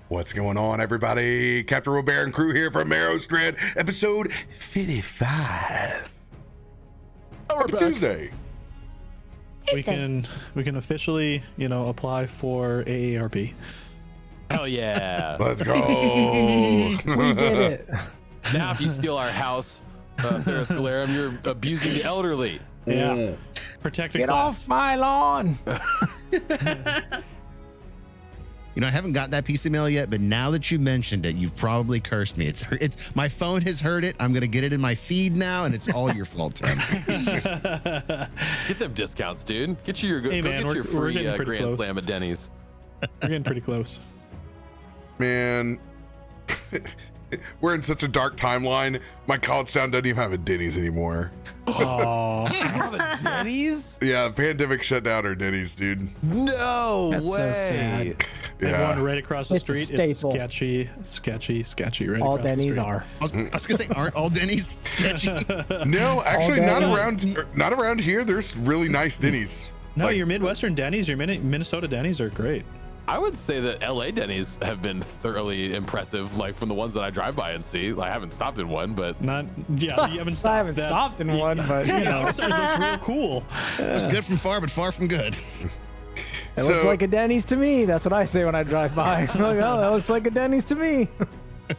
What's going on, everybody? CaptainRoBear and crew here from Merrowstrand, episode 55. Oh, we're back. Tuesday. We can officially, apply for AARP. Hell yeah. Let's go. We did it. Now if you steal our house, Ferriscalarum, you're abusing the elderly. Yeah. Protected Get class. off my lawn. I haven't got that piece of mail yet, but now that you mentioned it, you've probably cursed me. It's my phone has heard it. I'm gonna get it in my feed now, and it's all your fault, Tim. Get them discounts, dude. Get you your Hey, go man, get we're your free getting pretty Grand close. Slam at Denny's. We're getting pretty close. Man, we're in such a dark timeline. My college town doesn't even have a Denny's anymore. Oh, Denny's? Yeah, pandemic shut down our Denny's, dude. No That's so way. sad. Yeah. one right across the It's a street. It's staple. sketchy. Right All across the Denny's street. are. I was gonna say, aren't all Denny's sketchy? No, actually, All not around here. There's really nice Denny's. No, Like- your Midwestern Denny's, your Minnesota Denny's are great. I would say that LA Denny's have been thoroughly impressive, like from the ones that I drive by and see. I haven't stopped in one, but You haven't stopped. I haven't stopped in one, but it looks real cool. It's good from far, but far from good. it looks like a Denny's to me. That's what I say when I drive by. I'm like, oh, that looks like a Denny's to me.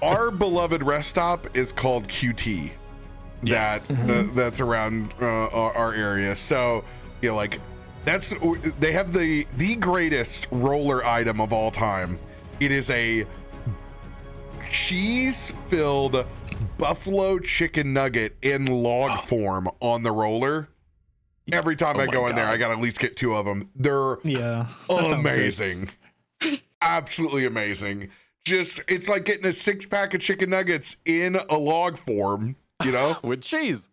Our beloved rest stop is called QT. Yes. That's around our area. So, they have the greatest roller item of all time. It is a cheese-filled buffalo chicken nugget in log form on the roller. Every time I my go in there, God. I gotta at least get two of them. They're Yeah. that sounds great. amazing. Absolutely amazing. It's like getting a 6-pack of chicken nuggets in a log form, with cheese.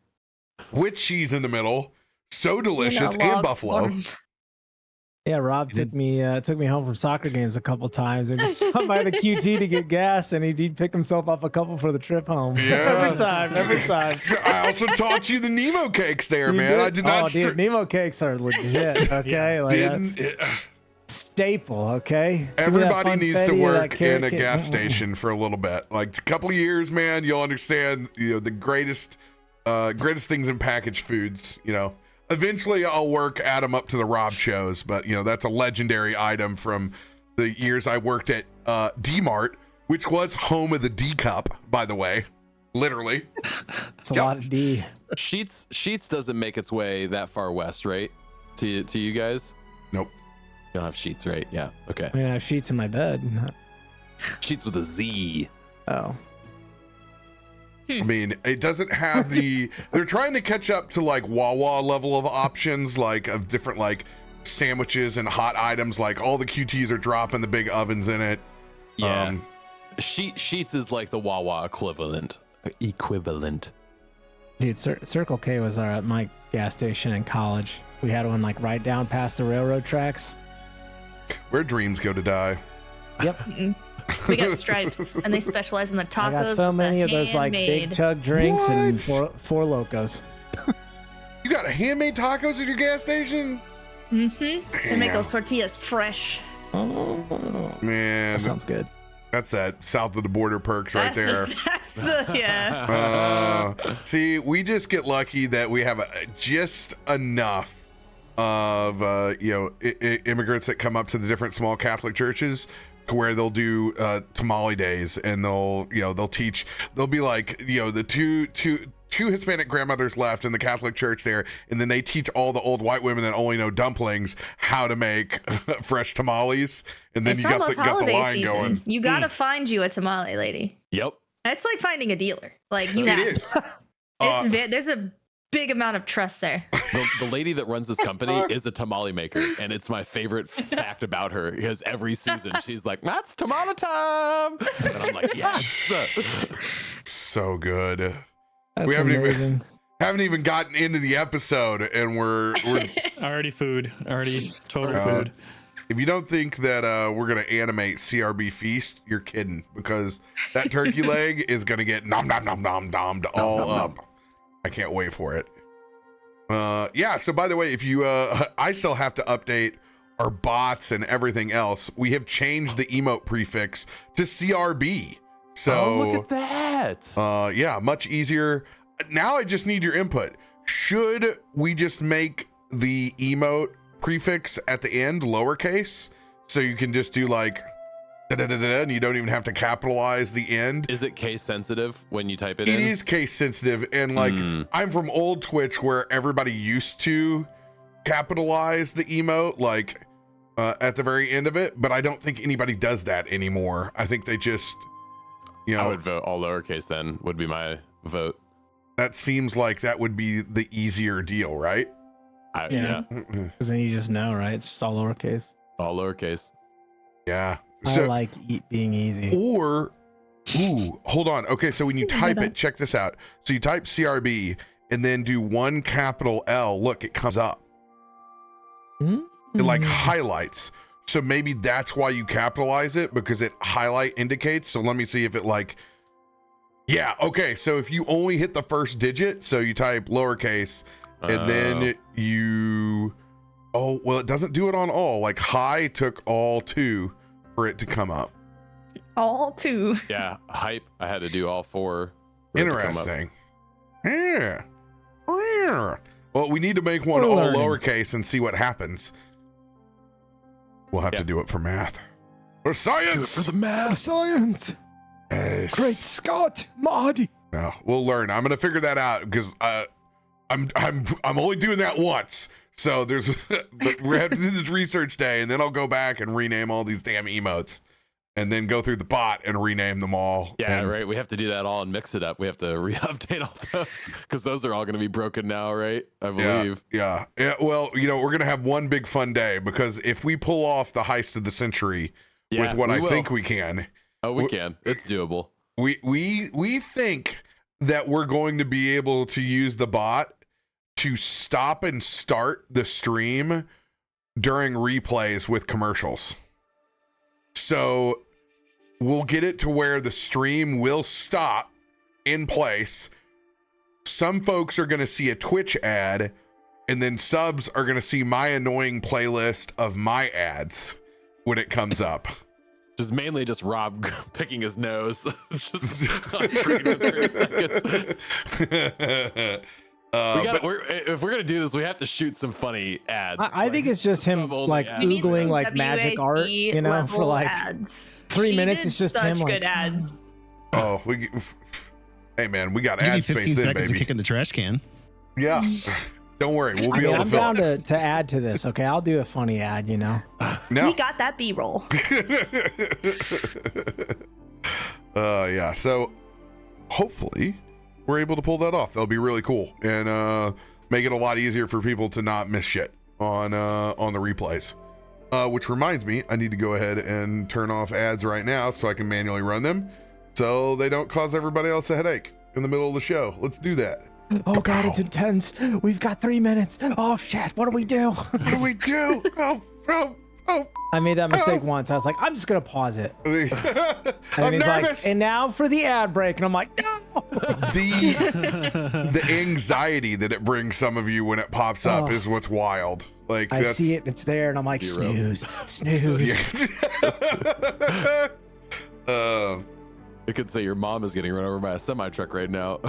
with cheese in the middle. So delicious, and buffalo. Yeah, Rob took me home from soccer games a couple times and just stopped by the QT to get gas, and he'd pick himself up a couple for the trip home. Yeah. every time. I also taught you the Nemo cakes there, You man. I did not. dude, Nemo cakes are legit. Okay, staple. Okay. Give me that Everybody needs to funfetti, that work carrot in a cake. gas station for a little bit, like a couple of years, man. You'll understand, the greatest things in packaged foods. Eventually, I'll work Adam up to the Rob shows, but that's a legendary item from the years I worked at D-Mart, which was home of the D Cup, by the way, literally. It's a lot of D. Sheets doesn't make its way that far west, right? To you guys? Nope. You don't have Sheets, right? Yeah. Okay. I mean, I have sheets in my bed. Sheets with a Z. Oh. I mean, it doesn't have they're trying to catch up to like Wawa level of options, like of different like sandwiches and hot items. Like all the QTs are dropping the big ovens in it. Yeah. Sheets is like the Wawa equivalent. Dude, Circle K was at my gas station in college. We had one like right down past the railroad tracks. Where dreams go to die. Yep. We got Stripes, and they specialize in the tacos. I got so with many the of those like big handmade- chug drinks and What? four locos. You got handmade tacos at your gas station? They make Damn. those tortillas fresh. Oh, Man, that sounds good. that's that south of the border perks right That's the See, we just get lucky that we have just enough of immigrants that come up to the different small Catholic churches to where they'll do tamale days, and they'll be like, the two Hispanic grandmothers left in the Catholic church there, and then they teach all the old white women that only know dumplings how to make fresh tamales, and then It's you got almost the holiday line season. going. You gotta find you a tamale lady. Yep. It's like finding a dealer. Like you It have. is. There's a big amount of trust there. The lady that runs this company is a tamale maker, and it's my favorite fact about her because every season she's like, "That's tamale time," and I'm like, "Yes." So good. That's We haven't amazing. haven't even gotten into the episode, and we're Already total Uh, food. if you don't think that we're gonna animate CRB Feast, you're kidding, because that turkey leg is gonna get nom nom nom nom nommed all up. I can't wait for it. So by the way, if you I still have to update our bots and everything else, we have changed the emote prefix to CRB. So Oh, look at that. yeah, much easier. Now I just need your input. Should we just make the emote prefix at the end lowercase, so you can just do like da-da-da-da, and you don't even have to capitalize the end? Is it case sensitive when you type it in? It is case sensitive, and like I'm from old Twitch where everybody used to capitalize the emote like at the very end of it, but I don't think anybody does that anymore. I think they just, you know, I would vote all lowercase then, would be my vote. that seems like that would be the easier deal, right? Yeah. Because then you just know, right? It's just all lowercase. All lowercase. Yeah. I So like being easy. or ooh, hold on. Okay, so when you type it, check this out. So you type CRB and then do one capital L. Look, it comes up. It like highlights. So maybe that's why you capitalize it, because it highlight indicates. So let me see if it like, yeah, okay. So if you only hit the first digit, so you type lowercase and then you, oh, well, it doesn't do it on all. Like high took all two for it to come up. All two. Yeah, hype. I had to do all four. for it to come up. Interesting. Yeah. Yeah. Well, we need to make one We're all learning. lowercase and see what happens. We'll have to do it for math. For Do it science. for the math. Science. Yes. Great Scott, Marty. No, we'll learn. I'm gonna figure that out because I'm only doing that once. So there's we're having to do this research day, and then I'll go back and rename all these damn emotes, and then go through the bot and rename them all. Yeah, And- right. We have to do that all and mix it up. We have to re-update all those because those are all going to be broken now, right? I believe. Yeah. Well, you know, we're gonna have one big fun day because if we pull off the heist of the century Yeah, with what we I will. think we can, Oh, we can. It's doable. we think that we're going to be able to use the bot to stop and start the stream during replays with commercials. So we'll get it to where the stream will stop in place. Some folks are going to see a Twitch ad, and then subs are going to see my annoying playlist of my ads when it comes up. Just mainly just Rob picking his nose. Just on screen for 30 seconds. If we're gonna do this, we have to shoot some funny ads. I think it's just him sub-only like ads. We need some Googling like magic art, WASD you know, for level like ads. 3 She minutes. did It's just such him good like, ads. Oh, hey man, we got Give you ad 15 space in, seconds to baby. kick in the trash can. Yeah. Don't worry, we'll I be mean, able I'm to fill down it. to add to this. Okay, I'll do a funny ad. You know. No. We got that B-roll. Yeah, so hopefully we're able to pull that off. That'll be really cool and make it a lot easier for people to not miss shit on the replays. Which reminds me, I need to go ahead and turn off ads right now so I can manually run them so they don't cause everybody else a headache in the middle of the show. Let's do that. Oh God, it's intense. We've got 3 minutes. Oh shit, what do we do? What do we do? Oh. I made that mistake once. I was like, I'm just gonna pause it. And I'm he's nervous. like, and now for the ad break. And I'm like, no. the anxiety that it brings some of you when it pops up Oh. is what's wild. Like I that's, see it, and it's there, and I'm like, Zero. snooze. It could say your mom is getting run over by a semi truck right now.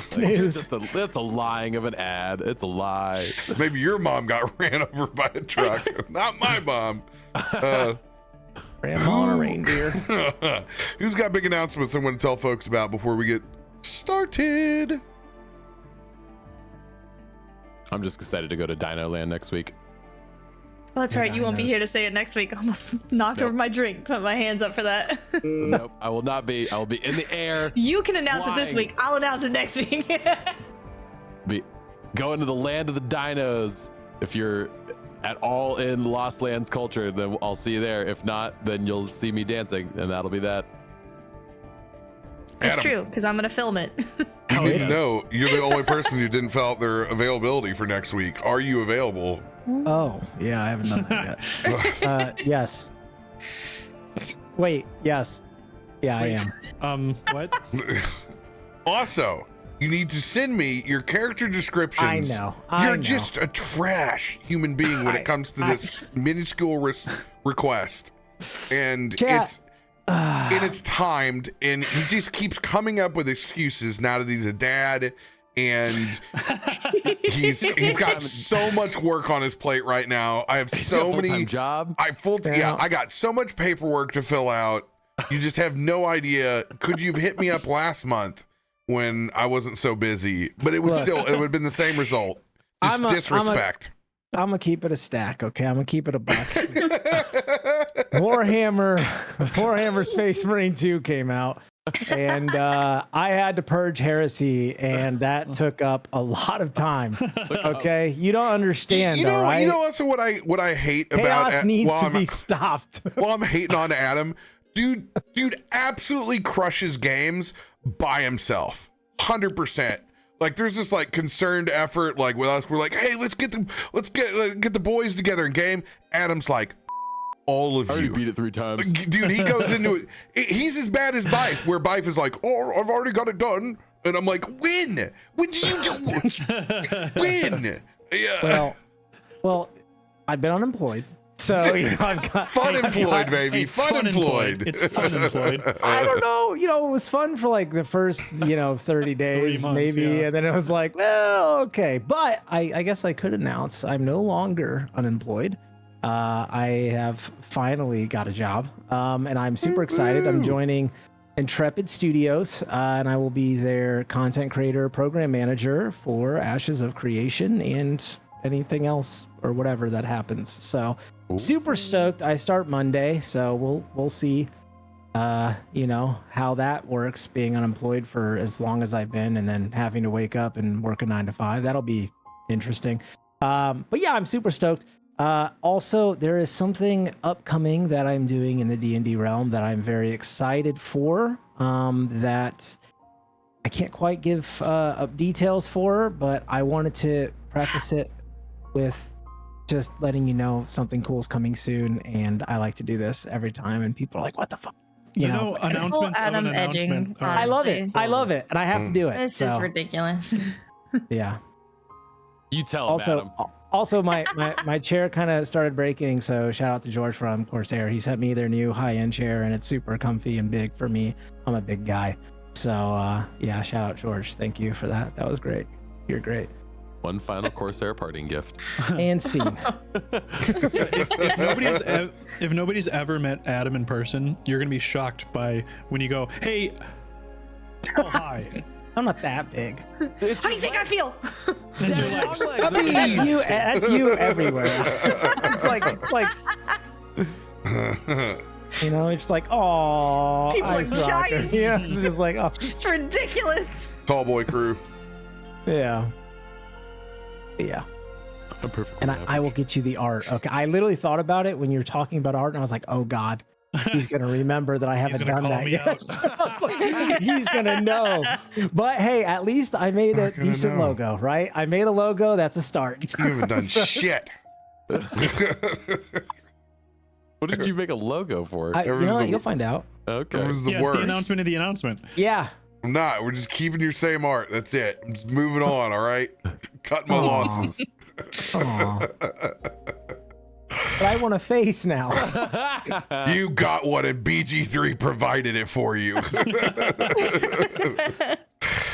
Snooze. That's a lying of an ad. It's a lie. Maybe your mom got ran over by a truck, not my mom. Grandma on a reindeer. Who's got big announcements I want to tell folks about before we get started? I'm just excited to go to Dino Land next week. Oh, that's right. You won't be dinos. here to say it next week. I almost knocked over my drink. Put my hands up for that. Nope, I will not be. I will be in the air. You can announce it this Flying. week. I'll announce it next week. Be going to the land of the dinos. If you're at all in Lost Lands culture, then I'll see you there. If not, then you'll see me dancing, and that'll be that. It's Adam. true, because I'm going to film it. You didn't yes. know you're the only person who didn't fill out their availability for next week. Are you available? Oh, yeah, I haven't done that yet. Yes. Wait, yes. Yeah, I am. What? Also, You need to send me your character descriptions. I know. You're just a trash human being when it comes to this minuscule request. And Chat. it's timed, and he just keeps coming up with excuses now that he's a dad, and he's got so much work on his plate right now. I have so many job. I got so much paperwork to fill out. You just have no idea. Could you have hit me up last month when I wasn't so busy? But it would it would have been the same result. Just disrespect. I'm gonna keep it a stack, okay? I'm gonna keep it a buck. Warhammer Space Marine 2 came out, and I had to purge heresy, and that took up a lot of time. Okay, you don't understand. You know, all right? you know also what I hate Chaos about needs to be stopped. While I'm hating on Adam, dude absolutely crushes games by himself, 100%. Like there's this like concerned effort, like with us, we're like, hey, let's get the boys together in game. Adam's like, all of I already you beat it 3 times. dude. He goes into it. He's as bad as Bife, where Bife is like, oh, I've already got it done, and I'm like, when did you do when? Yeah. Well, I've been unemployed. So you know, I've got fun employed, baby. Fun employed. It's fun employed. I don't know. You know, it was fun for like the first, 30 days, 3 months, maybe. yeah. And then it was like, well, okay. But I guess I could announce I'm no longer unemployed. I have finally got a job. And I'm super excited. I'm joining Intrepid Studios, and I will be their content creator, program manager for Ashes of Creation and anything else or whatever that happens. So super stoked. I start Monday, so we'll see how that works, being unemployed for as long as I've been and then having to wake up and work a 9 to 5. That'll be interesting. But yeah, I'm super stoked. Also, there is something upcoming that I'm doing in the D&D realm that I'm very excited for, that I can't quite give details for, but I wanted to preface it with just letting you know something cool is coming soon, and I like to do this every time, and people are like, what the fuck? You know, announcements of Adam an edging, announcement. honestly. I love it, and I have to do it. This is ridiculous. Yeah. You tell him, Adam. Also, my chair kind of started breaking, so shout out to George from Corsair. He sent me their new high-end chair, and it's super comfy and big for me. I'm a big guy. So, yeah, shout out, George. Thank you for that. That was great. You're great. One final Corsair parting gift. And scene. If nobody's ever met Adam in person, you're gonna be shocked by when you go, "Hey, oh hi." I'm not that big. How do you think I feel? That's you everywhere. It's like it's like, oh, People are giants. Yeah, it's just like, oh, It's ridiculous. Tall boy crew. yeah. Yeah. I'm perfect. And I will get you the art. Okay. I literally thought about it when you were talking about art, and I was like, oh God, he's going to remember that I haven't done that yet. I was like, he's going to know. But hey, at least I made a decent logo, right? I made a logo. That's a start. You haven't done shit. What did you make a logo for? You'll find out. Okay. It was the Yeah, it's worst. the announcement of the announcement. Yeah. I'm not. We're just keeping your same art. That's it. I'm just moving on. All right. Cutting my losses. Aw. But I want a face now. You got one, and BG3 provided it for you.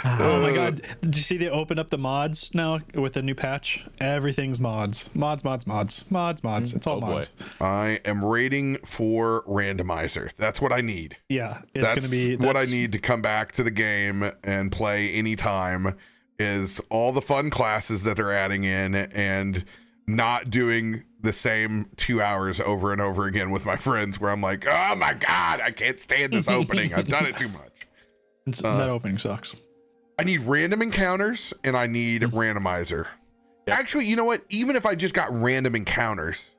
Oh my God! Did you see they opened up the mods now with a new patch? Everything's mods. Mods. It's all Oh, boy. mods. I am rating for randomizer. That's what I need. Yeah, That's what I need to come back to the game and play anytime, is all the fun classes that they're adding in, and not doing the same 2 hours over and over again with my friends, where I'm like, oh my God, I can't stand this opening. I've done it too much. That opening sucks. I need random encounters, and I need randomizer. Yep. Actually, you know what? Even if I just got random encounters,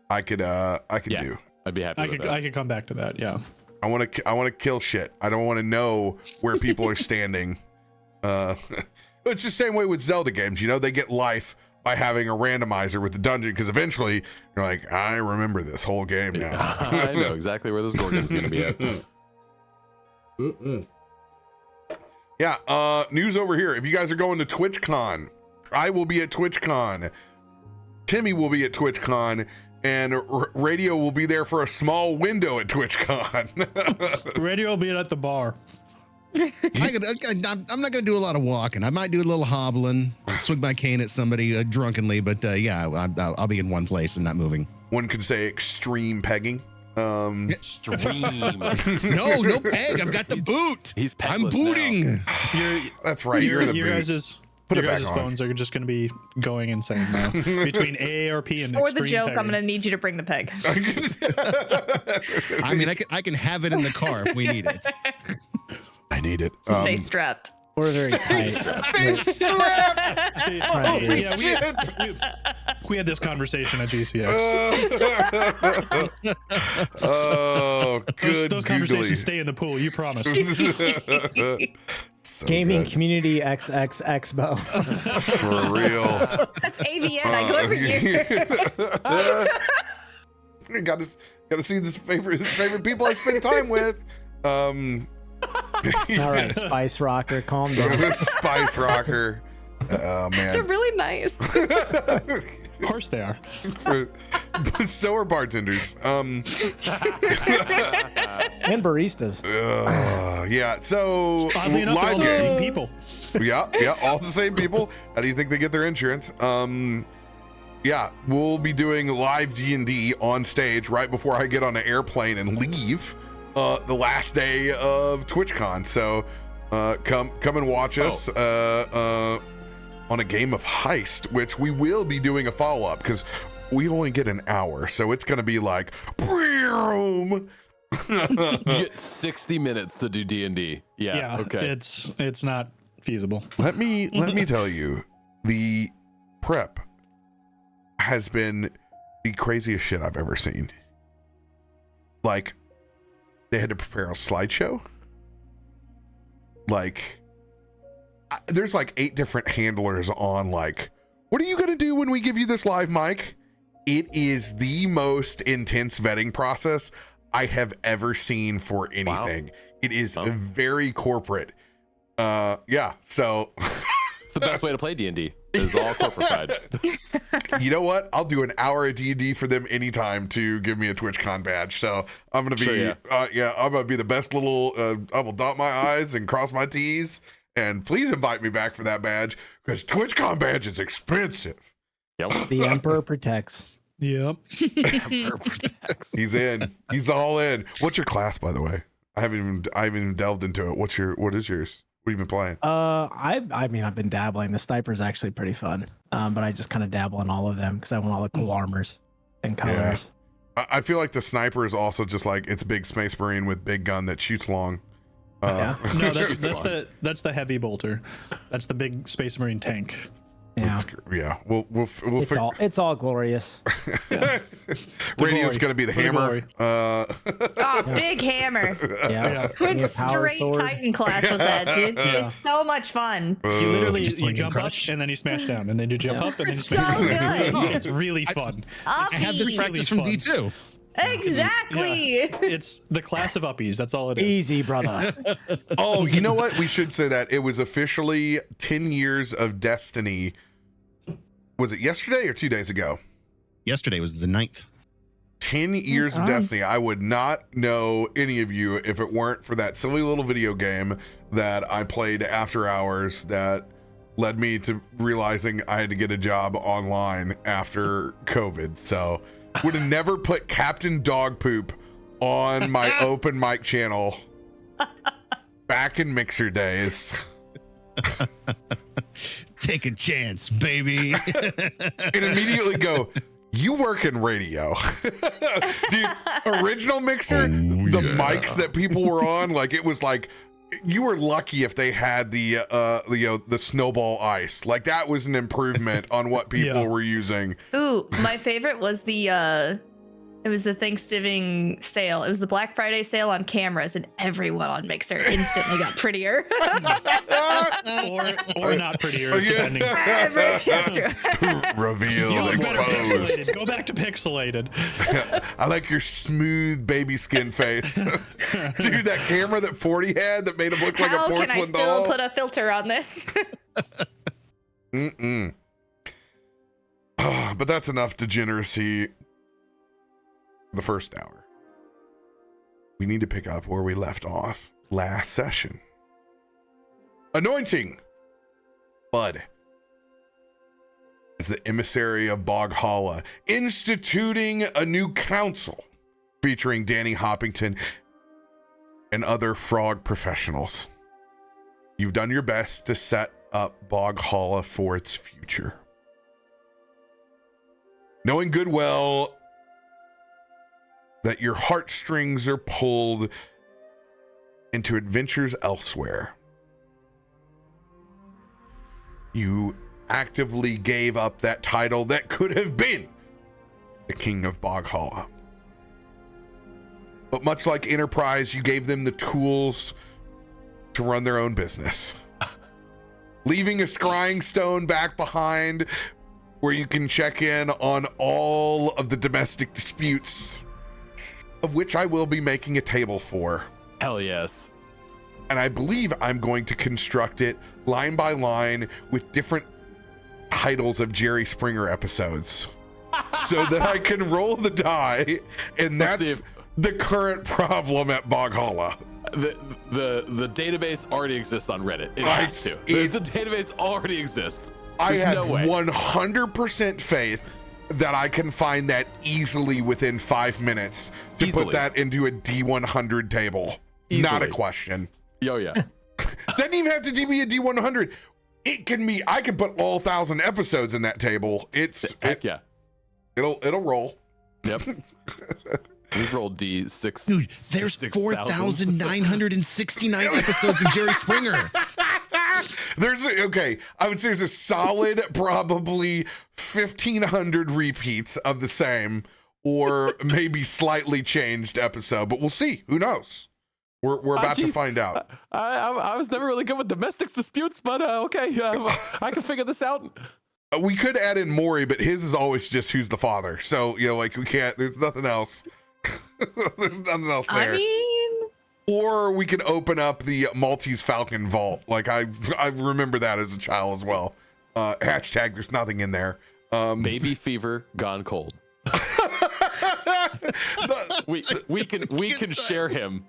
I could do. I'd be happy with that. I could come back to that. Yeah. I want to kill shit. I don't want to know where people are standing. It's the same way with Zelda games. They get life by having a randomizer with the dungeon, because eventually you're like, I remember this whole game now. I know exactly where this Gorgon's going to be at. Yeah, news over here. If you guys are going to TwitchCon, I will be at TwitchCon. Timmy will be at TwitchCon, and Radio will be there for a small window at TwitchCon. Radio will be at the bar. I'm not gonna do a lot of walking. I might do a little hobbling, swing my cane at somebody drunkenly, but yeah, I'll be in one place and not moving. One could say extreme pegging. Stream. No peg. I've got the boot. He's I'm pegless booting. That's right. You're in the boot. Put your it back guys' on. phones are just going to be going insane now. Between AARP and For the extreme joke, I'm pegging. gonna need you to bring the peg. I mean, I can have it in the car if we need it. I need it. Stay strapped. We're very tight. See, Right. yeah, we had this conversation at GCX. Oh, good. Those conversations stay in the pool. You promise. So Gaming good. Community XX Expo. For real. That's AVN. I go every year. Got to see this favorite people I spend time with. All right, Spice Rocker, calm down. Spice Rocker. Oh They're man. really nice. Of course they are. So are bartenders. And baristas. Yeah. So Oddly enough, they're all live the game. same people. Yeah, all the same people. How do you think they get their insurance? Yeah, we'll be doing live D&D on stage right before I get on an airplane and leave the last day of TwitchCon. So come and watch us on a game of Heist, which we will be doing a follow-up because we only get an hour. So it's going to be like, boom. You get 60 minutes to do D&D. Yeah. Okay. It's not feasible. Let me tell you, the prep has been the craziest shit I've ever seen. Like, they had to prepare a slideshow. Like, there's like 8 different handlers on, like, what are you going to do when we give you this live mic? It is the most intense vetting process I have ever seen for anything. Wow. It is very corporate. Yeah, so it's the best way to play D&D. Is all corporatified. You know what? I'll do an hour of D&D for them anytime to give me a TwitchCon badge. So I'm gonna be, I'm gonna be the best little. I will dot my I's and cross my T's. And please invite me back for that badge because TwitchCon badge is expensive. Yep. The Emperor protects. Yep. He's in. He's all in. What's your class, by the way? I haven't even delved into it. What is yours? What have you been playing? I mean, I've been dabbling. The sniper's actually pretty fun. But I just kind of dabble in all of them because I want all the cool armors and colors. Yeah. I feel like the sniper is also just like it's a big space marine with big gun that shoots long. No, that's the heavy bolter. That's the big space marine tank. Yeah. We'll it's all glorious. Radio's gonna be the hammer. Big hammer. Yeah. Quick straight Titan class with that, dude. Yeah. It's so much fun. You jump up and then you smash down, and then you jump up and then you smash So down. good. It's really fun. I have this practice from Really D2. Exactly. It's the class of uppies. That's all it is. Easy, brother. Oh, you know what? We should say that it was officially 10 years of Destiny. Was it yesterday or 2 days ago? Yesterday was the 9th. 10 years of Destiny. I would not know any of you if it weren't for that silly little video game that I played after hours that led me to realizing I had to get a job online after COVID. So would have never put Captain Dog Poop on my open mic channel back in Mixer days. Take a chance, baby. And immediately go, you work in radio. Dude, original Mixer, the mics that people were on, like it was like you were lucky if they had the snowball ice. Like that was an improvement on what people were using. Ooh, my favorite was the It was the Thanksgiving sale. It was the Black Friday sale on cameras, and everyone on Mixer instantly got prettier. or not prettier, depending. That's true. Revealed, exposed. Pixelated. Go back to pixelated. I like your smooth baby skin face. Dude, that camera that 40 had that made him look like a How porcelain can I still doll. put a filter on this? But that's enough degeneracy the first hour. We need to pick up where we left off last session. Anointing Bud as the emissary of Boghala, instituting a new council featuring Danny Hoppington and other frog professionals. You've done your best to set up Boghala for its future. Knowing good well that your heartstrings are pulled into adventures elsewhere, you actively gave up that title that could have been the King of Boghala. But much like Enterprise, you gave them the tools to run their own business, leaving a scrying stone back behind where you can check in on all of the domestic disputes, of which I will be making a table for. Hell yes. And I believe I'm going to construct it line by line with different titles of Jerry Springer episodes so that I can roll the die. And that's the current problem at Boghala. The database already exists on Reddit. It has to. The database already exists. I There's have no way. 100% faith that I can find that easily within 5 minutes to put that into a D100 table. Not a question. Yo, yeah. Doesn't even have to be a D100. It can be, I can put all 1,000 episodes in that table. Yeah. It'll roll. Yep. We've rolled D6. Dude, there's 4,969 episodes of Jerry Springer. I would say there's a solid probably 1,500 repeats of the same or maybe slightly changed episode, but we'll see. Who knows? We're about to find out. I was never really good with domestic disputes, but okay, I can figure this out. We could add in Maury, but his is always just who's the father. So, we can't, there's nothing else. There's nothing else there. I mean, or we could open up the Maltese Falcon vault. I remember that as a child as well. Hashtag there's nothing in there. Baby fever gone cold. we can share him.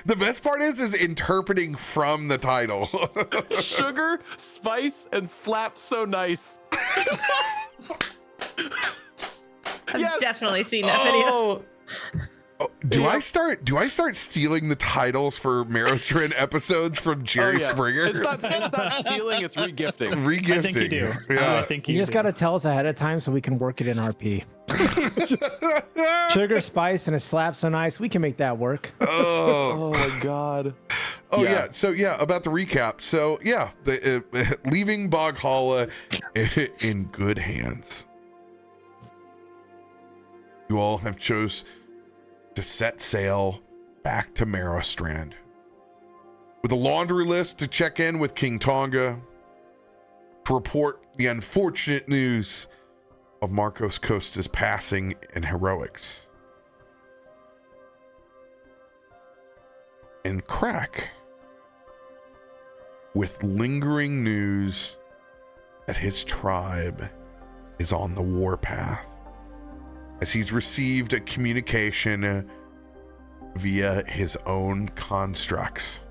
The best part is interpreting from the title. Sugar, spice, and slap so nice. I've definitely seen that video. Do I start stealing the titles for Merrowstrand episodes from Jerry Springer? It's not stealing, it's regifting. Regifting. I think you do. Yeah. I think You just got to tell us ahead of time so we can work it in RP. Sugar, spice, and a slap so nice. We can make that work. Oh my God. Oh yeah. So about the recap. So leaving Boghala in good hands. You all have chose to set sail back to Merrowstrand with a laundry list to check in with King Tonga to report the unfortunate news of Markos Kosta's passing and heroics. And Krak with lingering news that his tribe is on the warpath, as he's received a communication via his own constructs.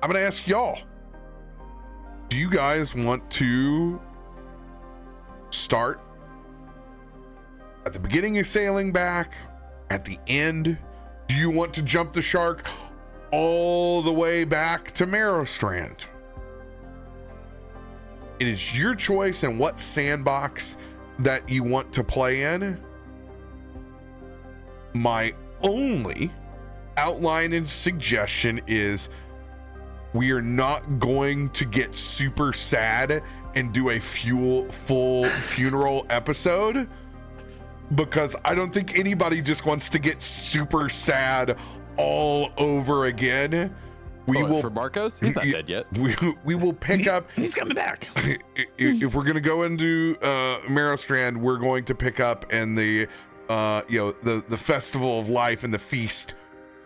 I'm going to ask y'all, do you guys want to start at the beginning of sailing back, at the end? Do you want to jump the shark all the way back to Merrowstrand? It is your choice in what sandbox that you want to play in. My only outline and suggestion is we are not going to get super sad and do a full funeral episode, because I don't think anybody just wants to get super sad all over again. We will for Markos. He's not dead yet. We will pick up. He's coming back. If we're gonna go into Merrowstrand, we're going to pick up in the the festival of life and the feast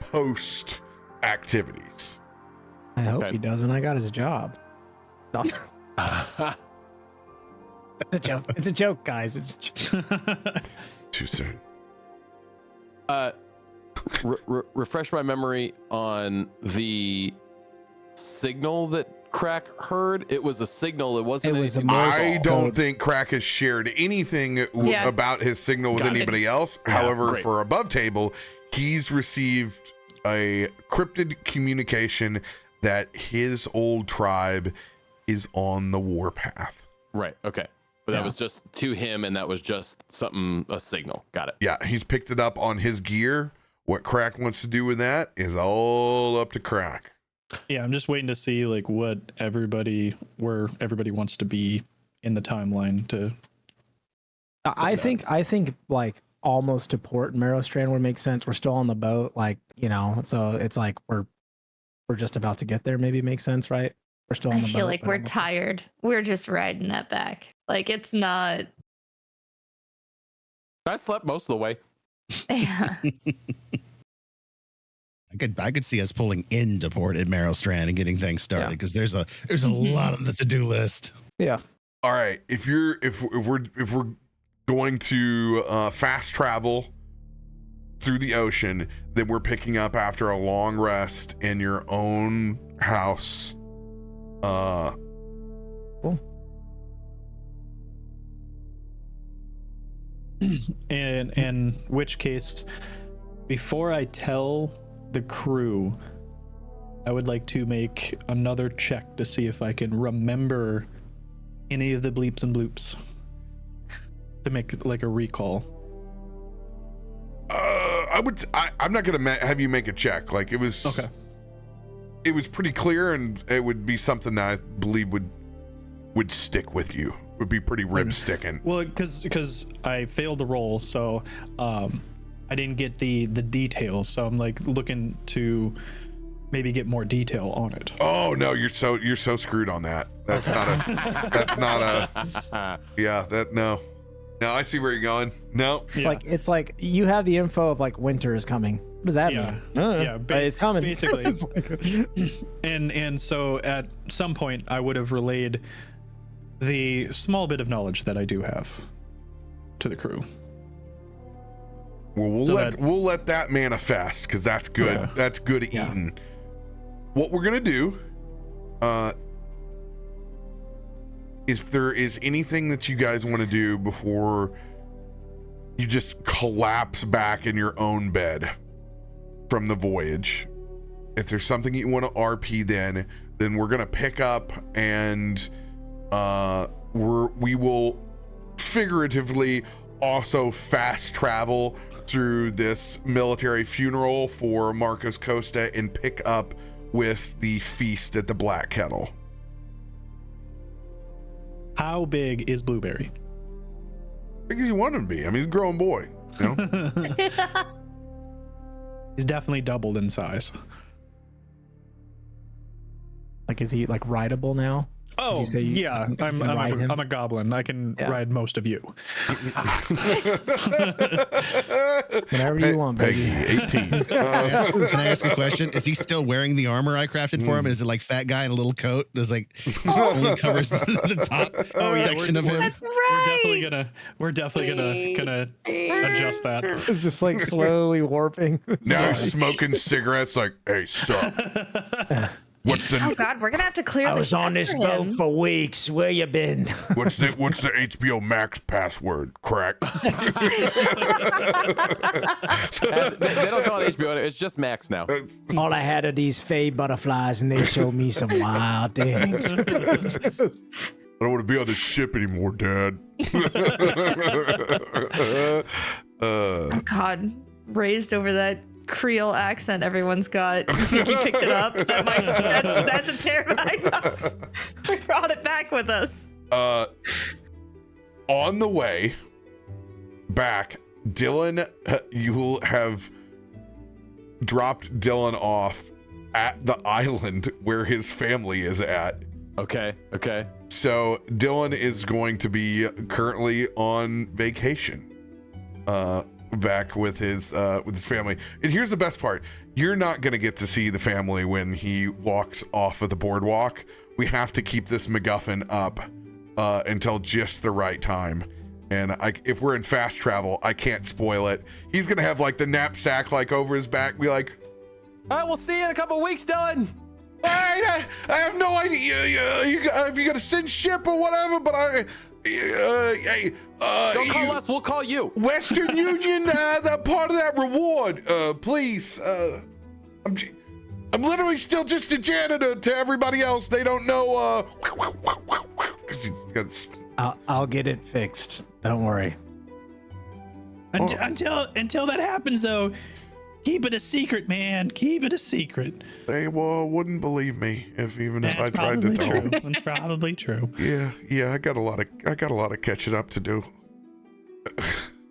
post activities. I hope Okay. he doesn't. I got his job. It's a joke. It's a joke, guys. It's a joke. Too soon. Refresh my memory on the signal that Krak heard. It was a signal. It wasn't. It was anything- a Morse I don't code. think Krak has shared anything Yeah. about his signal with Got it. anybody else. Yeah, However, great. for above table, he's received a cryptid communication that his old tribe is on the warpath. Right. Okay. But that was just to him, and that was just a signal. Got it. Yeah, he's picked it up on his gear. What Krak wants to do with that is all up to Krak. Yeah, I'm just waiting to see like where everybody wants to be in the timeline to. I think like almost to port Merrowstrand would make sense. We're still on the boat, like, so it's like we're just about to get there. Maybe it makes sense, right? We're still on I the boat. feel like but we're almost- tired. We're just riding that back. Like it's not. I slept most of the way. Yeah. I could see us pulling into port at Merrowstrand and getting things started, Yeah. because there's a lot on the to-do list. Yeah. All right, if we're going to fast travel through the ocean, then we're picking up after a long rest in your own house. Cool. In which case, before I tell the crew, I would like to make another check to see if I can remember any of the bleeps and bloops to make like a recall. I'm not gonna have you make a check. Like it was. Okay. It was pretty clear, and it would be something that I believe would stick with you. Would be pretty rib sticking. Well, because I failed the roll, so I didn't get the details. So I'm like looking to maybe get more detail on it. Oh no, you're so screwed on that. That's not a. Yeah, no. No, I see where you're going. No. It's like you have the info of like winter is coming. What does that Yeah. mean? Yeah, But it's coming. basically. It's like- And so at some point I would have relayed the small bit of knowledge that I do have to the crew. Well, we'll let that manifest, because that's good. Yeah. That's good eating. What we're gonna do, if there is anything that you guys want to do before you just collapse back in your own bed from the voyage, if there's something you want to RP, then we're gonna pick up and we will figuratively also fast travel through this military funeral for Markos Kosta and pick up with the feast at the Black Kettle. How big is Blueberry? Because you want him to be. I mean, he's a grown boy. You know? He's definitely doubled in size. Like, is he like rideable now? Oh, you say yeah. you I'm can ride him? a goblin. I can Yeah. ride most of you. Whatever you want, Peggy, baby. 18. Can I ask a question? Is he still wearing the armor I crafted for him? Is it like fat guy in a little coat? Does like only covers the top section of him? That's right. We're definitely gonna adjust that. It's just like slowly warping. Now he's smoking cigarettes like, hey, sup? What's Oh the God, we're gonna have to clear. I the was on ship this for boat him. for weeks. Where you been? what's the HBO Max password? Crack. They don't call it HBO. It's just Max now. All I had are these fey butterflies, and they showed me some wild things. I don't want to be on this ship anymore, Dad. Oh God, raised over that Creole accent everyone's got. You think you picked it up? That's a terrifying thought. We brought it back with us. On the way back, Dylan, you will have dropped Dylan off at the island where his family is at. Okay. So Dylan is going to be currently on vacation, back with his family. And here's the best part: you're not going to get to see the family when he walks off of the boardwalk. We have to keep this MacGuffin up until just the right time. And if we're in fast travel, I can't spoil it. He's going to have like the knapsack like over his back, be like, All right, we'll see you in a couple weeks, Dylan. all right, I have no idea if you got to send ship or whatever, but Don't call us, we'll call you. Western Union, that part of that reward, please. I'm literally still just a janitor to everybody else. They don't know. 'Cause he's got I'll get it fixed. Don't worry. Until that happens, though, keep it a secret, man. Keep it a secret. They wouldn't believe me if I tried to tell them. That's probably true. Yeah, I got a lot of catching up to do.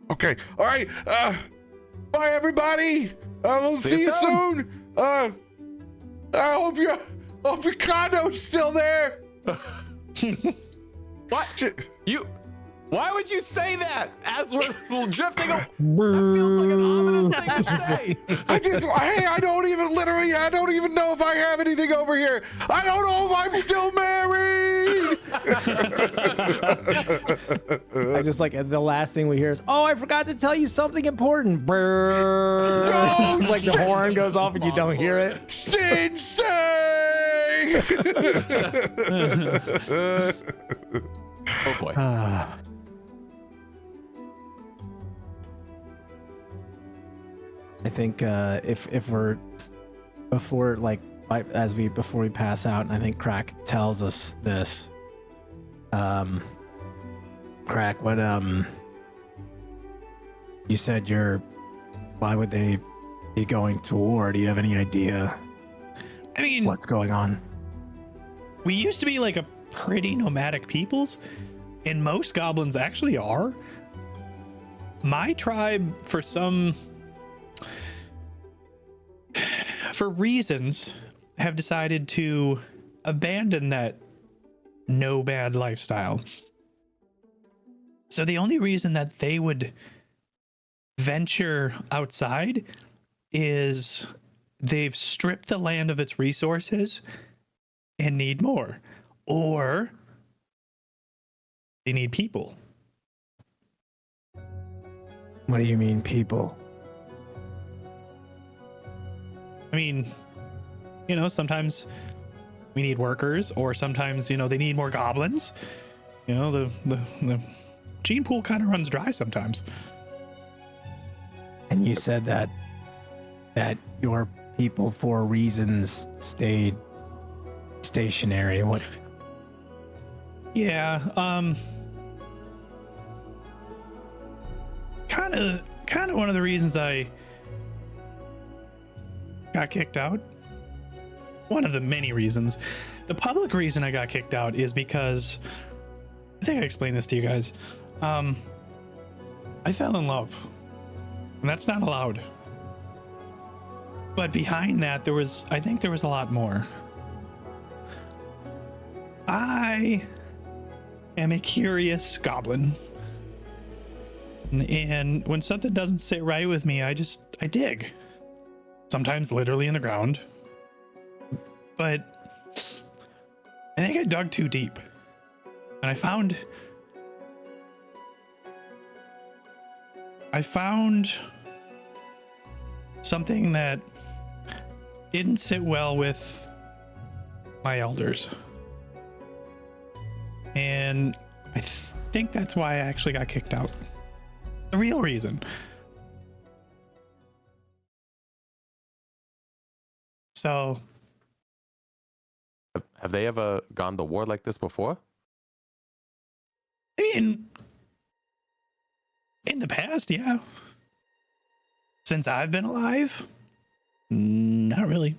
Okay, all right. Bye, everybody. We'll see you soon. I hope your condo's still there. What? Why would you say that as we're drifting? That feels like an ominous thing to say. I don't even know if I have anything over here. I don't know if I'm still married. I just like the last thing we hear is, "Oh, I forgot to tell you something important." Brrr. No, It's just like the horn goes off and you don't hear it. Sid Oh boy. I think if we're before we pass out, and I think Krak tells us this. Krak, what you said why would they be going to war? Do you have any idea? I mean, What's going on? we used to be like a pretty nomadic peoples, and most goblins actually are. My tribe, for reasons, have decided to abandon that nomad lifestyle. So the only reason that they would venture outside is they've stripped the land of its resources and need more, or they need people. What do you mean, people? I mean, sometimes we need workers, or sometimes, they need more goblins. The gene pool kind of runs dry sometimes. And you said that your people, for reasons, stayed stationary. What? Yeah, kind of one of the reasons I got kicked out. One of the many reasons. The public reason I got kicked out is because, I think I explained this to you guys. I fell in love, and that's not allowed. But behind that, I think there was a lot more. I am a curious goblin. And when something doesn't sit right with me, I dig. Sometimes literally in the ground. But I think I dug too deep. And I found something that didn't sit well with my elders. And I think that's why I actually got kicked out. The real reason. So, Have they ever gone to war like this before? I mean, in the past, yeah. Since I've been alive, not really.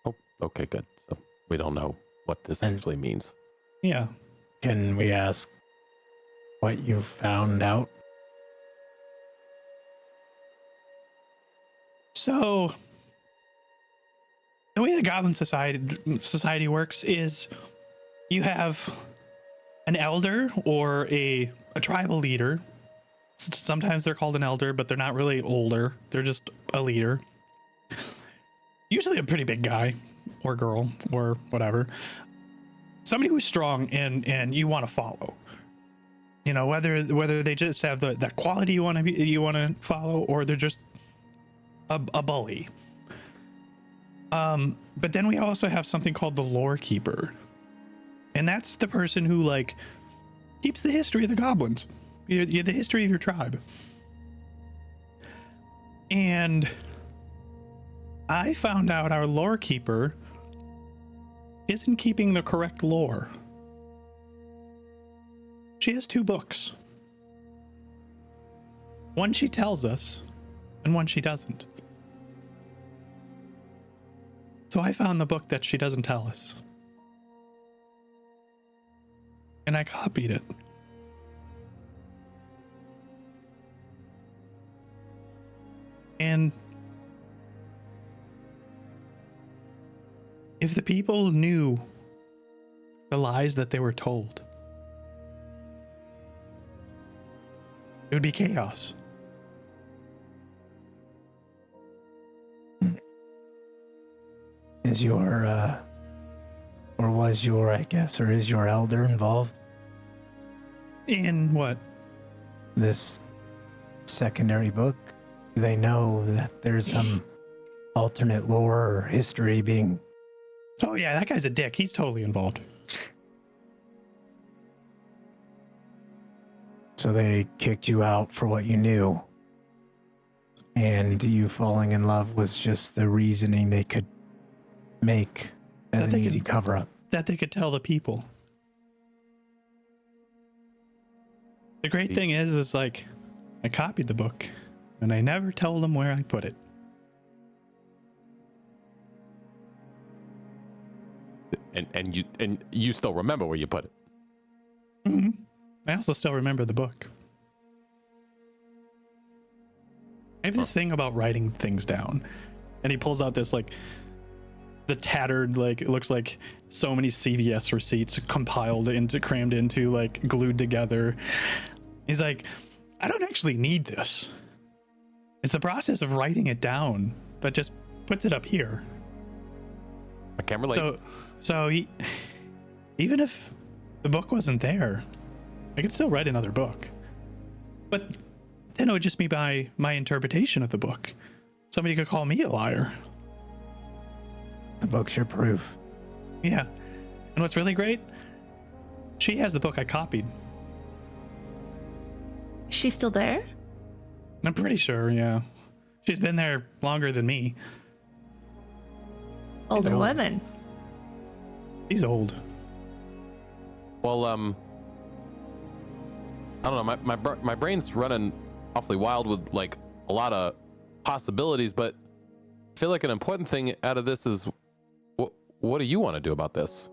Oh, okay, good. So we don't know what this actually means. Yeah. Can we ask what you found out? So, the way the Goblin Society works is you have an elder or a tribal leader. Sometimes they're called an elder, but they're not really older. They're just a leader. Usually a pretty big guy or girl or whatever. Somebody who's strong and you want to follow. You know, whether they just have that quality you want to follow, or they're just a bully. But then we also have something called the lore keeper, and that's the person who like keeps the history of the goblins, the history of your tribe. And I found out our lore keeper isn't keeping the correct lore. She has 2 books. One she tells us, and one she doesn't. So I found the book that she doesn't tell us. And I copied it. And if the people knew the lies that they were told, it would be chaos. Is your, or was your, I guess, or is your elder involved? In what? This secondary book? Do they know that there's some alternate lore or history being... Oh yeah, that guy's a dick. He's totally involved. So they kicked you out for what you knew, and you falling in love was just the reasoning they could make as an easy cover-up. That they could tell the people. The great thing is like, I copied the book, and I never told them where I put it. And you still remember where you put it. Mm-hmm. I also still remember the book. I have this thing about writing things down, and he pulls out this like the tattered, like it looks like so many CVS receipts crammed into like glued together. He's like, I don't actually need this. It's the process of writing it down that just puts it up here. I can't relate. So even if the book wasn't there, I could still write another book. But then it would just be by my interpretation of the book. Somebody could call me a liar. The book's your proof. Yeah. And what's really great? She has the book I copied. She's still there? I'm pretty sure, yeah. She's been there longer than me. Older old. women. She's old. Well, I don't know. My brain's running awfully wild with like a lot of possibilities, but I feel like an important thing out of this is what do you want to do about this?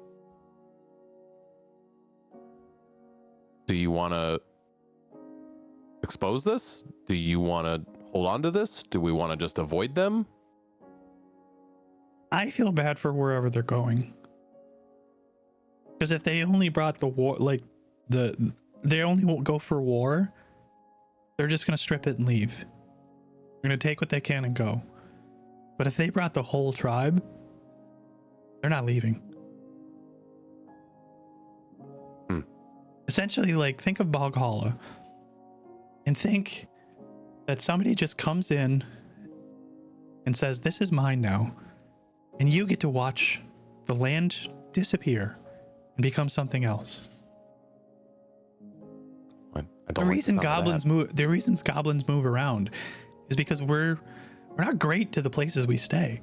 Do you want to expose this? Do you want to hold on to this? Do we want to just avoid them? I feel bad for wherever they're going. Because if they only brought the war, like they only won't go for war, they're just going to strip it and leave. They're going to take what they can and go. But if they brought the whole tribe, they're not leaving. Essentially, like, think of Valhalla and think that somebody just comes in and says, this is mine now. And you get to watch the land disappear and become something else. The reason goblins move around is because we're not great to the places we stay.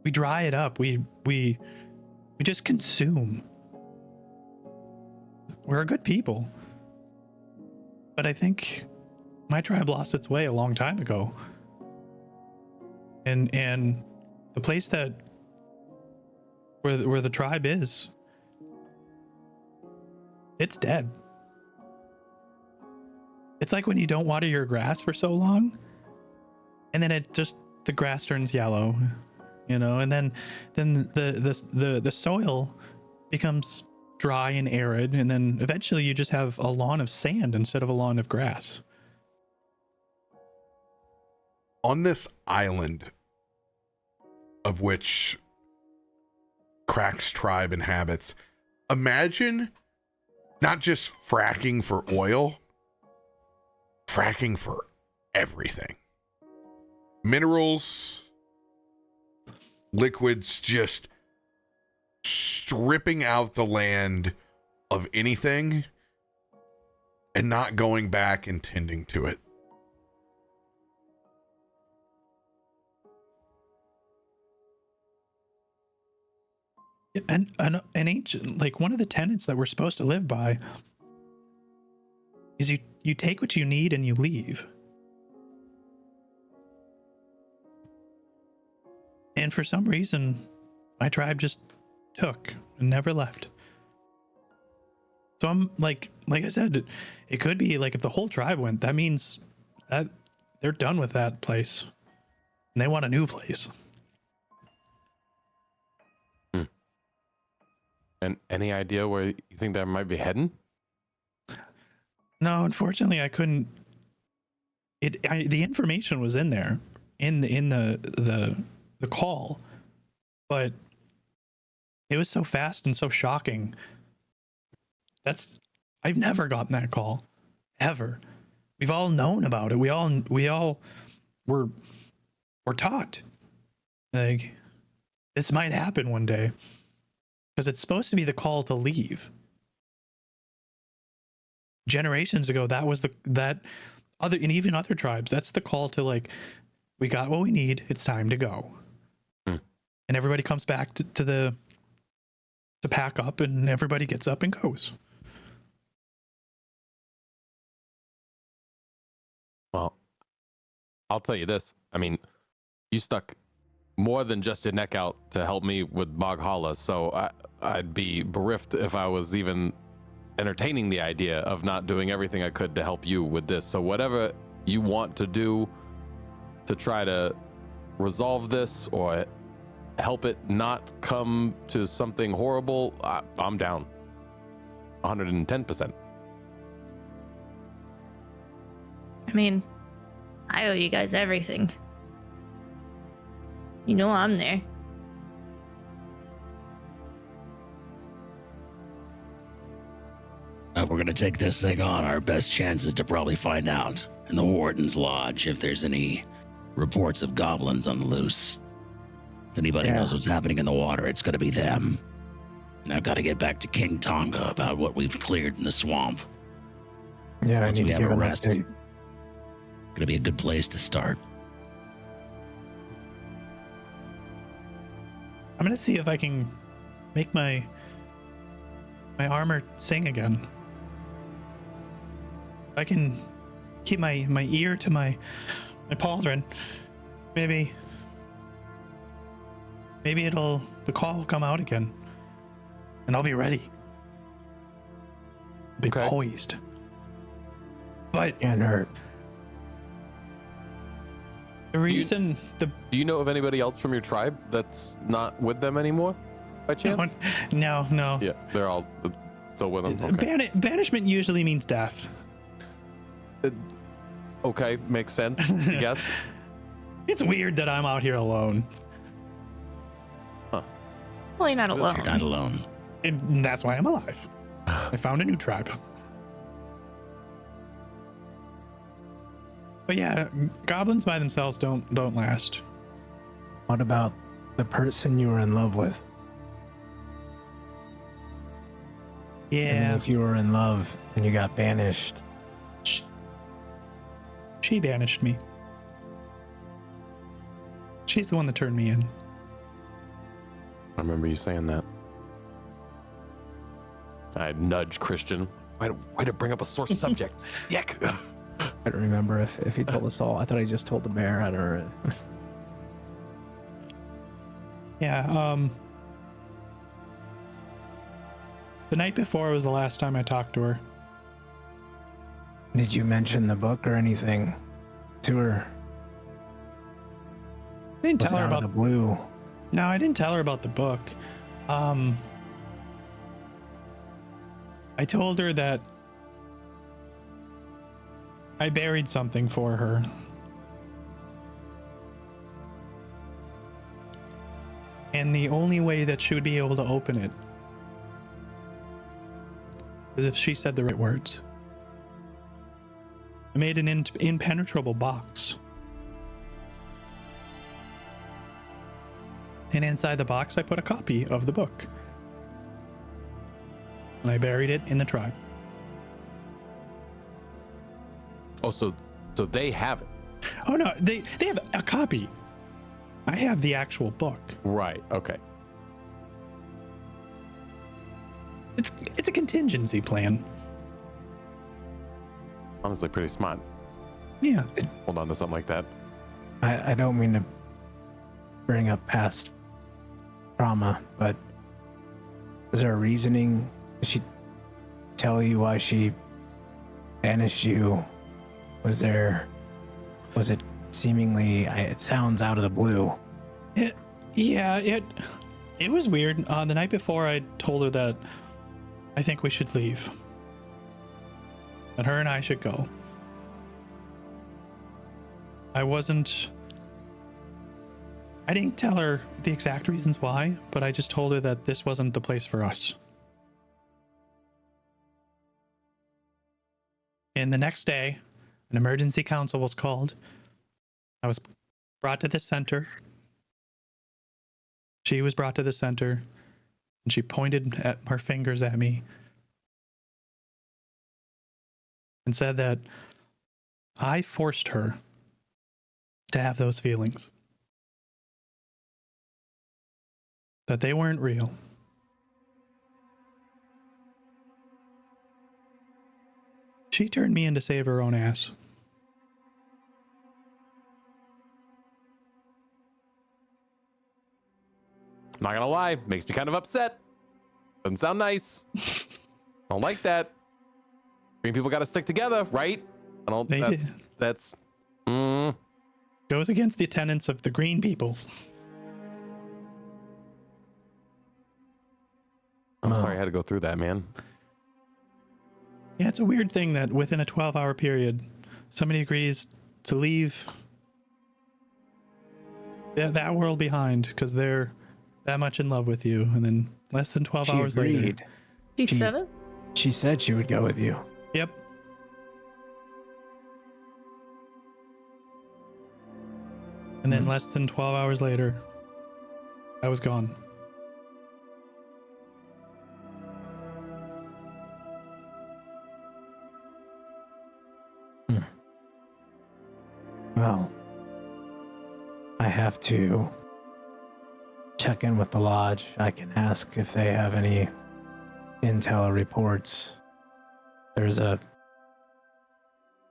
We dry it up. We just consume. We're a good people. But I think my tribe lost its way a long time ago. And the place that where the tribe is, it's dead. It's like when you don't water your grass for so long, and then the grass turns yellow, and then the soil becomes dry and arid, and then eventually you just have a lawn of sand instead of a lawn of grass. On this island of which Krak's tribe inhabits, imagine not just fracking for oil, fracking for everything. Minerals, liquids, just stripping out the land of anything and not going back and tending to it. And an ancient, like one of the tenets that we're supposed to live by is you take what you need and you leave. And for some reason, my tribe just took and never left. So I'm like I said, it could be like if the whole tribe went, that means that they're done with that place and they want a new place. And any idea where you think that might be heading? No, unfortunately, I couldn't. The information was in there, in the call, but it was so fast and so shocking. I've never gotten that call, ever. We've all known about it. We all were taught, like, this might happen one day. Because it's supposed to be the call to leave. Generations ago, that was and even other tribes, that's the call to, like, we got what we need, it's time to go. And everybody comes back to pack up, and everybody gets up and goes. Well, I'll tell you this. I mean, you stuck more than just your neck out to help me with Bog Holla, so I'd be bereft if I was even entertaining the idea of not doing everything I could to help you with this. So whatever you want to do to try to resolve this or help it not come to something horrible, I'm down 110%. I mean, I owe you guys everything. You know I'm there. If we're gonna take this thing on, our best chance is to probably find out in the Warden's Lodge if there's any reports of goblins on the loose. If anybody knows what's happening in the water, it's gonna be them. And I've got to get back to King Tonga about what we've cleared in the swamp. Yeah, Once I need we to have give a an rest, update. gonna be a good place to start. I'm gonna see if I can make my armor sing again. I can keep my ear to my pauldron. Maybe the call will come out again, and I'll be ready. Be poised. But Can't hurt. the reason Do you know of anybody else from your tribe that's not with them anymore, by chance? No. Yeah, they're all still with them. Okay. Banishment usually means death. Okay, makes sense, I guess. It's weird that I'm out here alone. Well, you're not alone. You're not alone. And that's why I'm alive. I found a new tribe. But yeah, goblins by themselves don't last. What about the person you were in love with? I mean, Yeah, if you were in love and you got banished, she banished me. She's the one that turned me in. I remember you saying that. I nudge Christian. Way to bring up a sore subject. Yuck. I don't remember if he told us all. I thought he just told the mayor. I don't know. Yeah, The night before was the last time I talked to her. Did you mention the book or anything to her? I didn't Was tell it her out of about the blue? No, I didn't tell her about the book. I told her that I buried something for her. And the only way that she would be able to open it is if she said the right words. I made an impenetrable box. And inside the box, I put a copy of the book. And I buried it in the tribe. Oh, so they have it. Oh no, they have a copy. I have the actual book. Right. Okay. It's a contingency plan. Honestly, pretty smart. Yeah. Hold on to something like that. I don't mean to bring up past trauma, but was there a reasoning? Did she tell you why she banished you? Was it seemingly, it sounds out of the blue. It was weird. The night before, I told her that I think we should leave. That her and I should go. I didn't tell her the exact reasons why, but I just told her that this wasn't the place for us. And the next day, an emergency council was called. I was brought to the center. She was brought to the center, and she pointed at her fingers at me and said that I forced her to have those feelings. That they weren't real. She turned me in to save her own ass. I'm not gonna lie, makes me kind of upset. Doesn't sound nice. Don't like that. Green people gotta stick together, right? I don't. They did. That's. Goes against the tenets of the green people. I'm sorry I had to go through that, man. Yeah, it's a weird thing that within a 12-hour period, somebody agrees to leave that world behind because they're that much in love with you, and then less than 12 hours later. She said it? She said she would go with you. Yep. And then less than 12 hours later, I was gone. Well, I have to check in with the lodge. I can ask if they have any intel or reports. There's a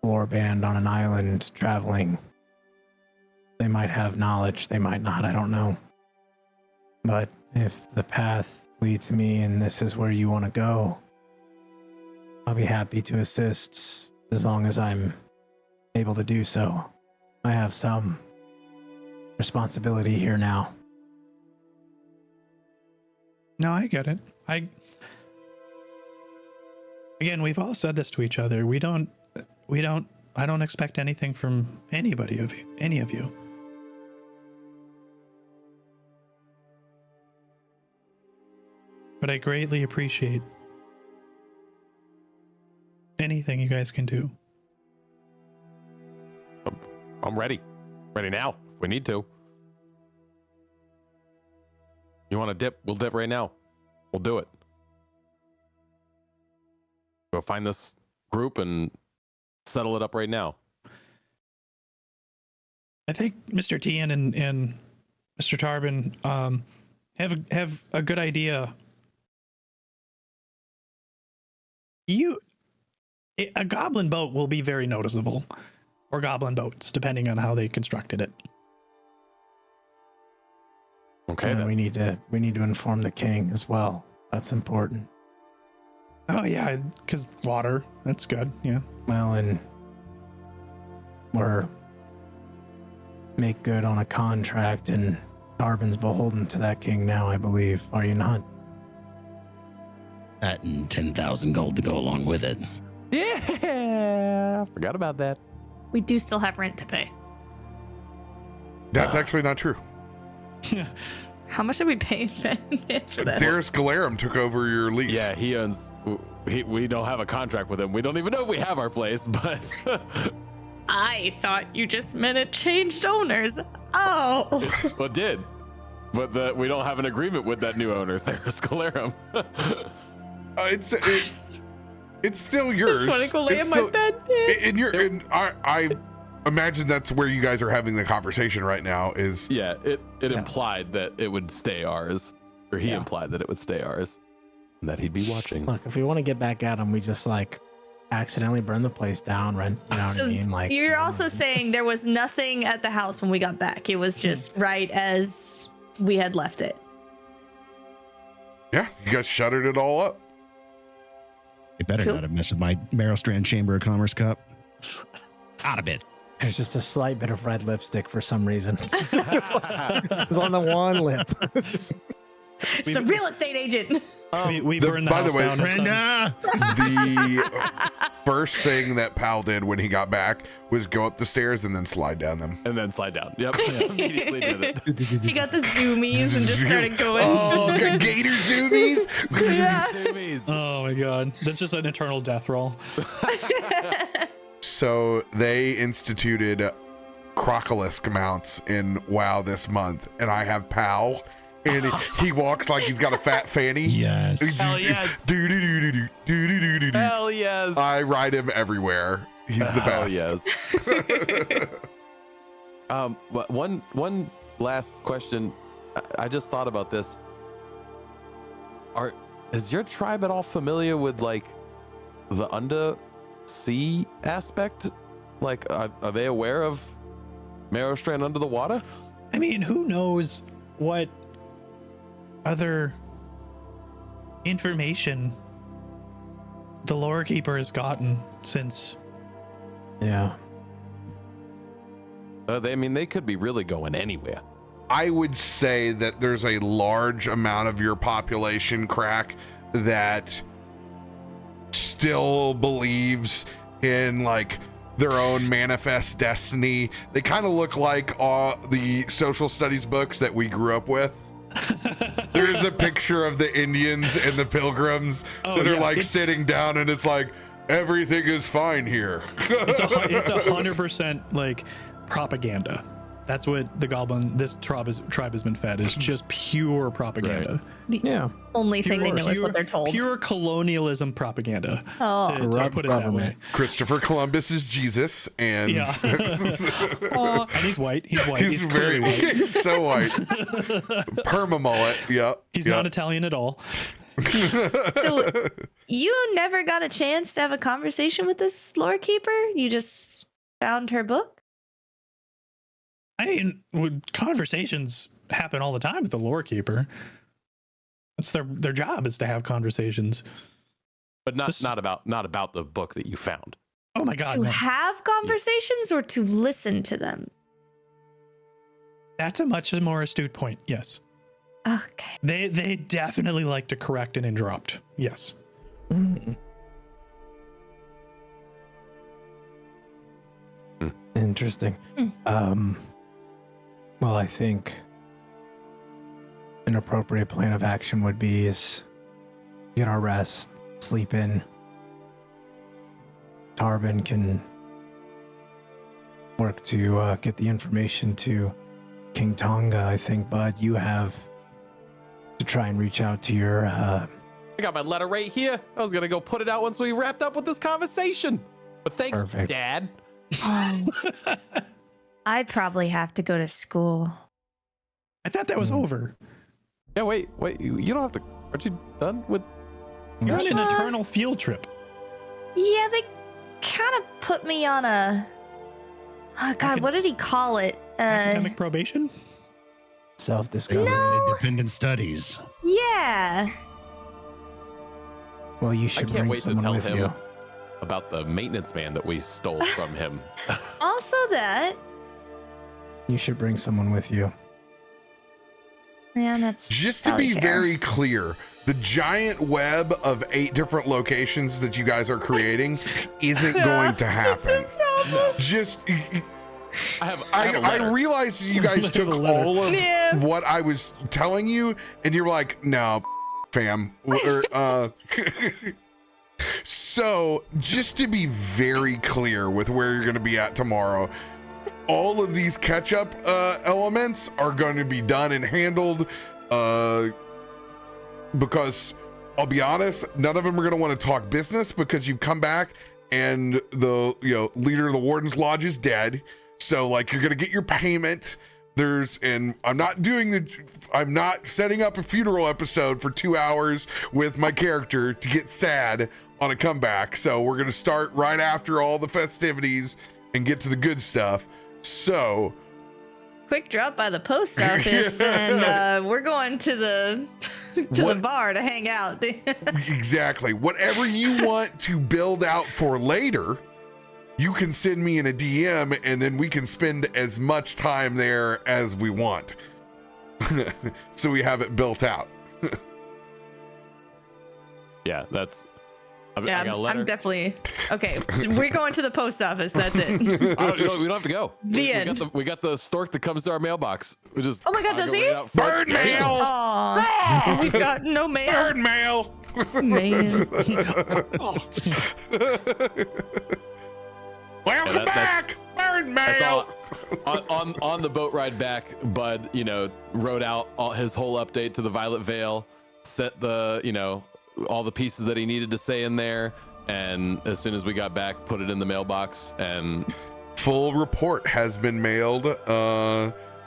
war band on an island traveling. They might have knowledge, they might not, I don't know. But if the path leads me and this is where you want to go, I'll be happy to assist as long as I'm able to do so. I have some responsibility here now. No, I get it. Again, we've all said this to each other. I don't expect anything from any of you. But I greatly appreciate anything you guys can do. I'm ready. Ready now, if we need to. You want to dip? We'll dip right now. We'll do it. Go find this group and settle it up right now. I think Mr. Tian and Mr. Tarben have a good idea. A goblin boat will be very noticeable, or goblin boats, depending on how they constructed it. Okay, And then. we need to inform the king as well. That's important. Oh yeah, because water. That's good. Yeah. Well, and we're make good on a contract, and Tarben's beholden to that king now, I believe. Are you not? That and 10,000 gold to go along with it. Yeah, forgot about that. We do still have rent to pay. That's actually not true. How much did we pay for that? Darius Galarum took over your lease. Yeah, he owns. We don't have a contract with him. We don't even know if we have our place, but. I thought you just meant it changed owners. Oh. Well, it did. But we don't have an agreement with that new owner, Darius Galarum. It's still yours. Just want to go lay in my bed. I imagine that's where you guys are having the conversation right now. Is yeah, it implied that it would stay ours, or he implied that it would stay ours, and that he'd be watching. Look, if we want to get back at him, we just like accidentally burn the place down, rent. You know what I mean? Like, you're also saying there was nothing at the house when we got back. It was just right as we had left it. Yeah, you guys shuttered it all up. You better not have messed with my Merrowstrand Chamber of Commerce cup. Out of it. there's just a slight bit of red lipstick for some reason. It's on the one lip. It's just. It's a real estate agent. We burned the by the house way, down. Brenda! The first thing that Pal did when he got back was go up the stairs and then slide down them. And then slide down. Yep. Immediately did it. He got the zoomies and just started going. Oh, gator zoomies. Yeah. Zoomies. Oh my god, that's just an eternal death roll. So they instituted crocolisk mounts in WoW this month, and I have Pal, and he walks like he's got a fat fanny. Yes. Hell yes. Do-do-do-do-do, Hell yes. I ride him everywhere. He's the Hell best. yes. But one last question. I just thought about this. Is your tribe at all familiar with like the undersea aspect? Like, are they aware of Merrowstrand under the water? I mean, who knows what other information the lore keeper has gotten since. Yeah. They could be really going anywhere. I would say that there's a large amount of your population, Krak, that still believes in like their own manifest destiny. They kind of look like the social studies books that we grew up with. There's a picture of the Indians and the pilgrims that are like sitting down, and it's like everything is fine here. It's 100% like propaganda. That's what the goblin, this tribe has been fed, is just pure propaganda. Yeah. Only thing they know is what they're told. Pure colonialism propaganda. Oh, To put it that way. Christopher Columbus is Jesus, and And he's white. He's white. he's very clearly white. he's so white. Perma mullet. Yep. He's not Italian at all. so you never got a chance to have a conversation with this lore keeper? You just found her book? I mean, conversations happen all the time with the lore keeper. That's their job, is to have conversations. But not about the book that you found. Oh my god. To No. have conversations or to listen to them? That's a much more astute point. Yes. Okay. They definitely like to correct and interrupt. Yes. Interesting. Well, I think an appropriate plan of action would be is get our rest, sleep in. Tarben can work to get the information to King Tonga, I think, Bud. You have to try and reach out to your... I got my letter right here. I was gonna go put it out once we wrapped up with this conversation. But thanks, Perfect. Dad. I'd probably have to go to school. I thought that was over. Yeah, wait. You don't have to. Aren't you done with? You're on an eternal field trip. Yeah, they kind of put me on a... Oh god, what did he call it? Academic probation? self-discovery. No. Independent studies. Yeah. Well, you I should can't bring wait to someone tell with him you. about the maintenance man that we stole from him. Also that. You should bring someone with you. Yeah, that's Just to probably be fair. very clear, the giant web of 8 different locations that you guys are creating isn't going to happen. Just I have a I letter. realized you guys took all of what I was telling you, and you're like, no, fam. So, just to be very clear with where you're going to be at tomorrow, all of these catch-up elements are going to be done and handled because I'll be honest, none of them are going to want to talk business because you come back and the leader of the Warden's Lodge is dead. So like you're going to get your payment. I'm not setting up a funeral episode for 2 hours with my character to get sad on a comeback. So we're going to start right after all the festivities and get to the good stuff. So Quick drop by the post office, and we're going to the the bar to hang out. exactly, whatever you want to build out for later, you can send me in a DM, and then we can spend as much time there as we want. So we have it built out. Yeah, that's. I Yeah, got a letter. I'm definitely okay. So we're going to the post office. That's it. We don't have to go. The end. We got the stork that comes to our mailbox. We just. Oh my God, does go he? right out front. Bird mail! Aw, we've got no mail. Bird mail! Man. Welcome back! Bird That's mail! all. On the boat ride back, Bud, wrote out his whole update to the Violet Veil, set the, all the pieces that he needed to say in there, and as soon as we got back, put it in the mailbox. And Full report has been mailed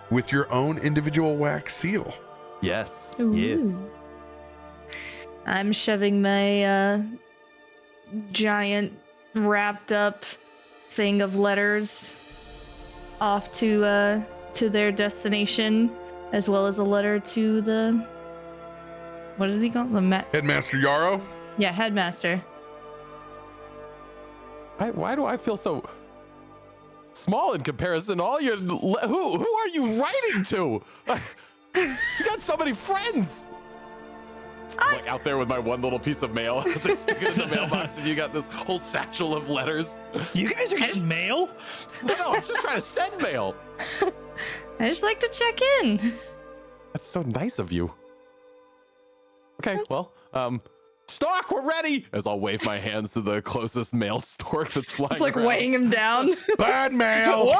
with your own individual wax seal. yes, Ooh. I'm shoving my giant wrapped up thing of letters off to their destination, as well as a letter to the, what is he called? Headmaster Yarrow? Yeah, headmaster. Why do I feel so small in comparison to all your? Who are you writing to? You got so many friends. I'm like out there with my one little piece of mail. I stick it in the mailbox, and you got this whole satchel of letters. You guys are getting mail? No, I'm just trying to send mail. I just like to check in. That's so nice of you. Okay, well, Stork, we're ready. As I'll wave my hands to the closest male stork that's flying. It's like around. weighing him down. Bad mail!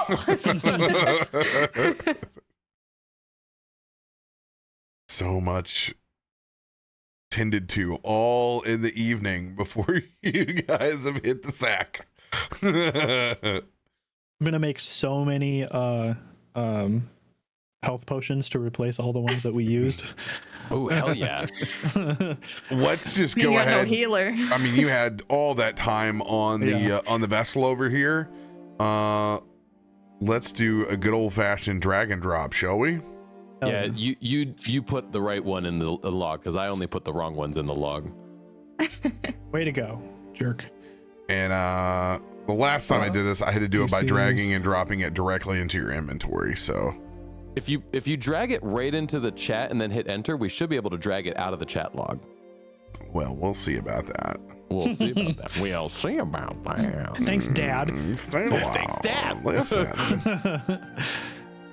So much tended to all in the evening before you guys have hit the sack. I'm gonna make so many health potions to replace all the ones that we used. Oh, hell yeah. Let's just You go got ahead. no healer. I mean, you had all that time on the vessel over here. Let's do a good old fashioned drag and drop, shall we? Yeah, you put the right one in the log, because I only put the wrong ones in the log. Way to go, jerk. And the last time I did this, I had to do it by PCs. dragging and dropping it directly into your inventory. So If you drag it right into the chat and then hit enter, we should be able to drag it out of the chat log. well, we'll see about that. We'll see about that. We'll see about that. Thanks, Dad. Stay a while. Thanks, Dad. Listen.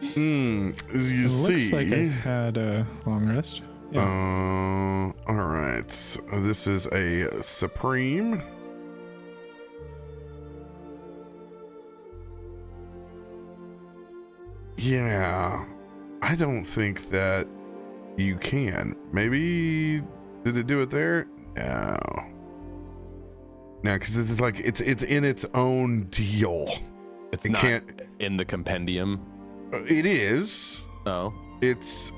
As you It see. looks like I had a long rest. Yeah. All right. So this is a Supreme. Yeah, I don't think that you can. Maybe did it do it there? No, because it's like it's in its own deal. It's It not can't. in the compendium. It is. Oh, It's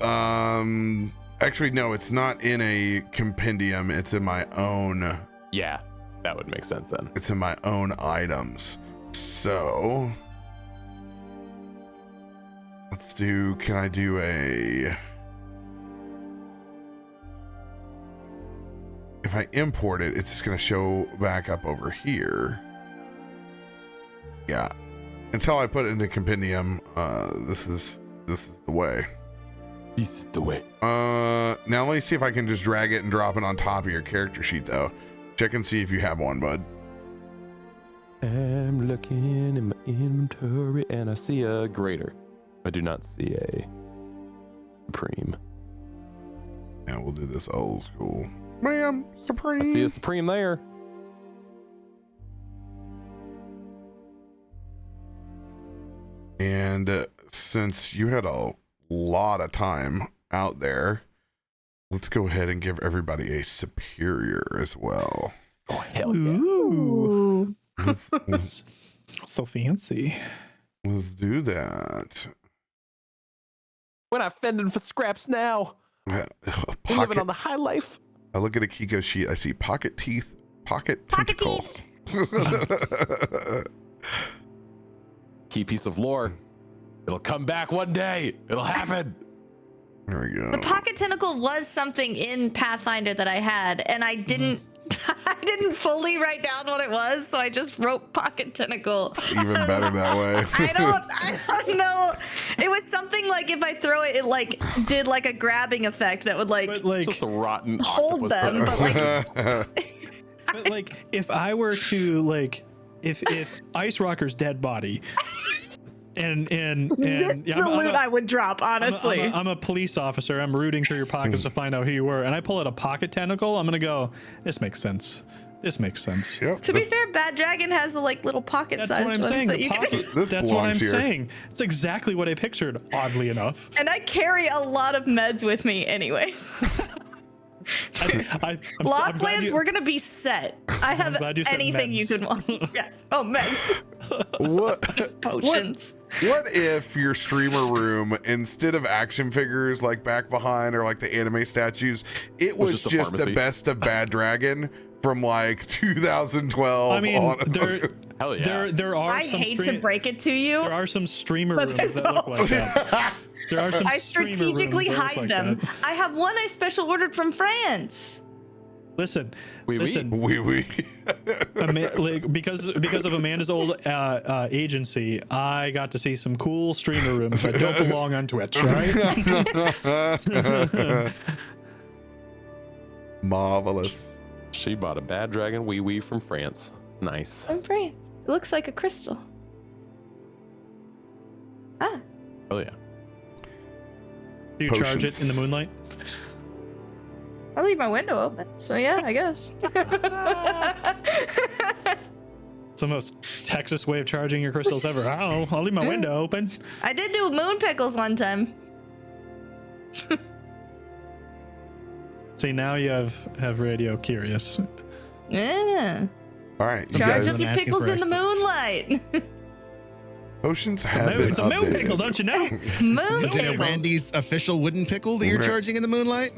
actually no, it's not in a compendium. It's in my own. yeah, that would make sense then. It's in my own items. So let's do. Can I do a? if I import it, it's just going to show back up over here. Yeah. Until I put it into compendium, this is the way. This is the way. Now let me see if I can just drag it and drop it on top of your character sheet though. Check and see if you have one, bud. I'm looking in my inventory and I see a greater. I do not see a supreme. Yeah, we'll do this old school. Ma'am, supreme. I see a supreme there. And since you had a lot of time out there, let's go ahead and give everybody a superior as well. Oh, hell yeah. Ooh, Let's so fancy. do that. We're not fending for scraps now. Yeah, We're living on the high life. I look at Akiko sheet. I see pocket teeth, pocket tentacle. Key piece of lore. It'll come back one day. It'll happen. There we go. The pocket tentacle was something in Pathfinder that I had, and I didn't I didn't fully write down what it was, so I just wrote pocket tentacle. It's even better that way. I don't know. It was something like if I throw it, it like did like a grabbing effect that would like But like, Just a rotten hold octopus them, head. but like but like, if I were to like, if IceRocker's dead body, and this yeah, the loot I would drop, honestly. I'm a police officer. I'm rooting through your pockets to find out who you were, and I pull out a pocket tentacle. I'm gonna go. This makes sense. This makes sense. Yep. To be fair, Bad Dragon has the like little pocket That's size what I'm ones saying. that The you can. pocket, This that's what I'm belongs here. saying. It's exactly what I pictured. Oddly enough. And I carry a lot of meds with me, anyways. I'm Lost glad Lands, you- we're gonna be set. I have glad you said anything you meds. could want. Yeah. Oh, meds, What? potions. What if your streamer room, instead of action figures like back behind or like the anime statues, it was just a just the pharmacy. best of Bad Dragon from like 2012 I mean, on? Hell yeah. there are. I some hate to break it to you. There are some streamer But rooms that look like that. There are some. I streamer strategically rooms that look hide like them. that. I have one I special ordered from France. Listen, Oui, oui. listen. we Like, because of Amanda's old agency, I got to see some cool streamer rooms that don't belong on Twitch, right? Marvelous. She bought a Bad Dragon wee wee from France. Nice. From France. It looks like a crystal. Ah. Oh yeah. Do you charge it in the Potions. moonlight? I leave my window open, so yeah, I guess. It's the most Texas way of charging your crystals ever. I'll leave my window open. I did do moon pickles one time. See, now you have radio curious. Yeah. All right, you Charge guys- up the asking pickles for in the moonlight. potions have been It's a moon updated. pickle, don't you know? Moon Is it a pickles. Randy's official wooden pickle that you're Right. charging in the moonlight?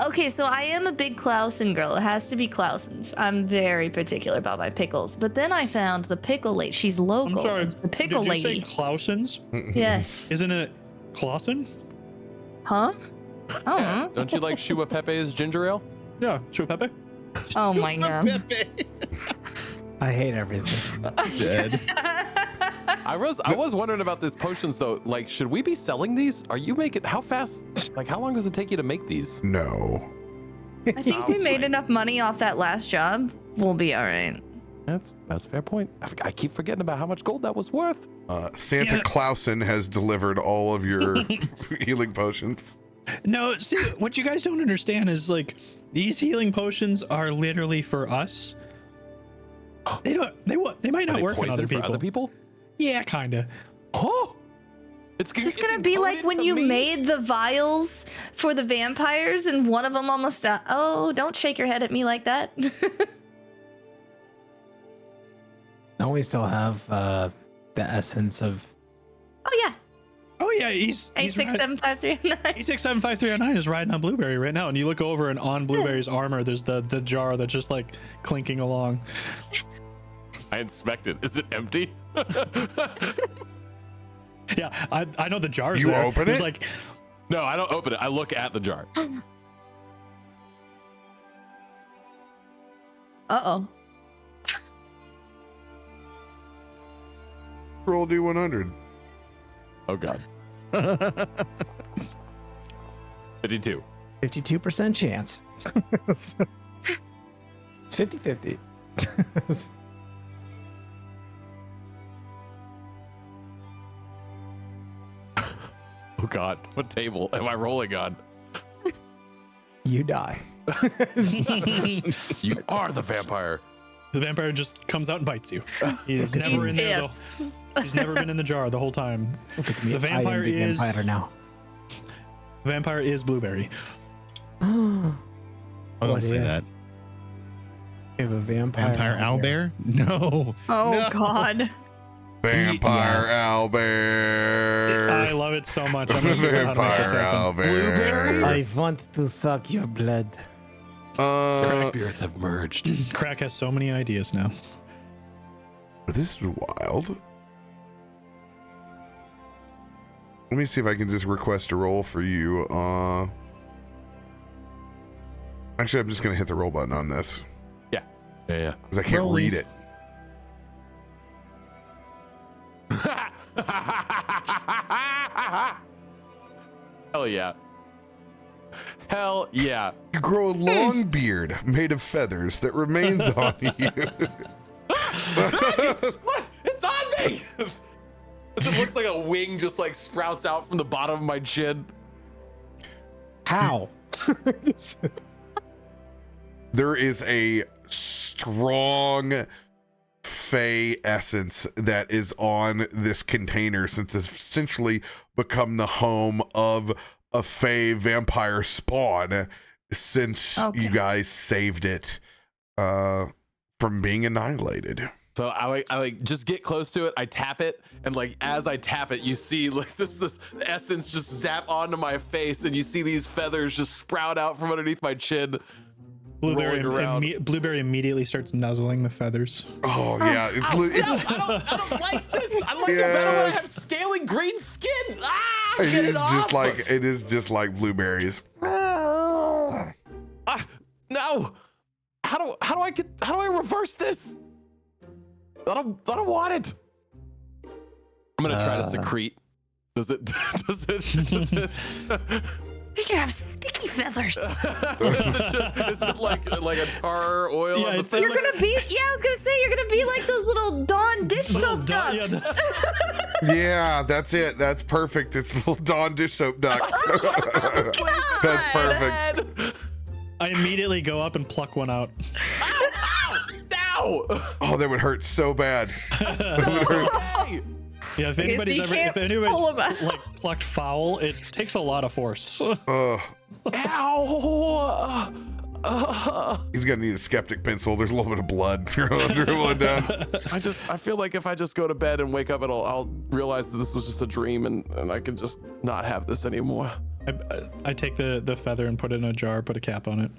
Okay, so I am a big Clausen girl. It has to be Clausen's. I'm very particular about my pickles. But then I found the pickle lady. She's I'm local. sorry. It's the pickle Did you lady. say Clausen's? Yes. Isn't it Clausen? Huh? Oh. Don't you like Shua Pepe's ginger ale? Yeah, Chua Pepe. Oh my god. I hate everything. Dead. I was wondering about these potions though. Like, should we be selling these? Are you making how fast? Like, how long does it take you to make these? No. I think we made enough money off that last job. We'll be all right. That's a fair point. I keep forgetting about how much gold that was worth. Santa Yeah. Clausen has delivered all of your healing potions. No, see, what you guys don't understand is like these healing potions are literally for us. They might Are not they work on poison other for people. other people? Yeah, kinda. Oh, it's This is gonna be like when you made the vials for the vampires and one of them almost died. Oh, don't shake your head at me like that. Don't we still have the essence of? Oh yeah. Oh yeah, he's 8675309. 8675309 is riding on Blueberry right now, and you look over and on Blueberry's armor, there's the jar that's just like clinking along. I inspected. Is it empty? Yeah, I know the jar's You there. open There's it? like, No, I don't open it. I look at the jar. Uh-oh. Roll D100. Oh god. 52. 52% chance. It's 50-50. Oh god. What table am I rolling on? You die. You are the vampire. The vampire just comes out and bites you. He's never in there. pissed. He's never been in the jar the whole time. The I vampire am the is vampire now. vampire is Blueberry. I don't What say if? that. We have a vampire. Vampire owlbear? No. Oh No. God. Vampire Yes. owlbear. I love it so much. I'm gonna figure out how to make this Vampire happen. owlbear. I want to suck your blood. Spirits have merged. Krak has so many ideas now. This is wild. Let me see if I can just request a roll for you. Actually, I'm just gonna hit the roll button on this Yeah. because I can't Roll. read it. Hell yeah. Hell yeah. You grow a long beard made of feathers that remains on you. What? It's on me! It looks like a wing just like sprouts out from the bottom of my chin. How? There is a strong Fey essence that is on this container since it's essentially become the home of a Fey vampire spawn since you guys saved it from being annihilated. So I like just get close to it. I tap it, and like as I tap it, you see like this essence just zap onto my face, and you see these feathers just sprout out from underneath my chin. Blueberry, Rolling around. Blueberry immediately starts nuzzling the feathers. Oh yeah, it's I don't like this. I like it better when I have scaly green skin. Ah, it get is it off. just like blueberries. No. How do I reverse this? I don't want it. I'm gonna try to secrete. Does it? You're gonna have sticky feathers. Is it like a tar oil? Yeah, on the it's- You're feathers? gonna be, I was gonna say, you're gonna be like those little Dawn dish soap ducks. Yeah, that's it. That's perfect. It's little Dawn dish soap duck. That's perfect. I immediately go up and pluck one out. Ow! Oh, that would hurt so bad. That would hurt. Hey! Yeah, if Okay, so anybody's you ever, can't if anybody's pull 'em out. like plucked foul, it takes a lot of force. Ow! He's gonna need a skeptic pencil. There's a little bit of blood dribbling down. I feel like if I just go to bed and wake up, I'll realize that this was just a dream, and I can just not have this anymore. I take the feather and put it in a jar, put a cap on it.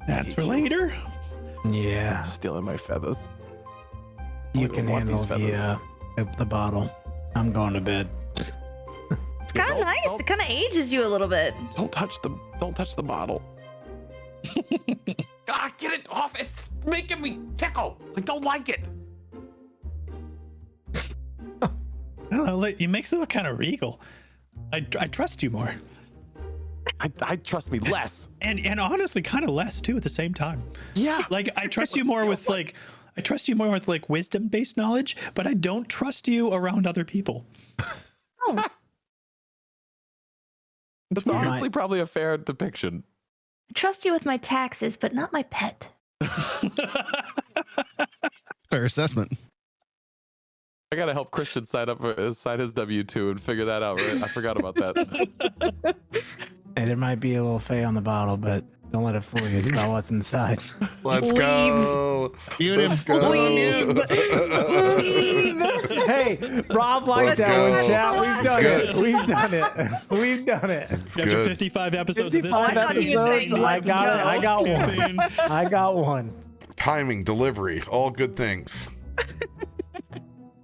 That's for later. Yeah, Stealing my feathers. you I can want handle these feathers. the bottle. I'm going to bed. It's kind of nice. It kind of ages you a little bit. Don't touch the bottle. Get it off! It's making me tickle. I don't like it. I don't know, it makes it look kind of regal. I trust you more, I trust me less. and honestly, kind of less too at the same time. Yeah. Like I trust you more with like wisdom-based knowledge, but I don't trust you around other people. That's honestly probably a fair depiction. I trust you with my taxes, but not my pet. Fair assessment. I gotta help Christian sign his W-2 and figure that out. Right? I forgot about that. Hey, there might be a little fey on the bottle, but don't let it fool you. It's about what's inside. Let's go. Let's go. Hey, Rob liked Let's that go. one, chat. We've It's done good. it. We've done it. We've done it. It's After good. 55 episodes of this, 55 thought he was episodes. saying, I "Let's got it. go." I got one. campaign. I got one. Timing, delivery, all good things.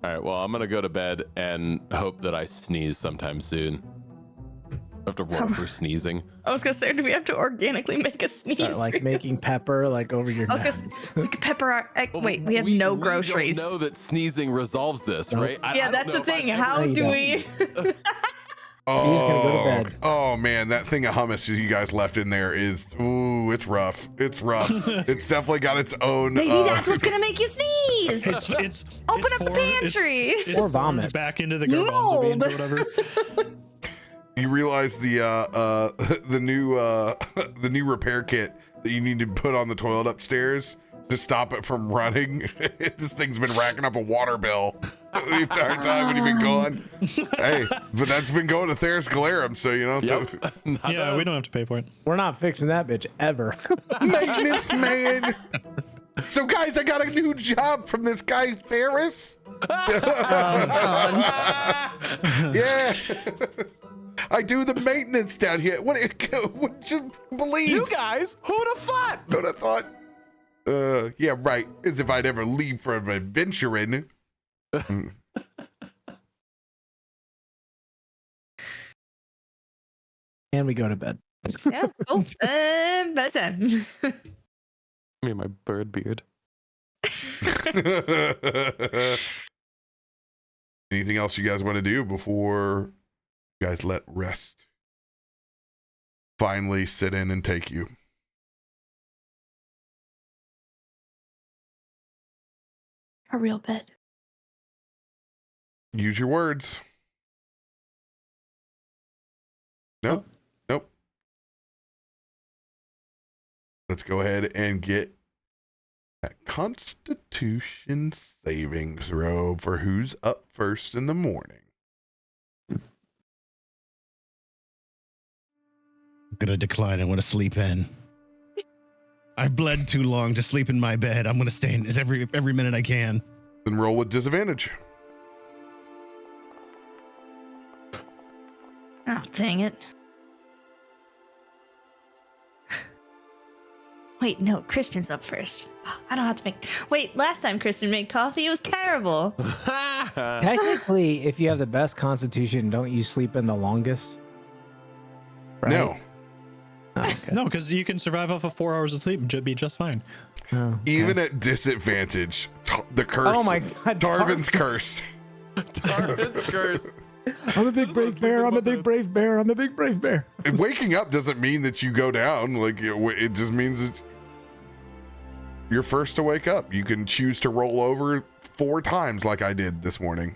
All right. Well, I'm gonna go to bed and hope that I sneeze sometime soon. have to roll for sneezing. I was gonna say, do we have to organically make a sneeze? Like making pepper like over your I was nose. gonna pepper our. Well, Wait, we have no we groceries. don't know that sneezing resolves this, Nope. right? Yeah, I don't that's know the if I've thing. ever How do we? sneezed. You're just gonna go to bed. Oh man, that thing of hummus you guys left in there is it's rough. It's rough. It's definitely got its own. Maybe that's what's gonna make you sneeze. It's Open it's up the formed- pantry. It's Or formed vomit. back into the garbanzo beans or Mold. whatever. You realize the the new repair kit that you need to put on the toilet upstairs to stop it from running. This thing's been racking up a water bill the entire time when you've been gone. Hey, but that's been going to Theris Galarum, so you know. Yep. Yeah, we don't have to pay for it. We're not fixing that bitch ever. Maintenance man. So guys, I got a new job from this guy Theris. Yeah. I do the maintenance down here. What would you believe? You guys, who'd have thought? What I thought? Yeah, right. As if I'd ever leave for an adventuring. And we go to bed. Yeah. Oh, bedtime. Me and my bird beard. Anything else you guys want to do before you guys let rest finally sit in and take you? A real bed. Use your words. Nope. Nope. Let's go ahead and get that Constitution saving throw for who's up first in the morning. I'm gonna decline. I want to sleep in. I've bled too long to sleep in my bed. I'm gonna stay in this every minute I can. Then roll with disadvantage. Oh, dang it. Wait, no, Christian's up first. I don't have to make. Wait, last time Christian made coffee, it was terrible. Technically, if you have the best constitution, don't you sleep in the longest? Right? No. Oh, okay. No, because you can survive off of 4 hours of sleep and be just fine. Oh, okay. Even at disadvantage, the curse. Oh my God, Tarben's curse. Tarben's curse. I'm a big brave bear. I'm a big brave bear. I'm a big brave bear. And waking up doesn't mean that you go down. Like it just means that you're first to wake up. You can choose to roll over 4 times, like I did this morning.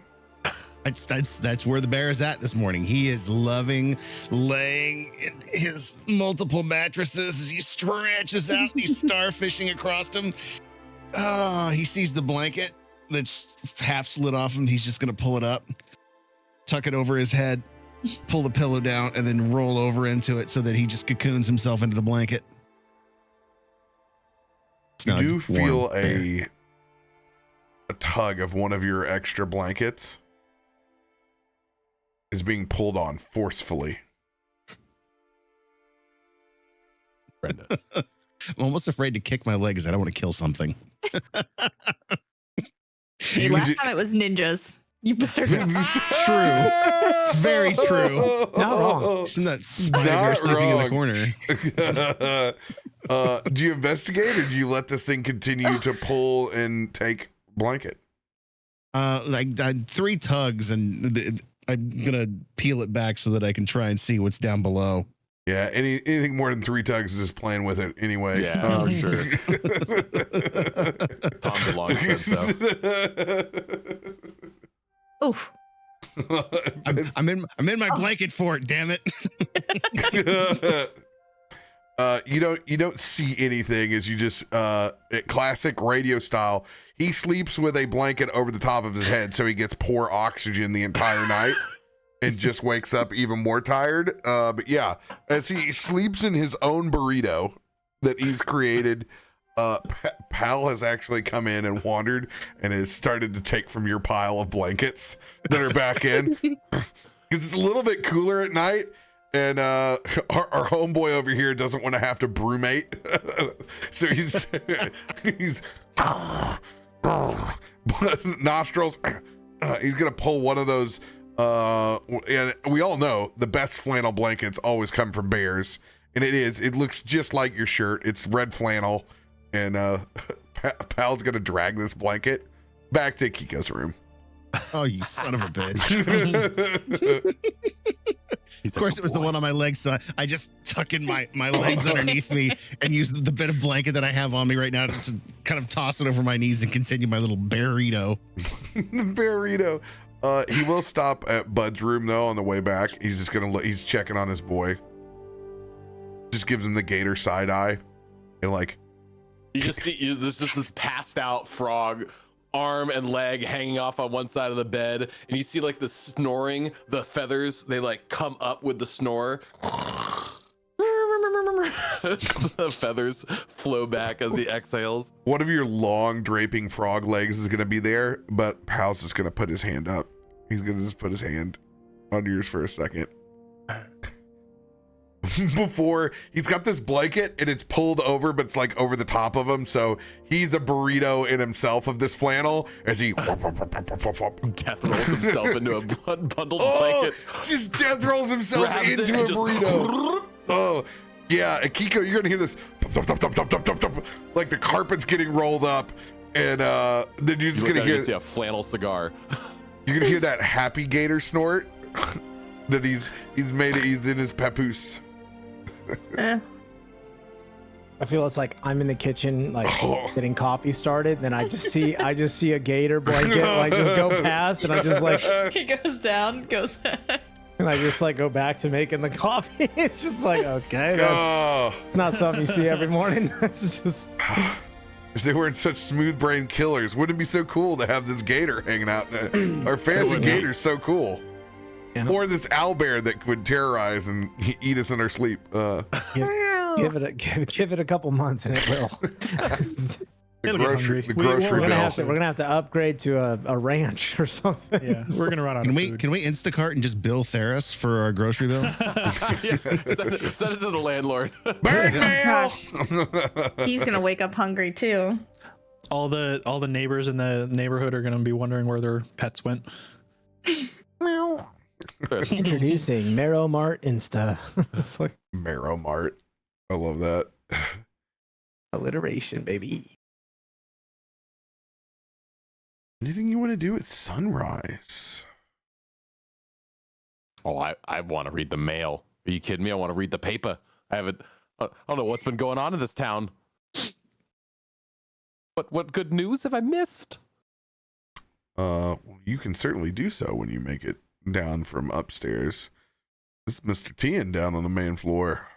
That's where the bear is at this morning. He is loving laying in his multiple mattresses as he stretches out. He's starfishing across him. Oh, he sees the blanket that's half slid off him. He's just gonna pull it up, tuck it over his head, pull the pillow down, and then roll over into it so that he just cocoons himself into the blanket. You do Snug, warm feel bear. a tug of one of your extra blankets is being pulled on forcefully. Brenda. I'm almost afraid to kick my leg because I don't want to kill something. You Last can time it was ninjas. You better. True. Very true. Not wrong. Isn't that spider sleeping in the corner? Do you investigate, or do you let this thing continue to pull and take blanket? Like 3 tugs, and I'm gonna peel it back so that I can try and see what's down below. Yeah, anything more than 3 tugs is just playing with it anyway. Yeah, for sure. Tom DeLonge said so. Oof. I'm in my blanket fort. Damn it! You don't see anything as you just classic radio style. He sleeps with a blanket over the top of his head, so he gets poor oxygen the entire night and just wakes up even more tired. But yeah, as he sleeps in his own burrito that he's created, Pal has actually come in and wandered and has started to take from your pile of blankets that are back in because it's a little bit cooler at night. And our homeboy over here doesn't want to have to brewmate, so he's nostrils. He's gonna pull one of those And we all know the best flannel blankets always come from bears, and it looks just like your shirt. It's red flannel, and Pal's gonna drag this blanket back to Kiko's room. Oh, you son of a bitch. Of course, it was the one on my legs, so I just tuck in my legs underneath me and use the bit of blanket that I have on me right now to kind of toss it over my knees and continue my little bearito. Bearito. He will stop at Bud's room though on the way back. He's just gonna he's checking on his boy. Just gives him the gator side eye, and like you just see there's just this passed out frog, arm and leg hanging off on one side of the bed, and you see like the snoring, the feathers, they like come up with the snore. The feathers flow back as he exhales. one of your long draping frog legs is gonna be there, but Pal's just gonna put his hand up. He's gonna just put his hand on yours for a second. Before he's got this blanket and it's pulled over, but it's like over the top of him, so he's a burrito in himself of this flannel as he Death rolls himself into a bundled blanket. Just death rolls himself Grabs it into and a just burrito. Oh yeah, Akiko, you're gonna hear this like the carpet's getting rolled up, and then you're just gonna hear see a flannel cigar. You're gonna hear that happy gator snort that he's in his papoose. I feel it's like I'm in the kitchen, like getting coffee started, and I just see a gator blanket like just go past, and I just like He goes down, goes. and I just like go back to making the coffee. It's just like, okay, that's not something you see every morning. It's just If they weren't such smooth brain killers, wouldn't it be so cool to have this gator hanging out? Our fancy gator's so cool. Yeah. Or this owlbear that would terrorize and eat us in our sleep. give it a couple months and it will. It'll get hungry. The We- grocery we're bill. We're gonna have to upgrade to a ranch or something. Yeah, we're gonna run out of food. Can we Instacart and just bill Theris for our grocery bill? Yeah, send it to the landlord. Bird mail! He's gonna wake up hungry too. All the neighbors in the neighborhood are gonna be wondering where their pets went. Introducing Marrow Mart Insta. It's like Marrow Mart. I love that. alliteration, baby. Anything you want to do at sunrise? Oh, I want to read the mail. Are you kidding me? I want to read the paper. I don't know what's been going on in this town. What good news have I missed? You can certainly do so when you make it down from upstairs. This is Mr. Tian down on the main floor.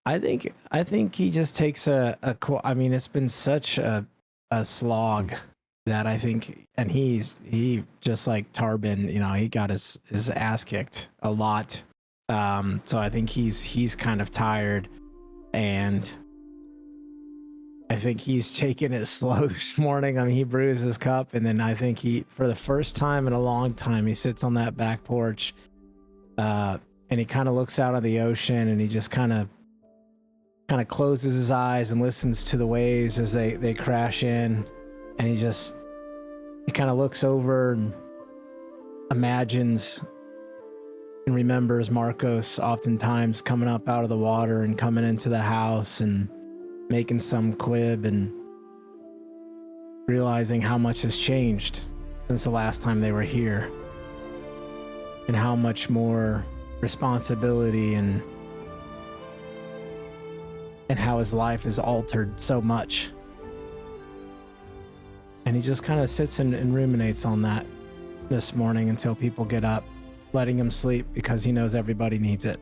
I think he just takes I mean, it's been such a slog that I think, and he just like Tarben, he got his ass kicked a lot. So I think he's kind of tired, and I think he's taking it slow this morning. I mean, he brews his cup, and then I think for the first time in a long time, he sits on that back porch, and he kind of looks out on the ocean, and he just kind of closes his eyes and listens to the waves as they crash in, and he kind of looks over and imagines and remembers Markos oftentimes coming up out of the water and coming into the house and making some quib and realizing how much has changed since the last time they were here, and how much more responsibility and how his life is altered so much. And he just kind of sits and ruminates on that this morning until people get up, letting him sleep because he knows everybody needs it.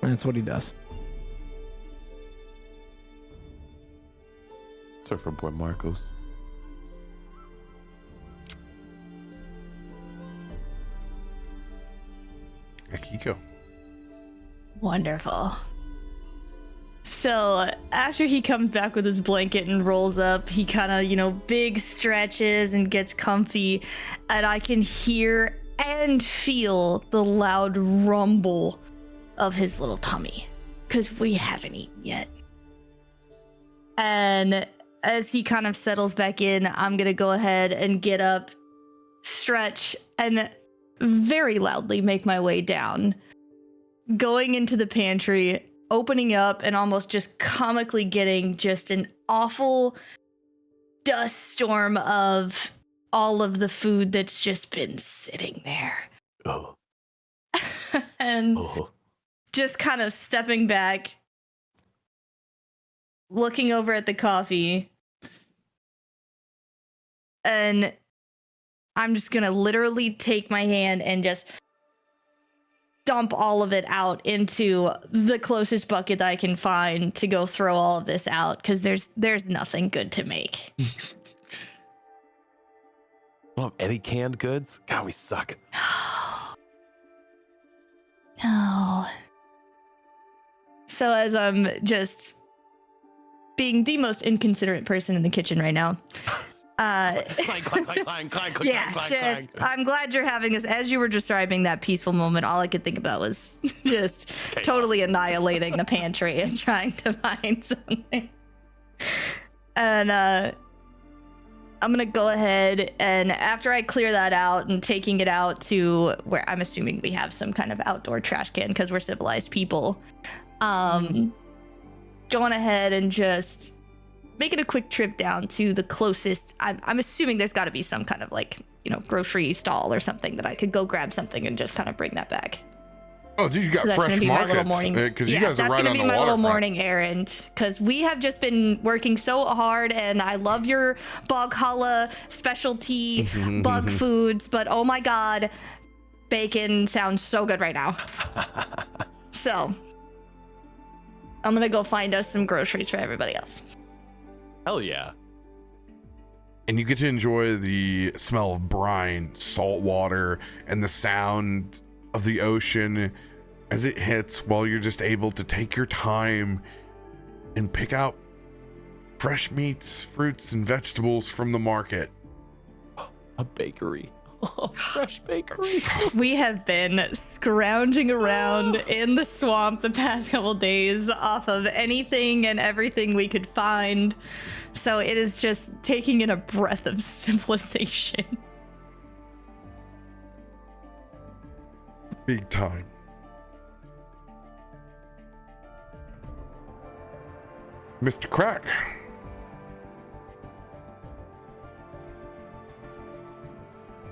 And that's what he does. Surfer boy Markos. Akiko. Wonderful. So after he comes back with his blanket and rolls up, he kind of, big stretches and gets comfy, and I can hear and feel the loud rumble of his little tummy, because we haven't eaten yet. And as he kind of settles back in, I'm going to go ahead and get up stretch, and very loudly make my way down, going into the pantry, opening up, and almost just comically getting just an awful dust storm of all of the food that's just been sitting there. Oh. And Oh. just kind of stepping back, looking over at the coffee, and I'm just gonna literally take my hand and just dump all of it out into the closest bucket that I can find to go throw all of this out, because there's nothing good to make. Don't have any canned goods? God, we suck. No. So as I'm just being the most inconsiderate person in the kitchen right now, Clang, clang, clang, clang, clang, yeah, clang, just clang. I'm glad you're having this. As you were describing that peaceful moment, all I could think about was just Chaos. totally annihilating the pantry and trying to find something. And I'm gonna go ahead, and after I clear that out and taking it out to where I'm assuming we have some kind of outdoor trash can because we're civilized people, going ahead and just making a quick trip down to the closest. I'm assuming there's got to be some kind of like, grocery stall or something that I could go grab something and just kind of bring that back. Oh, dude, you got So that's fresh gonna be my little markets morning. because you Yeah, guys are that's right gonna on be the my little waterfront. morning errand, because we have just been working so hard, and I love your Boghala specialty bug foods, but oh my god, bacon sounds so good right now. So I'm gonna go find us some groceries for everybody else. Hell yeah. And you get to enjoy the smell of brine, salt water, and the sound of the ocean as it hits, while you're just able to take your time and pick out fresh meats, fruits, and vegetables from the market. A bakery. Oh, fresh bakery. We have been scrounging around in the swamp the past couple days off of anything and everything we could find. So it is just taking in a breath of civilization. Big time. Mr. Krak.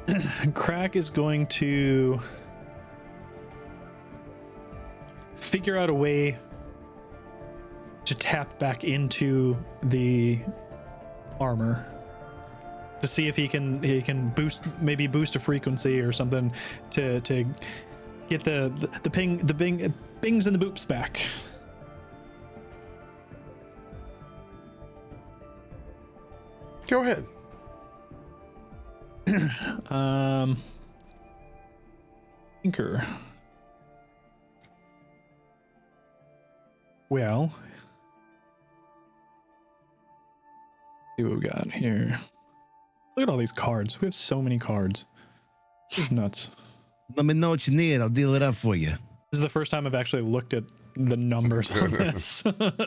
Krak is going to figure out a way to tap back into the armor to see if he can boost a frequency or something to get the bings and the boops back. Go ahead. Tinker. Well, see what we got here. Look at all these cards. We have so many cards. This is nuts. Let me know what you need. I'll deal it up for you. This is the first time I've actually looked at the numbers on this.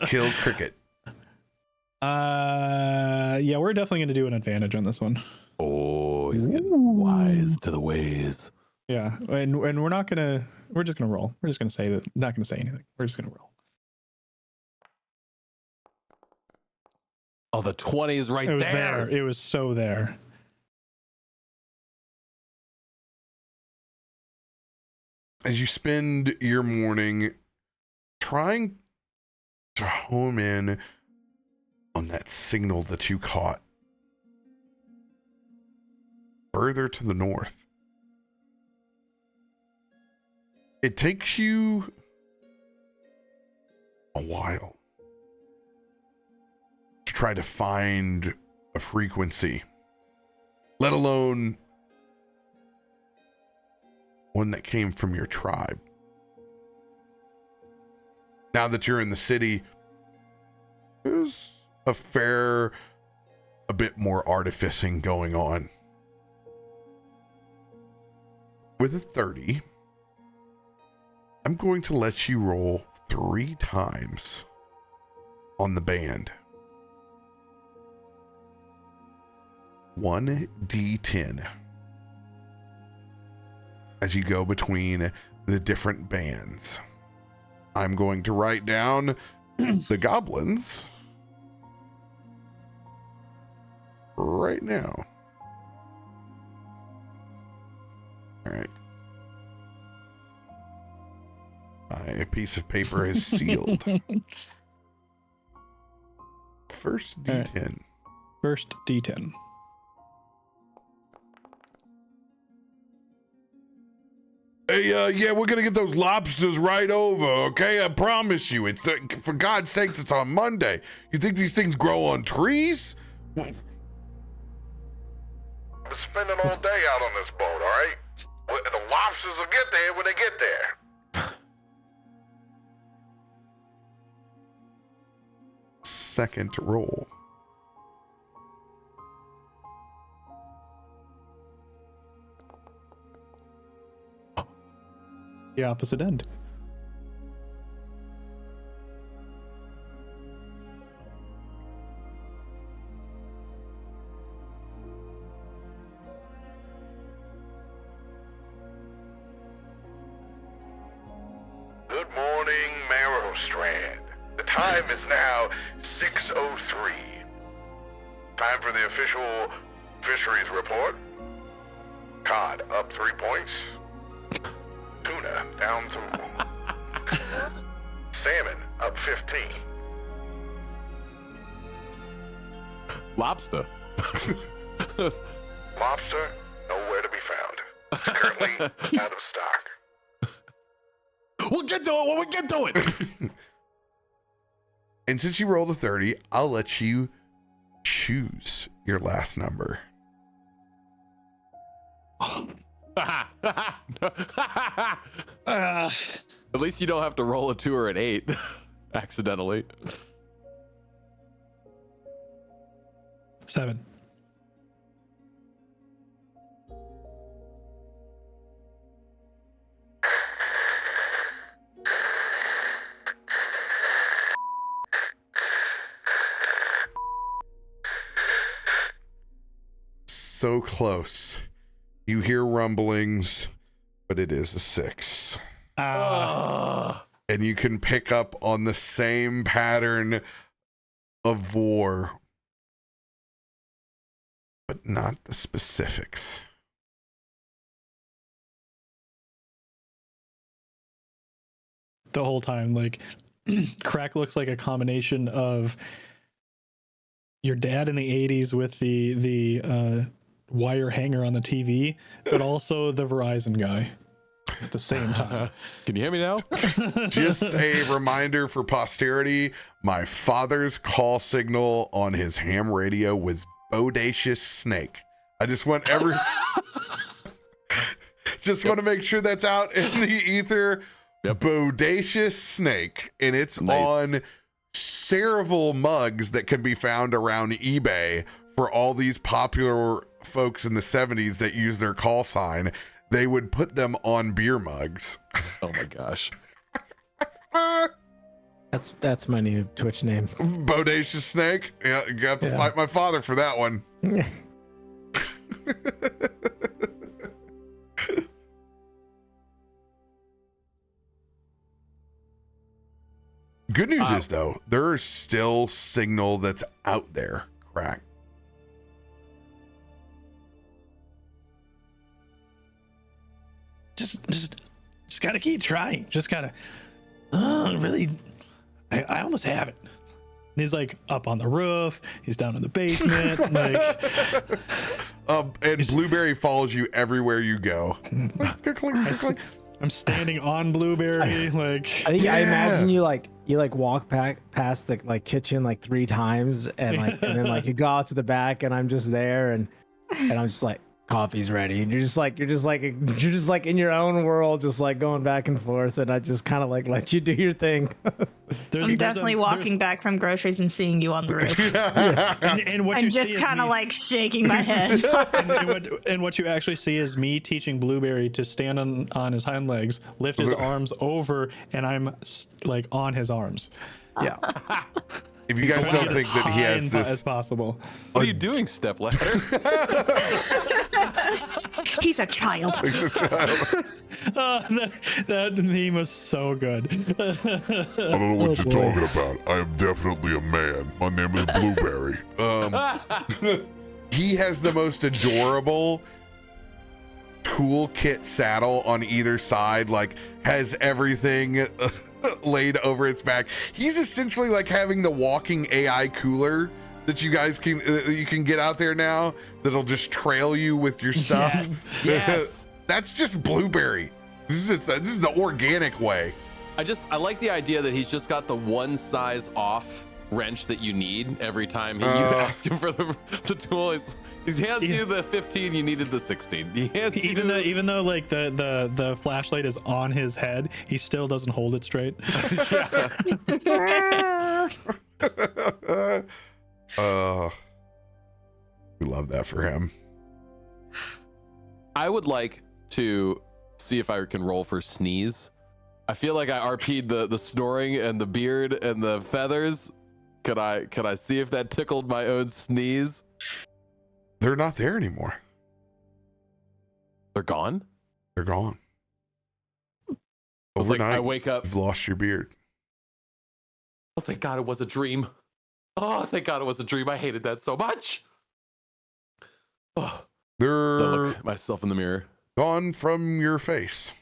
Kill cricket. Yeah, we're definitely going to do an advantage on this one. Oh, he's getting wise to the ways. Yeah, and we're just gonna roll. We're just gonna say that, not gonna say anything. We're just gonna roll. Oh, the 20 is right It was there. there. It was so there. As you spend your morning trying to home in on that signal that you caught further to the north, it takes you a while to try to find a frequency, let alone one that came from your tribe. Now that you're in the city, there's a bit more artificing going on. With a 30, I'm going to let you roll 3 times on the band. 1d10. as you go between the different bands. I'm going to write down the goblins right now. All right. My piece of paper is sealed. First D10. Right. First D10. Hey, yeah, we're gonna get those lobsters right over, okay? I promise you. It's for God's sakes, it's on Monday. You think these things grow on trees? I'm spending all day out on this boat, all right? The lobsters will get there when they get there. Second roll. The opposite end. Good morning, Merrowstrand. The time is now 6:03. Time for the official fisheries report. Cod up 3 points. Tuna down 2. Salmon up 15. Lobster. Lobster nowhere to be found. It's currently out of stock. We'll get to it when we get to it. And since you rolled a 30, I'll let you choose your last number. At least you don't have to roll a 2 or an 8 accidentally. 7. So close. You hear rumblings, but it is a 6. And you can pick up on the same pattern of war, but not the specifics. The whole time, like, Krak looks like a combination of your dad in the 80s with the wire hanger on the TV, but also the Verizon guy at the same time. Can you hear me now? Just a reminder for posterity, my father's call signal on his ham radio was Bodacious Snake. I just want just want to make sure that's out in the ether. Yep. Bodacious Snake, and it's Nice. on several mugs that can be found around eBay for all these popular folks in the 70s that use their call sign. They would put them on beer mugs. Oh my gosh. That's my new Twitch name. Bodacious Snake. Yeah, you got to fight my father for that one. Good news is, though, there is still signal that's out there, Krak. Just gotta keep trying. Just gotta really I almost have it. And he's like up on the roof, he's down in the basement, like and Blueberry follows you everywhere you go. I'm standing on Blueberry, like I imagine you walk past the like kitchen like 3 times and then like you go out to the back and I'm just there and I'm just like, coffee's ready, and you're just like in your own world, just like going back and forth, and I just kind of like let you do your thing. I'm definitely walking back from groceries and seeing you on the roof. And what I'm you just see is kind of me- like shaking my head. and what you actually see is me teaching Blueberry to stand on his hind legs, lift his arms over, and I'm like on his arms. Yeah. If you guys don't think that he has as this, possible. What are you doing, stepladder? He He's a child. He's a child. That meme was so good. I don't know what you're talking about. I am definitely a man. My name is Blueberry. He has the most adorable toolkit saddle on either side, like has everything laid over its back. He's essentially like having the walking AI cooler that you guys can you can get out there now that'll just trail you with your stuff. Yes, yes. That's just Blueberry. This is the organic way. I like the idea that he's just got the one size off wrench that you need every time you ask him for the tool. He hands you the 15, you needed the 16. He hands Even though like the flashlight is on his head, he still doesn't hold it straight. We love that for him. I would like to see if I can roll for sneeze. I feel like I RP'd the snoring and the beard and the feathers. Could I see if that tickled my own sneeze? They're not there anymore. They're gone? They're gone. It's like Overnight, I wake up. you've lost your beard. Oh, thank God it was a dream. Oh, thank God it was a dream. I hated that so much. Oh, They're I look at myself in the mirror. gone from your face.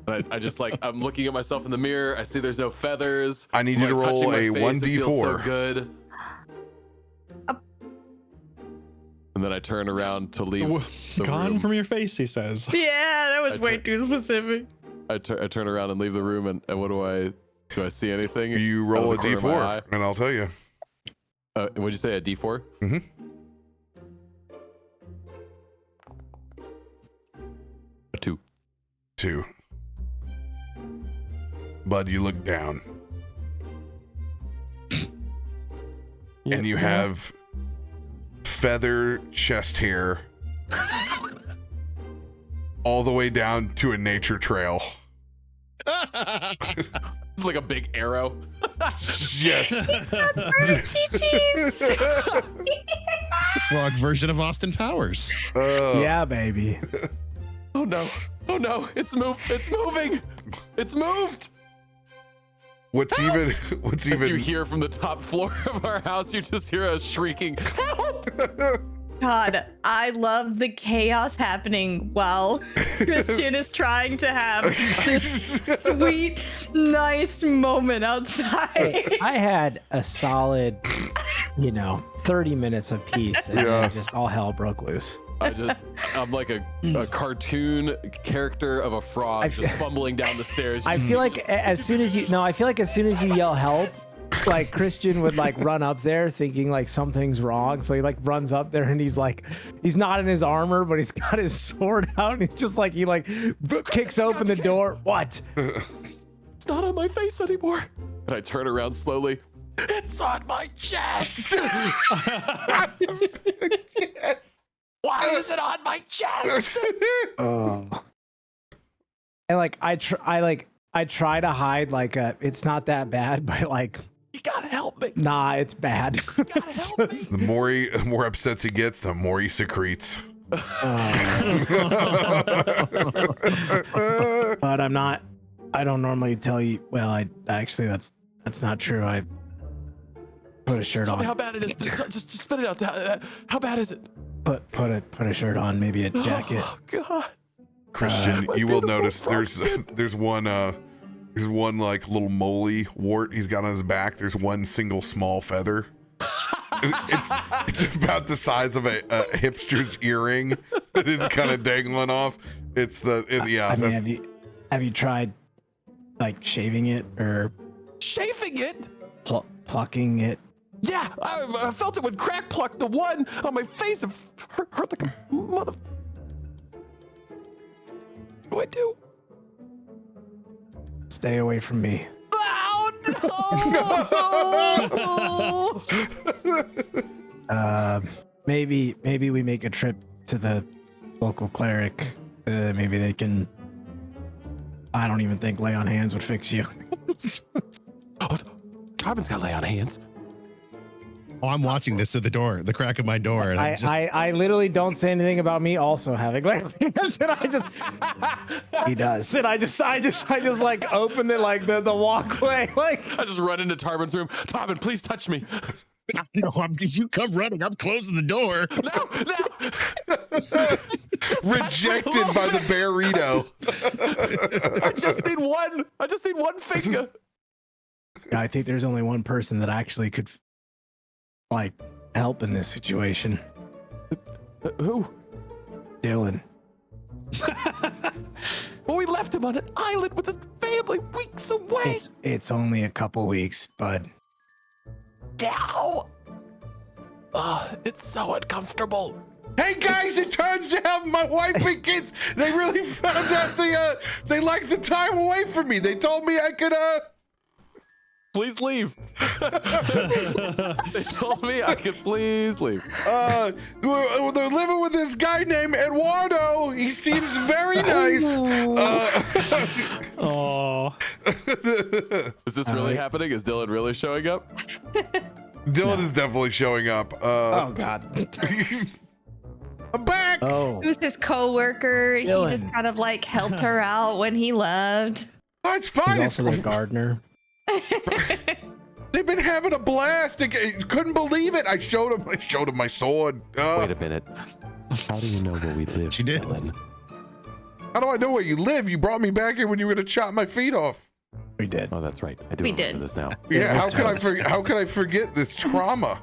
I just like, I'm looking at myself in the mirror. I see there's no feathers. I need I'm, you to like, roll touching a my face. It feels so 1d4. good. And then I turn around to leave. the Gone room. from your face, he says. Yeah, that was I way took- too specific. I turn around and leave the room, and what do I see anything? You roll a Out of the corner of my d4, eye? and I'll tell you. What'd you say, a D4? Mhm. A 2. 2. Bud, you look down, and you have feather chest hair all the way down to a nature trail. It's like a big arrow. Yes. Chi-chis. Frog version of Austin Powers. Yeah, baby. Oh no! Oh no! It's moved! It's moving! It's moved! What's even As you hear from the top floor of our house, you just hear us shrieking, "Help!" God, I love the chaos happening while Christian is trying to have this sweet, nice moment outside. I had a solid, 30 minutes of peace, and then just all hell broke loose. I'm like a cartoon character of a frog just fumbling down the stairs. I feel like as soon as you yell help, like Christian would like run up there thinking like something's wrong. So he like runs up there and he's not in his armor, but he's got his sword out. And he's just like, he kicks open the door. What? It's not on my face anymore. And I turn around slowly. It's on my chest. Yes. Why is it on my chest? Oh. And like I try to hide it's not that bad, but like You gotta help me. nah, it's bad. You gotta help me. The more upsets he gets, the more he secretes. But I don't normally tell you. Well, I actually that's not true. I put a shirt Tell on. me how bad it is. Just spit it out. How bad is it? Put a shirt on, maybe a jacket. Oh God. Christian, My you will beautiful notice frog. there's one like little moly wart he's got on his back. There's one single small feather. It's about the size of a hipster's earring that is kind of dangling off. Have you tried like shaving it or Shaving it? plucking it? Yeah, I felt it when Krak plucked the one on my face. It hurt like a mother. What do I do? Stay away from me. Oh no! Maybe we make a trip to the local cleric. Maybe they can. I don't even think lay on hands would fix you. Oh, Tarben's got lay on hands. Oh, I'm watching this at the crack of my door. And I literally don't say anything about me also having like he does. And I just like open it like the walkway. Like I just run into Tarben's room. Tarben, please touch me. no, you come running. I'm closing the door. No. Rejected by the Bearito. I just need one finger. I think there's only one person that actually could like help in this situation. Who? Dylan. Well, we left him on an island with his family weeks away. It's only a couple weeks, bud. Now. It's so uncomfortable. Hey guys, it turns out my wife and kids, they really found out they liked the time away from me. They told me I could Please leave. They told me I could please leave. they're living with this guy named Eduardo. He seems very nice. Oh. Is this really happening? Is Dylan really showing up? Dylan is definitely showing up. Oh God. I'm back. Oh. It was his coworker. Dylan. He just kind of like helped her out when he left. Oh, it's fine. He's also the gardener. They've been having a blast. I couldn't believe it. I showed him my sword. Wait a minute. How do you know where we live? She did. Dylan? How do I know where you live? You brought me back here when you were gonna chop my feet off. We did. Oh, that's right. I do We remember did. this now. Yeah, was how could I forget this trauma?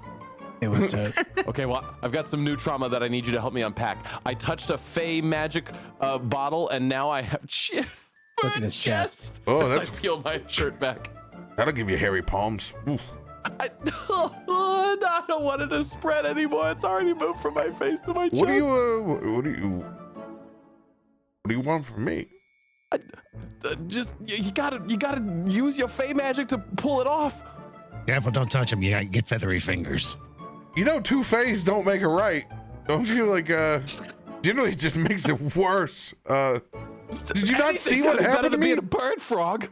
It was toast. Okay, well, I've got some new trauma that I need you to help me unpack. I touched a Fey magic bottle, and now I have Look at his chest. Oh, As that's I peel my shirt back. that'll give you hairy palms. Oof. I don't want it to spread anymore. It's already moved from my face to my chest. What do you want from me? Just you gotta use your Fey magic to pull it off. Careful, don't touch him. You get feathery fingers. You know, two fays don't make it right. Don't you generally it just makes it worse. Did you not see what happened to me? Being a bird frog.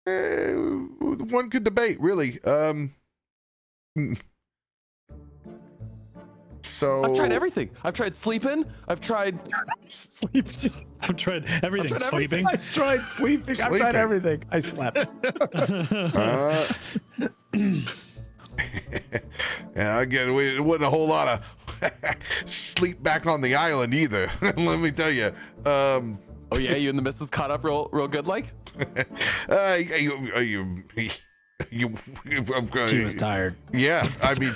One could debate, really. So I've tried everything. I've tried sleeping. I've tried Sleep. I've tried everything. I've tried Sleeping. I tried sleeping. I tried everything. I slept. Yeah, again, it wasn't a whole lot of sleep back on the island either. Let me tell you. Oh yeah, you and the missus caught up real good like? She was tired. Yeah, I mean,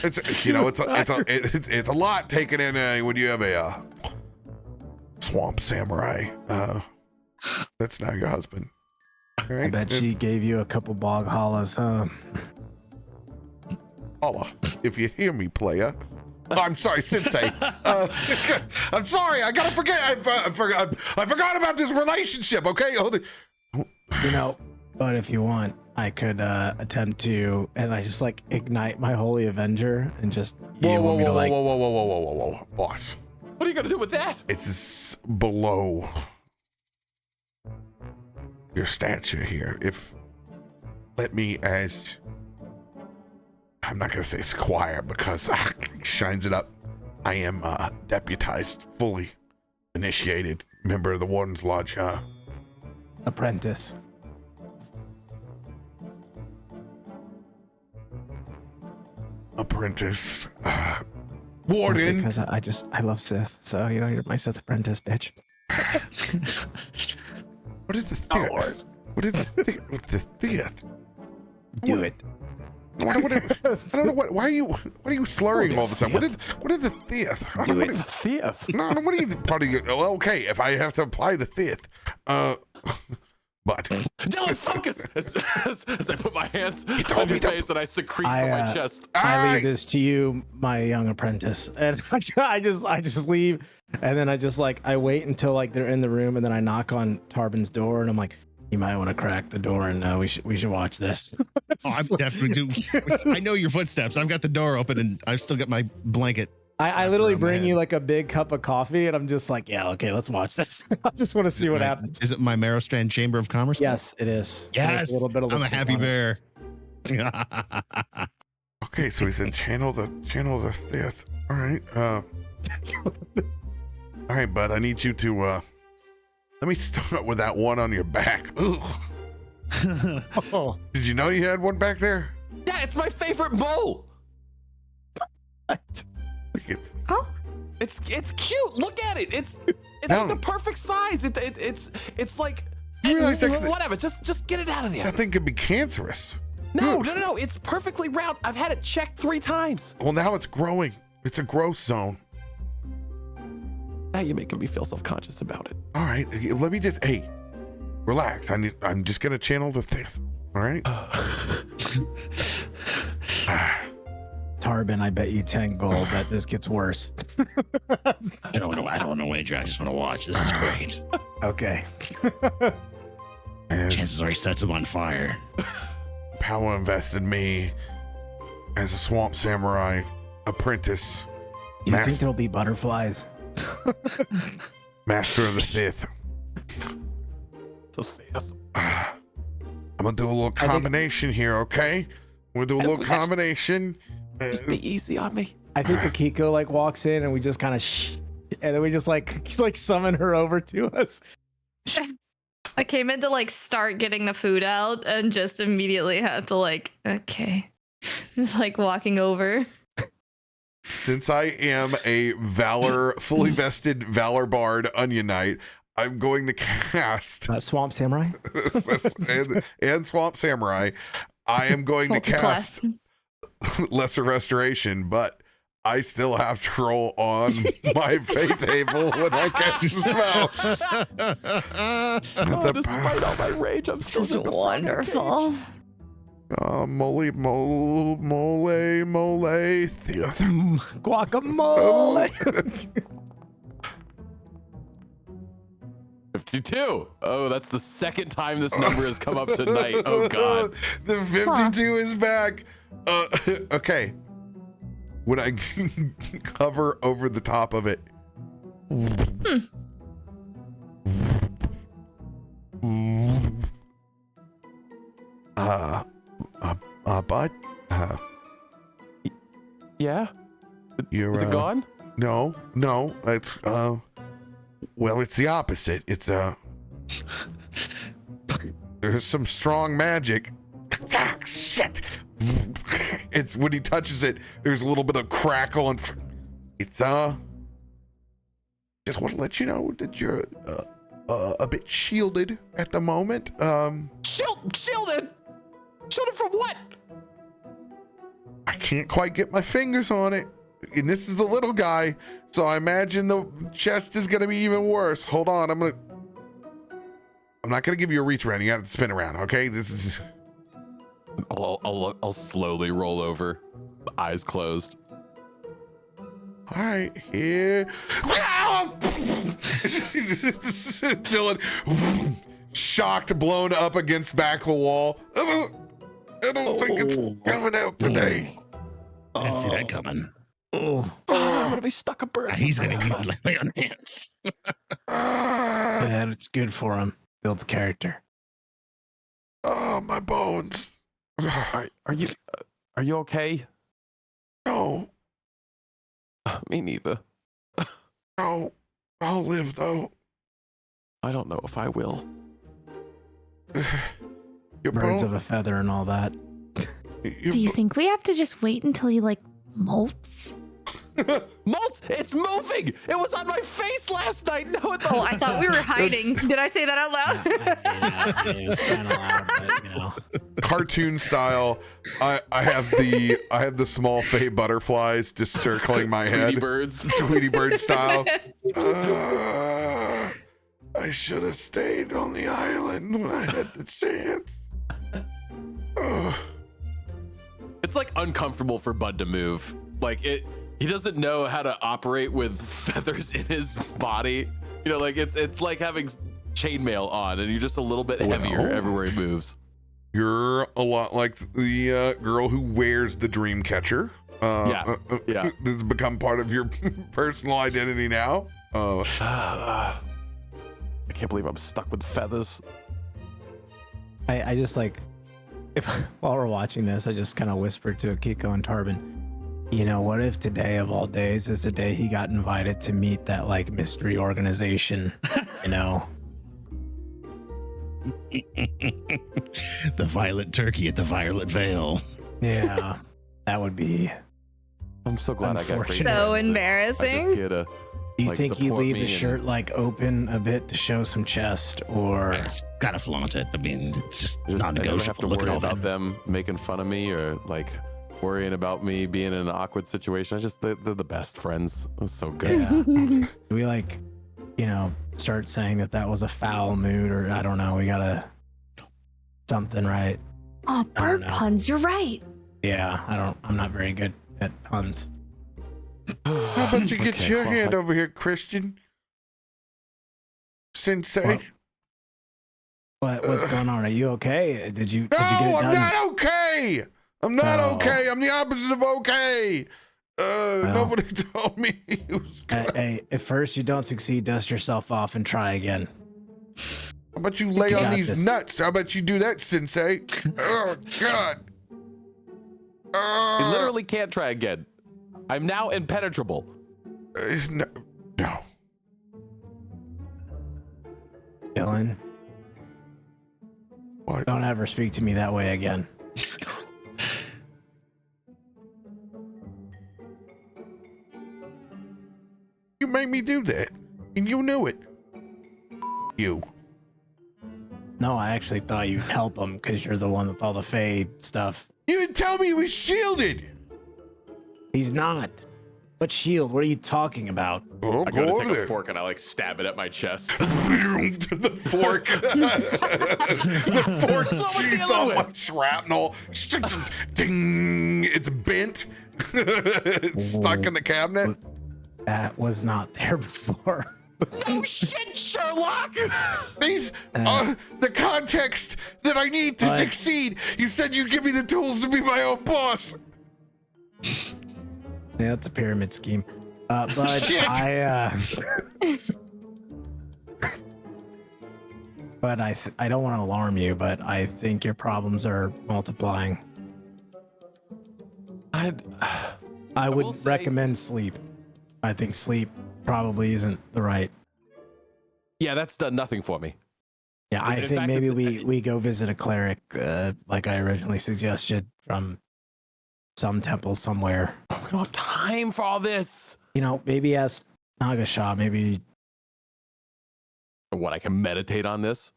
it's a lot taken in when you have a swamp samurai. That's now your husband. Right? I bet she gave you a couple bog hollows, huh? Holla, if you hear me, player. Oh, I'm sorry, Sensei. I'm sorry. I gotta forget. I forgot about this relationship. Okay, hold it. You know, but if you want, I could attempt to, and I just like ignite my Holy Avenger and just. Whoa, boss. What are you gonna do with that? It's below your stature here. Let me as. I'm not gonna say squire because shines it up. I am deputized, fully initiated member of the Warden's Lodge. Apprentice. Apprentice. Warden. Because I love Sith, so you know you're my Sith apprentice, bitch. What is the theater? What is the theater? Do it. I don't know why are you slurring all of a sudden? What is the theath? Do it. Thief. No, what are you well, okay, if I have to apply the theath. But Dylan, focus! As I put my hands on your face and I secrete from my chest. I leave this to you, my young apprentice, and I just leave, and then I wait until like they're in the room, and then I knock on Tarben's door, and I'm like, you might want to crack the door, and we should watch this. Oh, I'm definitely I know your footsteps. I've got the door open, and I've still got my blanket. I literally bring you like a big cup of coffee, and I'm just like, yeah, okay, let's watch this. I just want to see what happens. Is it my Merrowstrand Chamber of Commerce? Yes, it is. Yes, There's a little bit of I'm a lipstick happy on it. bear. Okay, so he said channel the fifth. All right. All right, bud. I need you to let me start with that one on your back. Ugh. Oh, Did you know you had one back there? Yeah, it's my favorite mole. It's, Oh, It's cute. Look at it. It's No. like the perfect size. It's like You realize that- whatever. Just get it out of there. that thing could be cancerous. No. It's perfectly round. I've had it checked 3 times. Well, now it's growing. It's a growth zone. Now you're making me feel self-conscious about it. All right, let me just relax. I'm just gonna channel the fifth. All right. Tarben, I bet you 10 gold that this gets worse. I don't want to wager. I just want to watch. This is great. Okay. As Chances are he sets him on fire. Powell invested me as a swamp samurai apprentice, Do you Mas- think there'll be butterflies? master of the fifth. I'm gonna do a little combination here, okay? We're gonna do a little combination. Just be easy on me. I think Akiko like walks in and we just kind of and then we just like summon her over to us. I came in to like start getting the food out and just immediately had to like, okay, just like walking over. Since I am a fully vested Valor Bard Onion Knight, I'm going to cast Swamp Samurai. and Swamp Samurai. I am going to Multi-class. cast Lesser Restoration, but I still have to roll on my fate table when I cast the spell. Despite all my rage, I'm still This is just a wonderful. Mole. Guacamole. 52. Oh, that's the second time this number has come up tonight. Oh God. The 52 is back. Okay. When I hover over the top of it. Bud? Yeah. You're, Is it gone? No, it's, well, it's the opposite. It's, there's some strong magic. Ah, shit. It's when he touches it, there's a little bit of crackle and it's, just want to let you know that you're, a bit shielded at the moment. Shielded? Shielded from what? I can't quite get my fingers on it. And this is the little guy, so I imagine the chest is gonna be even worse. Hold on, I'm not gonna give you a reach around. You gotta spin around, okay? This is I'll slowly roll over, eyes closed. all right here. Dylan, shocked, blown up against back of a wall. I don't think it's coming out today. I didn't see that coming. I'm gonna be stuck a bird. He's gonna lay on hands. Yeah, it's good for him. Builds character. Oh, my bones. Are you okay? No, Me neither. no, I'll live though. I don't know if I will. Your Birds bone- of a feather and all that. your Do you bo- think we have to just wait until he like molts? Molts, it's moving. It was on my face last night. No, it's Oh, I thought we were hiding. Did I say that out loud? Yeah, it was kind of loud, but you know. cartoon style. I have the small fey butterflies just circling my Tweety head. birds. Tweety bird style. I should have stayed on the island when I had the chance. It's like uncomfortable for Bud to move. Like he doesn't know how to operate with feathers in his body. You know, like it's like having chainmail on, and you're just a little bit heavier Well. everywhere he moves. You're a lot like the girl who wears the dream catcher. Yeah. This has become part of your personal identity now. I can't believe I'm stuck with feathers. I just like While we're watching this, I just kind of whispered to Akiko and Tarben, you know, what if today of all days is the day he got invited to meet that like mystery organization, you know? The violet turkey at the Violet Veil. Yeah, that would be. I'm so glad I got great Unfortunate. So friends that are embarrassing. just here to, Do you like, think you support leave me the and- shirt like open a bit to show some chest, or I just gotta flaunt it. I mean, it's just I never have non-negotiable. to Look at worry all about that. them making fun of me or like worrying about me being in an awkward situation. They're the best friends. It was so good. yeah? Do we like, you know, start saying that was a foul mood, or I don't know? We gotta something, right? Oh, I don't bird know. puns. You're right. Yeah, I'm not very good at puns. How about you get Okay, your well, hand I- over here, Christian? Sensei? Well, what's going on? Are you okay? Did you No, get it I'm done? not okay. I'm not Oh. okay. I'm the opposite of okay. Well. Nobody told me it was good. Hey, if first you don't succeed, dust yourself off and try again. How about you lay You on got these this. nuts? How about you do that, Sensei? Oh, God. I literally can't try again. I'm now impenetrable. No. No. Dylan, What? don't ever speak to me that way again. You made me do that, and you knew it. You. No, I actually thought you'd help him because you're the one with all the Fae stuff. You didn't tell me he was shielded. He's not. What shield? What are you talking about? Oh, I go go to over take a there. fork and I like stab it at my chest. The fork. The fork shoots dealing off with? like shrapnel. Ding! It's bent. It's stuck in the cabinet. That was not there before. Oh shit, Sherlock! These are the context that I need to What? succeed. You said you'd give me the tools to be my own boss. Yeah, it's a pyramid scheme. But Shit! but I don't want to alarm you, but I think your problems are multiplying. I would will say- recommend sleep. I think sleep probably isn't the right. Yeah, that's done nothing for me. Yeah, I In think fact, maybe it's- we go visit a cleric, like I originally suggested, from some temple somewhere. We don't have time for all this. You know, maybe ask Nagasha. Maybe What, I can meditate on this?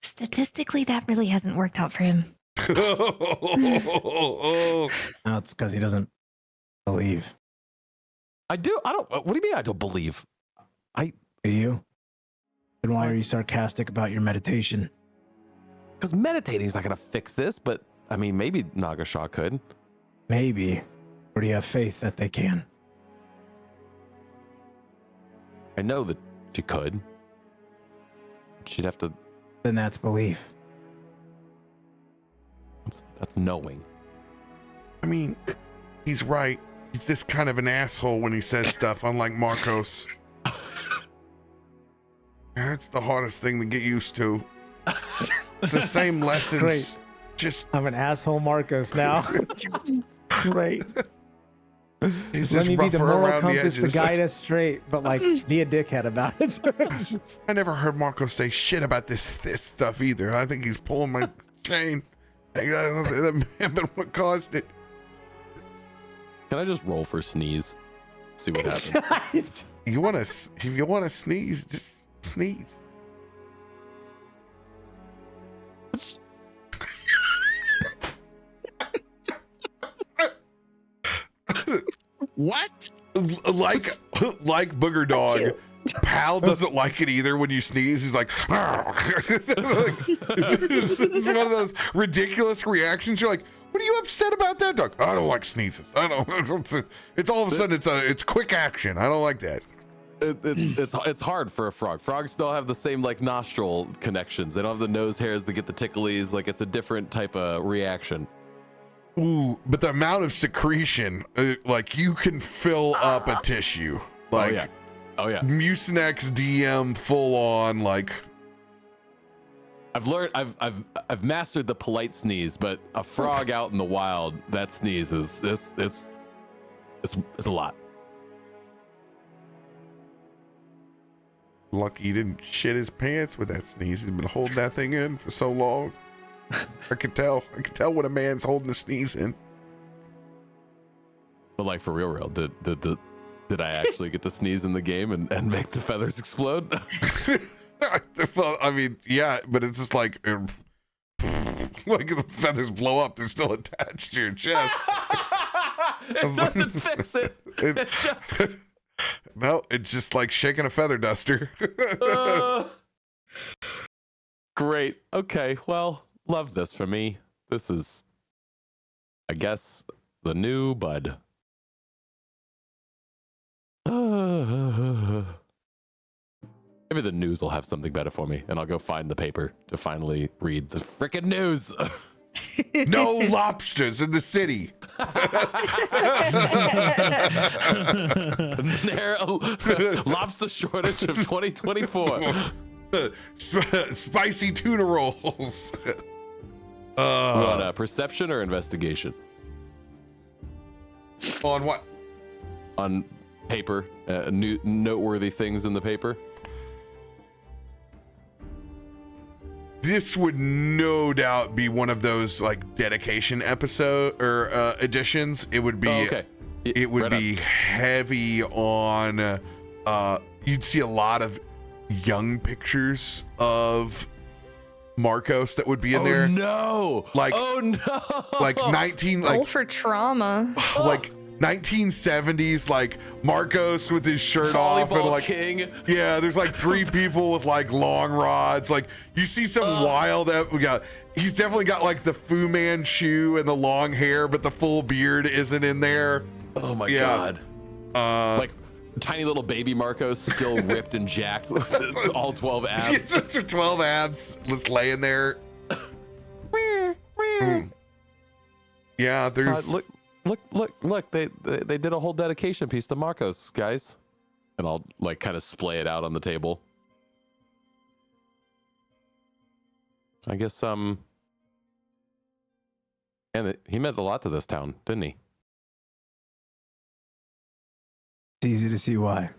Statistically, that really hasn't worked out for him. Oh, no, it's because he doesn't believe. I do. I don't. What do you mean I don't believe? Do you? Then why are you sarcastic about your meditation? Because meditating is not going to fix this, but I mean, maybe Nagasha could. Maybe. Or do you have faith that they can? I know that she could. She'd have to. Then that's belief. That's knowing. I mean, he's right. He's just kind of an asshole when he says stuff, unlike Markos. That's the hardest thing to get used to. It's the same lessons. Great. Just I'm an asshole Markos now. Great. he's Let just me be the rougher moral around the compass to edges. guide us straight, but like be a dickhead about it. It's just- I never heard Markos say shit about this stuff either. I think he's pulling my chain. That man been what caused it. Can I just roll for sneeze? See what happens. You want to? If you want to sneeze, just sneeze. What? Like Booger Dog. Pal doesn't like it either when you sneeze. He's like, it's one of those ridiculous reactions. You're like, what are you upset about that, dog? I don't like sneezes. I don't. It's all of a sudden it's quick action. I don't like that. It's hard for a frog. Frogs don't have the same like nostril connections. They don't have the nose hairs that get the ticklies. Like it's a different type of reaction. Ooh, but the amount of secretion, like you can fill up a tissue. Like, Oh yeah. Mucinex DM full on, like I've mastered the polite sneeze, but a frog out in the wild, that sneeze is it's a lot. Lucky he didn't shit his pants with that sneeze. He's been holding that thing in for so long. I can tell when a man's holding a sneeze in. But like for real, did I actually get to sneeze in the game and make the feathers explode? Well, I mean, yeah, but it's just like the feathers blow up, they're still attached to your chest. It doesn't fix it. It just no, it's just like shaking a feather duster. Great. Okay. Well, love this for me. This is, I guess, the new bud. Maybe the news will have something better for me, and I'll go find the paper to finally read the frickin' news. No lobsters in the city. Lobster shortage of 2024. Spicy tuna rolls. On perception or investigation? On what? On paper, noteworthy things in the paper. This would no doubt be one of those like dedication episode or editions. It would be okay. It would be heavy on you'd see a lot of young pictures of Markos that would be in there. No. Like like 19 Roll like for trauma. like 1970s like Markos with his shirt off and like king. Yeah, there's like three people with like long rods. Like you see some wild that we got. He's definitely got like the Fu Manchu and the long hair, but the full beard isn't in there. Oh my god. Like tiny little baby Markos still ripped and jacked with all 12 abs. Yes, 12 abs just laying there. Yeah, there's Look, they did a whole dedication piece to Markos, guys. And I'll like kind of splay it out on the table. I guess and he meant a lot to this town, didn't he? It's easy to see why.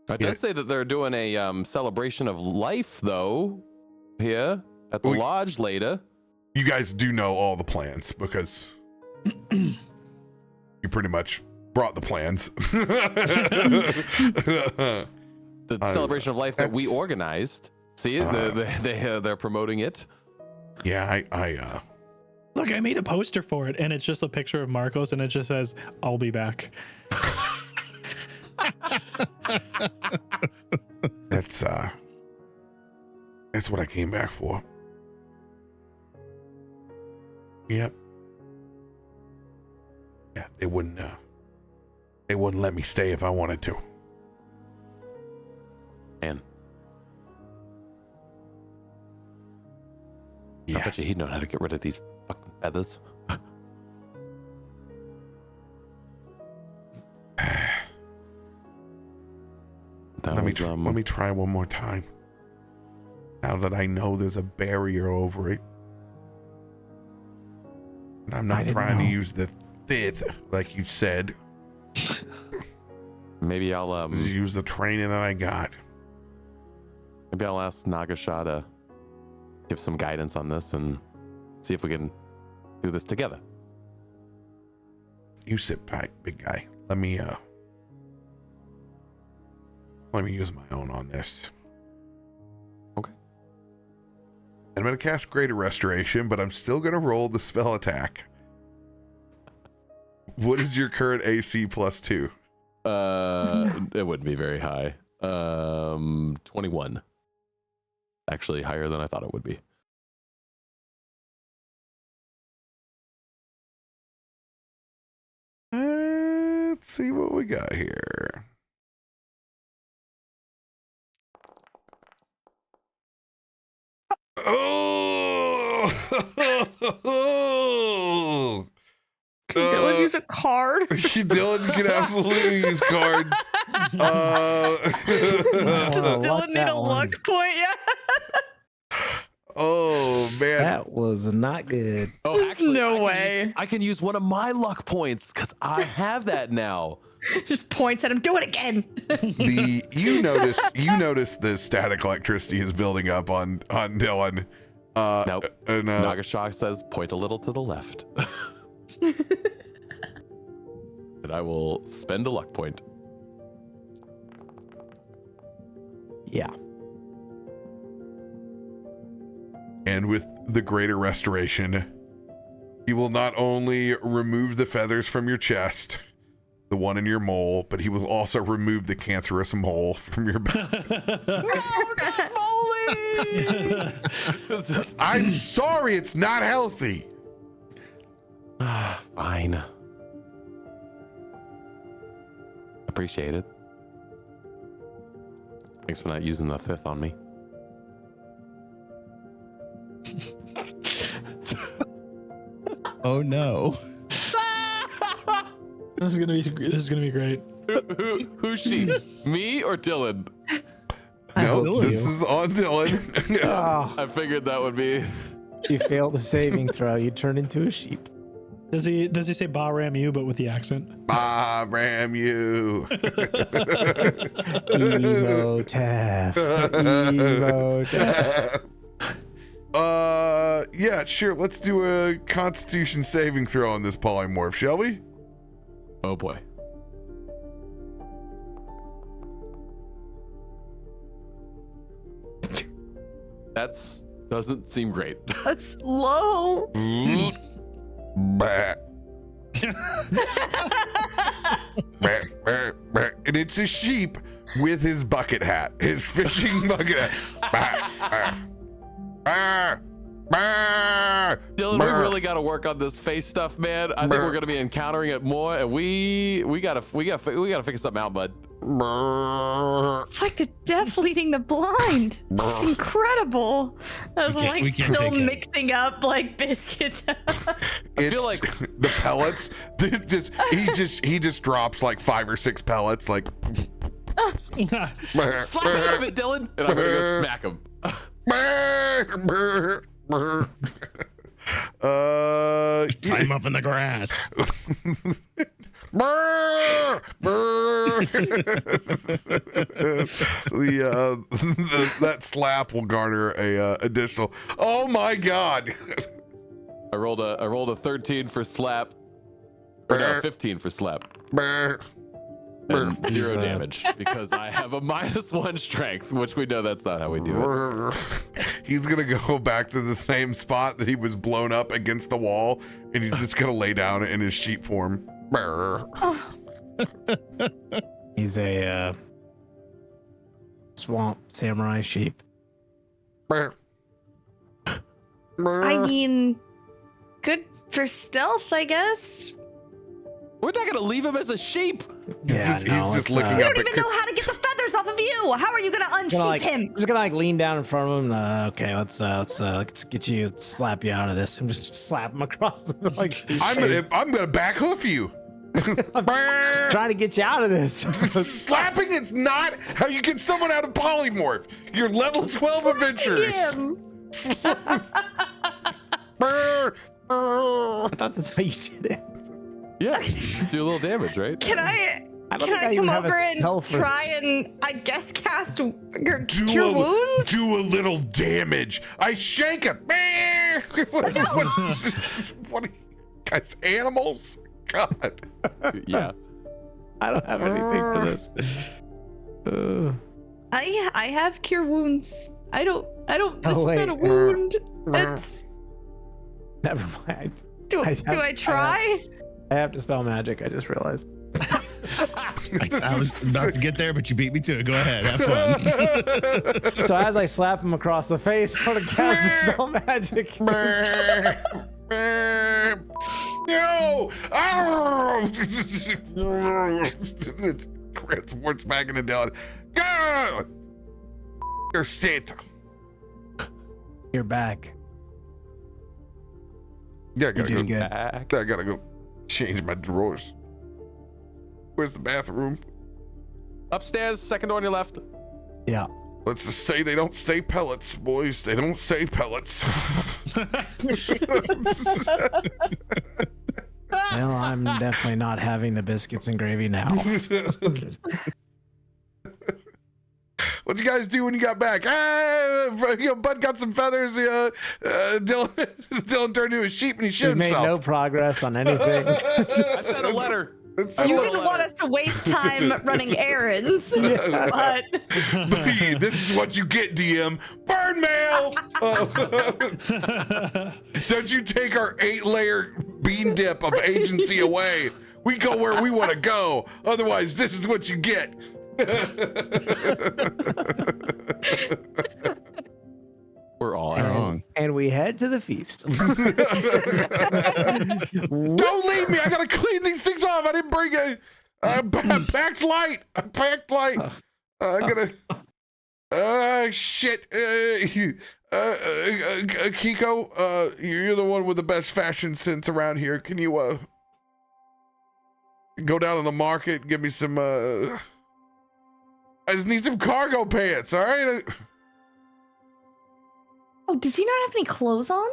I did say that they're doing a celebration of life though here at the lodge later. You guys do know all the plans because you pretty much brought the plans. The celebration of life that we organized. See, they're promoting it. Yeah, I Look, I made a poster for it, and it's just a picture of Markos, and it just says, "I'll be back." That's what I came back for. Yep. Yeah, they wouldn't let me stay if I wanted to. Man. Yeah. I bet you he'd know how to get rid of these fucking feathers. Let me try one more time. Now that I know there's a barrier over it. And I'm not trying to use the fifth, like you said. Maybe I'll Just use the training that I got. Maybe I'll ask Nagasha to give some guidance on this and see if we can do this together. You sit back, big guy. Let me use my own on this. Okay. I'm going to cast Greater Restoration, but I'm still going to roll the spell attack. What is your current AC +2? It wouldn't be very high. 21. Actually higher than I thought it would be. Let's see what we got here. Oh! Dylan use a card? Dylan can absolutely use cards. Does Dylan need a luck point? Yeah. Oh man, That was not good. Oh, There's no way. I can use one of my luck points because I have that now. Just points at him. Do it again. you notice the static electricity is building up on Dylan. Nope. And, Nagashak says point a little to the left. And I will spend a luck point. Yeah. And with the greater restoration, he will not only remove the feathers from your chest, the one in your mole, but he will also remove the cancerous mole from your back. I'm sorry, it's not healthy. Fine. Appreciate it. Thanks for not using the fifth on me. Oh no. This is gonna be great. Who sheets? Me or Dylan? No, this is on Dylan. Oh, I figured that would be. you failed the saving throw. You turned into a sheep. Does he say "Ba ram you" but with the accent? Ah, ram you. Emotep. Emotep. Yeah, sure. Let's do a Constitution saving throw on this polymorph, shall we? Oh boy. That's doesn't seem great. That's low. Bah. Bah, bah, bah. And it's a sheep with his bucket hat, his fishing bucket hat. Bah, bah, bah, Dylan, we really got to work on this face stuff, man. I think we're gonna be encountering it more, and we gotta figure something out, bud. It's like the deaf leading the blind. It's incredible. I was like we can't still take it. mixing up like biscuits. I feel like- the pellets. He just drops like 5 or 6 pellets. Like Slap out of it, Dylan, and I'm gonna go smack him. Tie him up in the grass. That slap will garner a additional. Oh my god! I rolled a 13 for slap. Or no, 15 for slap. And 0 damage because I have a -1 strength, which we know that's not how we do it. He's gonna go back to the same spot that he was blown up against the wall, and he's just gonna lay down in his sheep form. He's a swamp samurai sheep. I mean, good for stealth, I guess. We're not gonna leave him as a sheep. He's just looking I up don't at. even know how to get the feathers off of you. How are you gonna unsheep him? I'm just gonna lean down in front of him. Okay, let's get you, slap you out of this. I'm just slap him across the I'm gonna back hoof you. trying to get you out of this. Slapping is not how you get someone out of polymorph. You're level 12 adventurers. I thought that's how you did it. Yeah, just do a little damage, right? Can I don't Can think I I come even have a over and spell for- try and, I guess, cast cure Do wounds? a little damage. I shake him. What are you guys, animals? God. Yeah. I don't have anything for this. I have cure wounds. I don't. This Oh, is not a wait. wound. It's. Never mind. Do I I try? I have to spell magic. I just realized. I was about to get there, but you beat me to it. Go ahead, have fun. So as I slap him across the face, I'm gonna cast a spell magic. No! Transports back into down. Go! Your state. You're back. Yeah, I gotta You're go. doing good. I gotta go change my drawers. Where's the bathroom? Upstairs, second door on your left. Yeah. Let's just say they don't stay pellets, boys. They don't stay pellets. Well, I'm definitely not having the biscuits and gravy now. What'd you guys do when you got back? Bud got some feathers. Dylan turned into a sheep and he shit We made himself. no progress on anything. I sent a letter. You didn't want us to waste time running errands, but This is what you get, DM. Burn mail. Don't you take our 8-layer bean dip of agency away. We go where we want to go. Otherwise, this is what you get. We're all Wrong. And we head to the feast. Don't leave me. I gotta clean these things off. I didn't bring a packed light. A packed light. I gotta. Shit. Akiko, you're the one with the best fashion sense around here. Can you go down to the market and give me some? I just need some cargo pants. All right. oh, does he not have any clothes on?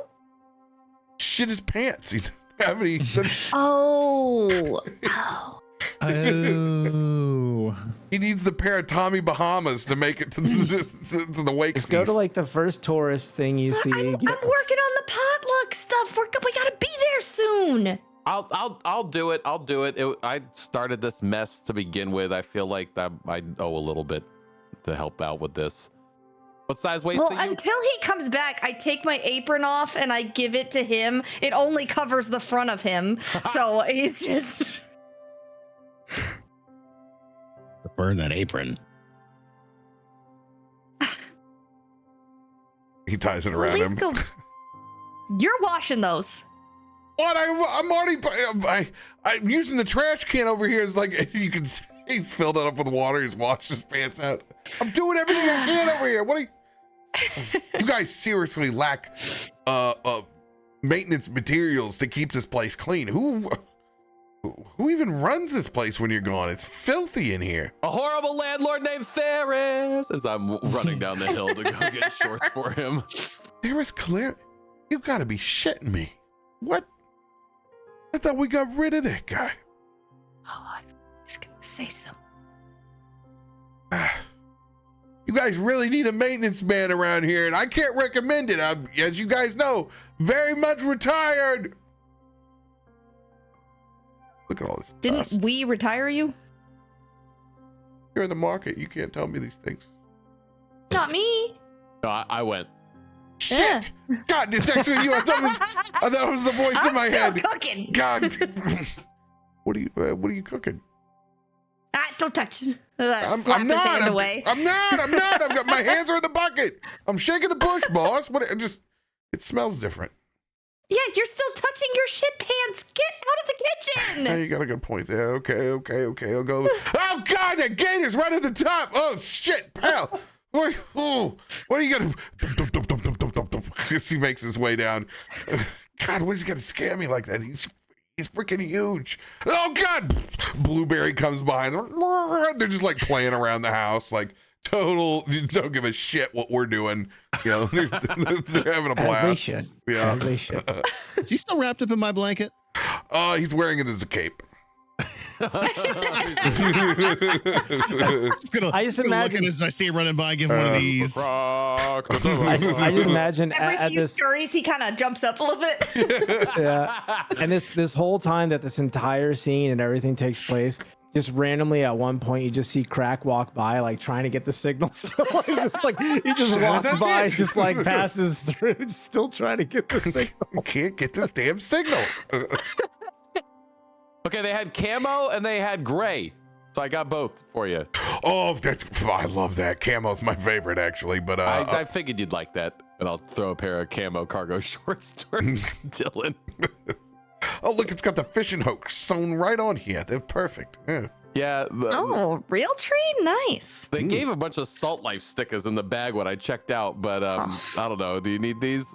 Shit, his pants. He doesn't have any. Oh. Oh. He needs the pair of Tommy Bahamas to make it to the wake. Just go to feast. like the first tourist thing you see. I'm working on the potluck stuff. We gotta be there soon. I'll do it. I'll do it. I started this mess to begin with. I feel like that I owe a little bit to help out with this. What size waist Well, are you? until he comes back, I take my apron off and I give it to him. It only covers the front of him, so he's just. Burn that apron. He ties it At around least him. go. You're washing those. What? I'm already. I'm using the trash can over here. It's like you can see he's filled it up with water. He's washed his pants out. I'm doing everything I can over here. What are you? You guys seriously lack maintenance materials to keep this place clean. Who even runs this place when you're gone? It's filthy in here. A horrible landlord named Ferris. As I'm running down the hill to go get shorts for him. There is Cleric. You've got to be shitting me. What? I thought we got rid of that guy. Oh, I was gonna say so. You guys really need a maintenance man around here, and I can't recommend it. I'm, as you guys know, very much retired. Look at all this Didn't dust. we retire you? You're in the market. You can't tell me these things. Not me. No, I went. Shit! God, it's actually you. I thought it was the voice I'm in my still head. cooking. God, what are you cooking? Ah, don't touch. I'm not. I've got my hands are in the bucket. I'm shaking the bush, boss. It smells different. Yeah, you're still touching your shit pants. Get out of the kitchen. Hey, you got a good point there. Okay. I'll go. Oh God, that gator's right at the top. Oh shit, pal. What are you gonna? He makes his way down. God, what's he gonna scare me like that? He's freaking huge. Oh God! Blueberry comes behind. They're just like playing around the house, like total. Don't give a shit what we're doing. You know, they're having a blast. As they should. Yeah. As they should. Is he still wrapped up in my blanket? He's wearing it as a cape. Just gonna, I just gonna look imagine- at it as I see him running by, give him one of these. I just imagine Every at few this. stories, he kind of jumps up a little bit. Yeah. And this whole time that this entire scene and everything takes place, just randomly at one point you just see Krak walk by, like trying to get the signal. Still, like, just like he just walks by, just like passes through, just still trying to get the signal. Can't get this damn signal. Okay, they had camo and they had gray. So I got both for you. Oh, I love that. Camo's my favorite, actually. But I figured you'd like that. And I'll throw a pair of camo cargo shorts towards Dylan. oh, look, it's got the fishing hook sewn right on here. They're perfect. Yeah. Yeah. Oh, real tree? Nice. They gave a bunch of Salt Life stickers in the bag when I checked out, but I don't know. Do you need these?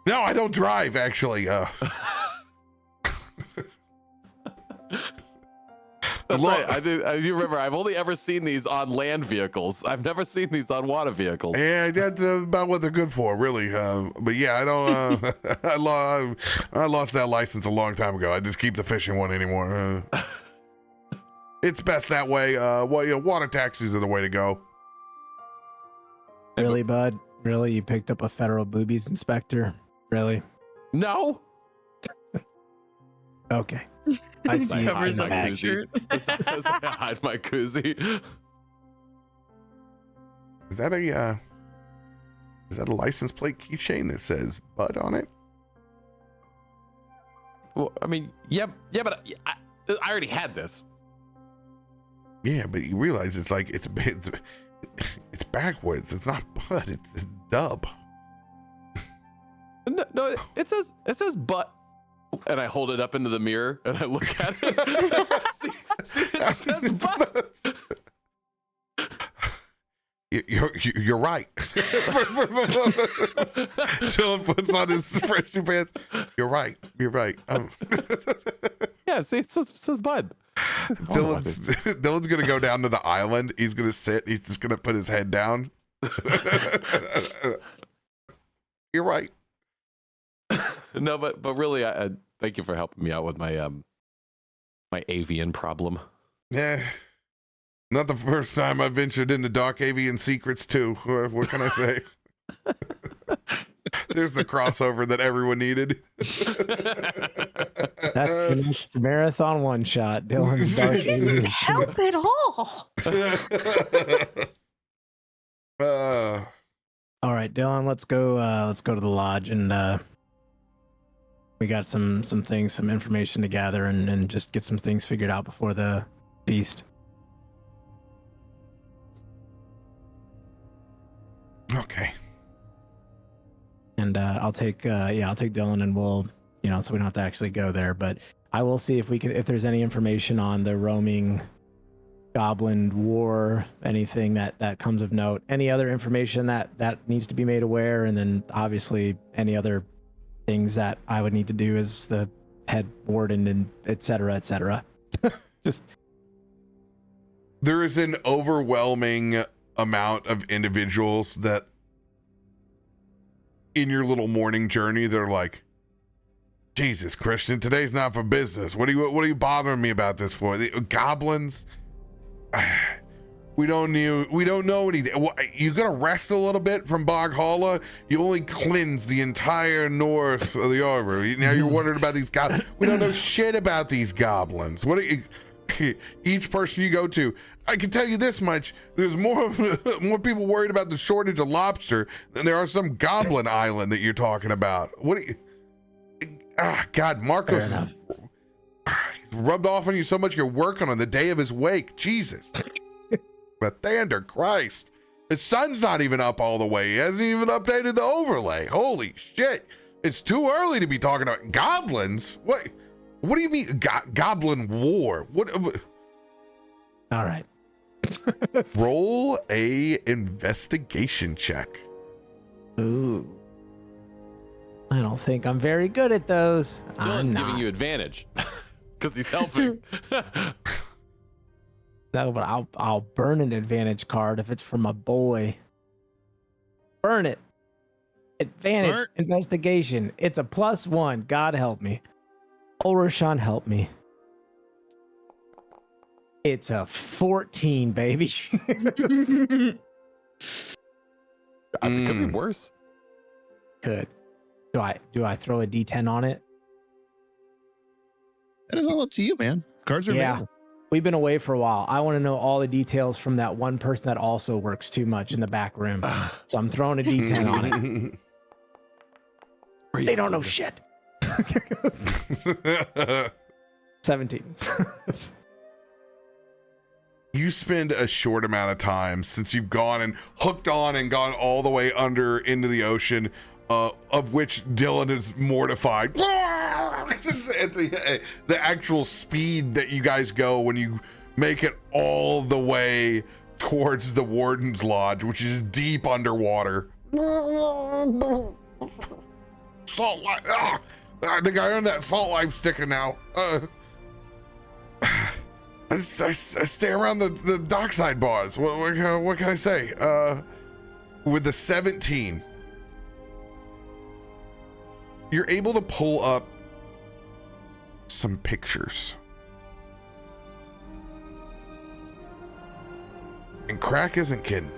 No, I don't drive, actually. That's right. I do remember. I've only ever seen these on land vehicles. I've never seen these on water vehicles. Yeah, that's about what they're good for, really. But yeah, I don't. I lost that license a long time ago. I just keep the fishing one anymore. It's best that way. Water taxis are the way to go. Really, bud? Really? You picked up a federal boobies inspector? Really? No. Okay. I see. Covers up my your shirt. Hide my koozie. Is that a license plate keychain that says Bud on it? Well, I mean, yeah, but I already had this. Yeah, but you realize it's like it's backwards. It's not Bud. It's Dub. No, it says butt. And I hold it up into the mirror and I look at it. see, it says butt. You're right. Dylan puts on his fresh new pants. You're right. Yeah, see, it says bud. Dylan's gonna go down to the island. He's gonna sit. He's just gonna put his head down. You're right. No, but really, I thank you for helping me out with my my avian problem. Yeah, not the first time I've ventured into dark avian secrets too. What can I say? There's the crossover that everyone needed. That finished marathon one shot. Dylan's dark avian. Help it all. All right, Dylan, let's go to the lodge, and we got some things, some information to gather, and just get some things figured out before the feast. Okay. And I'll take Dylan, and we'll, so we don't have to actually go there, but I will see if there's any information on the roaming goblin war, anything that comes of note, any other information that needs to be made aware, and then obviously any other things that I would need to do as the head warden, and et cetera. Just there is an overwhelming amount of individuals that in your little morning journey, they're like, Jesus, Christian, today's not for business. What are you bothering me about this for? The goblins? We don't know anything. You gonna rest a little bit from Bog Holla? You only cleansed the entire north of the arbor. Now you're wondering about these goblins. We don't know shit about these goblins. Each person you go to, I can tell you this much: there's more people worried about the shortage of lobster than there are some goblin island that you're talking about. God, Markos he's rubbed off on you so much you're working on the day of his wake. Jesus. But thunder Christ, his sun's not even up all the way. He hasn't even updated the overlay. Holy shit. It's too early to be talking about goblins. What do you mean goblin war? What? all right. Roll a investigation check. Ooh. I don't think I'm very good at those. Dylan's giving you advantage because he's helping. No, but I'll burn an advantage card if it's from a boy. Burn it. Advantage investigation. It's a +1. God help me. Ulrashan help me. It's a 14, baby. It could be worse. Could. Do I throw a D10 on it? That is all up to you, man. Cards are available. We've been away for a while. I want to know all the details from that one person that also works too much in the back room. So I'm throwing a D10 on it. They don't know shit. 17. You spend a short amount of time since you've gone and hooked on and gone all the way under into the ocean, of which Dylan is mortified. The actual speed that you guys go when you make it all the way towards the Warden's Lodge, which is deep underwater. Salt life. I think I earned that salt life sticker now. I stay around the dockside bars. What can I say? With the 17, you're able to pull up some pictures. And Krak isn't kidding.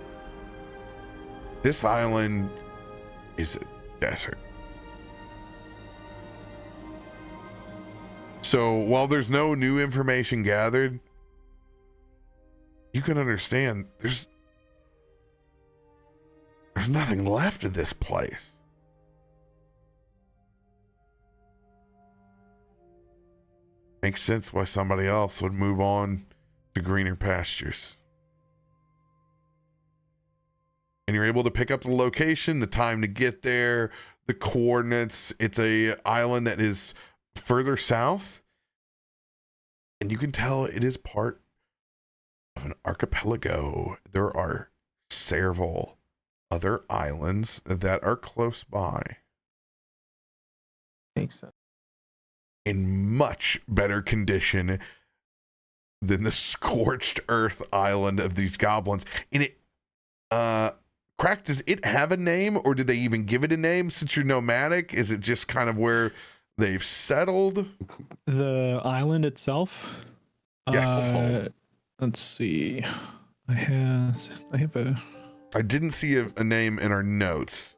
This island is a desert. So while there's no new information gathered, you can understand there's nothing left of this place. Makes sense why somebody else would move on to greener pastures. And you're able to pick up the location, the time to get there, the coordinates. It's a island that is further south, and you can tell it is part of an archipelago. There are several other islands that are close by. Makes sense. In much better condition than the scorched earth island of these goblins. And it, Krak, does it have a name, or did they even give it a name since you're nomadic? Is it just kind of where they've settled? The island itself? Yes. Let's see. I have a... I didn't see a name in our notes.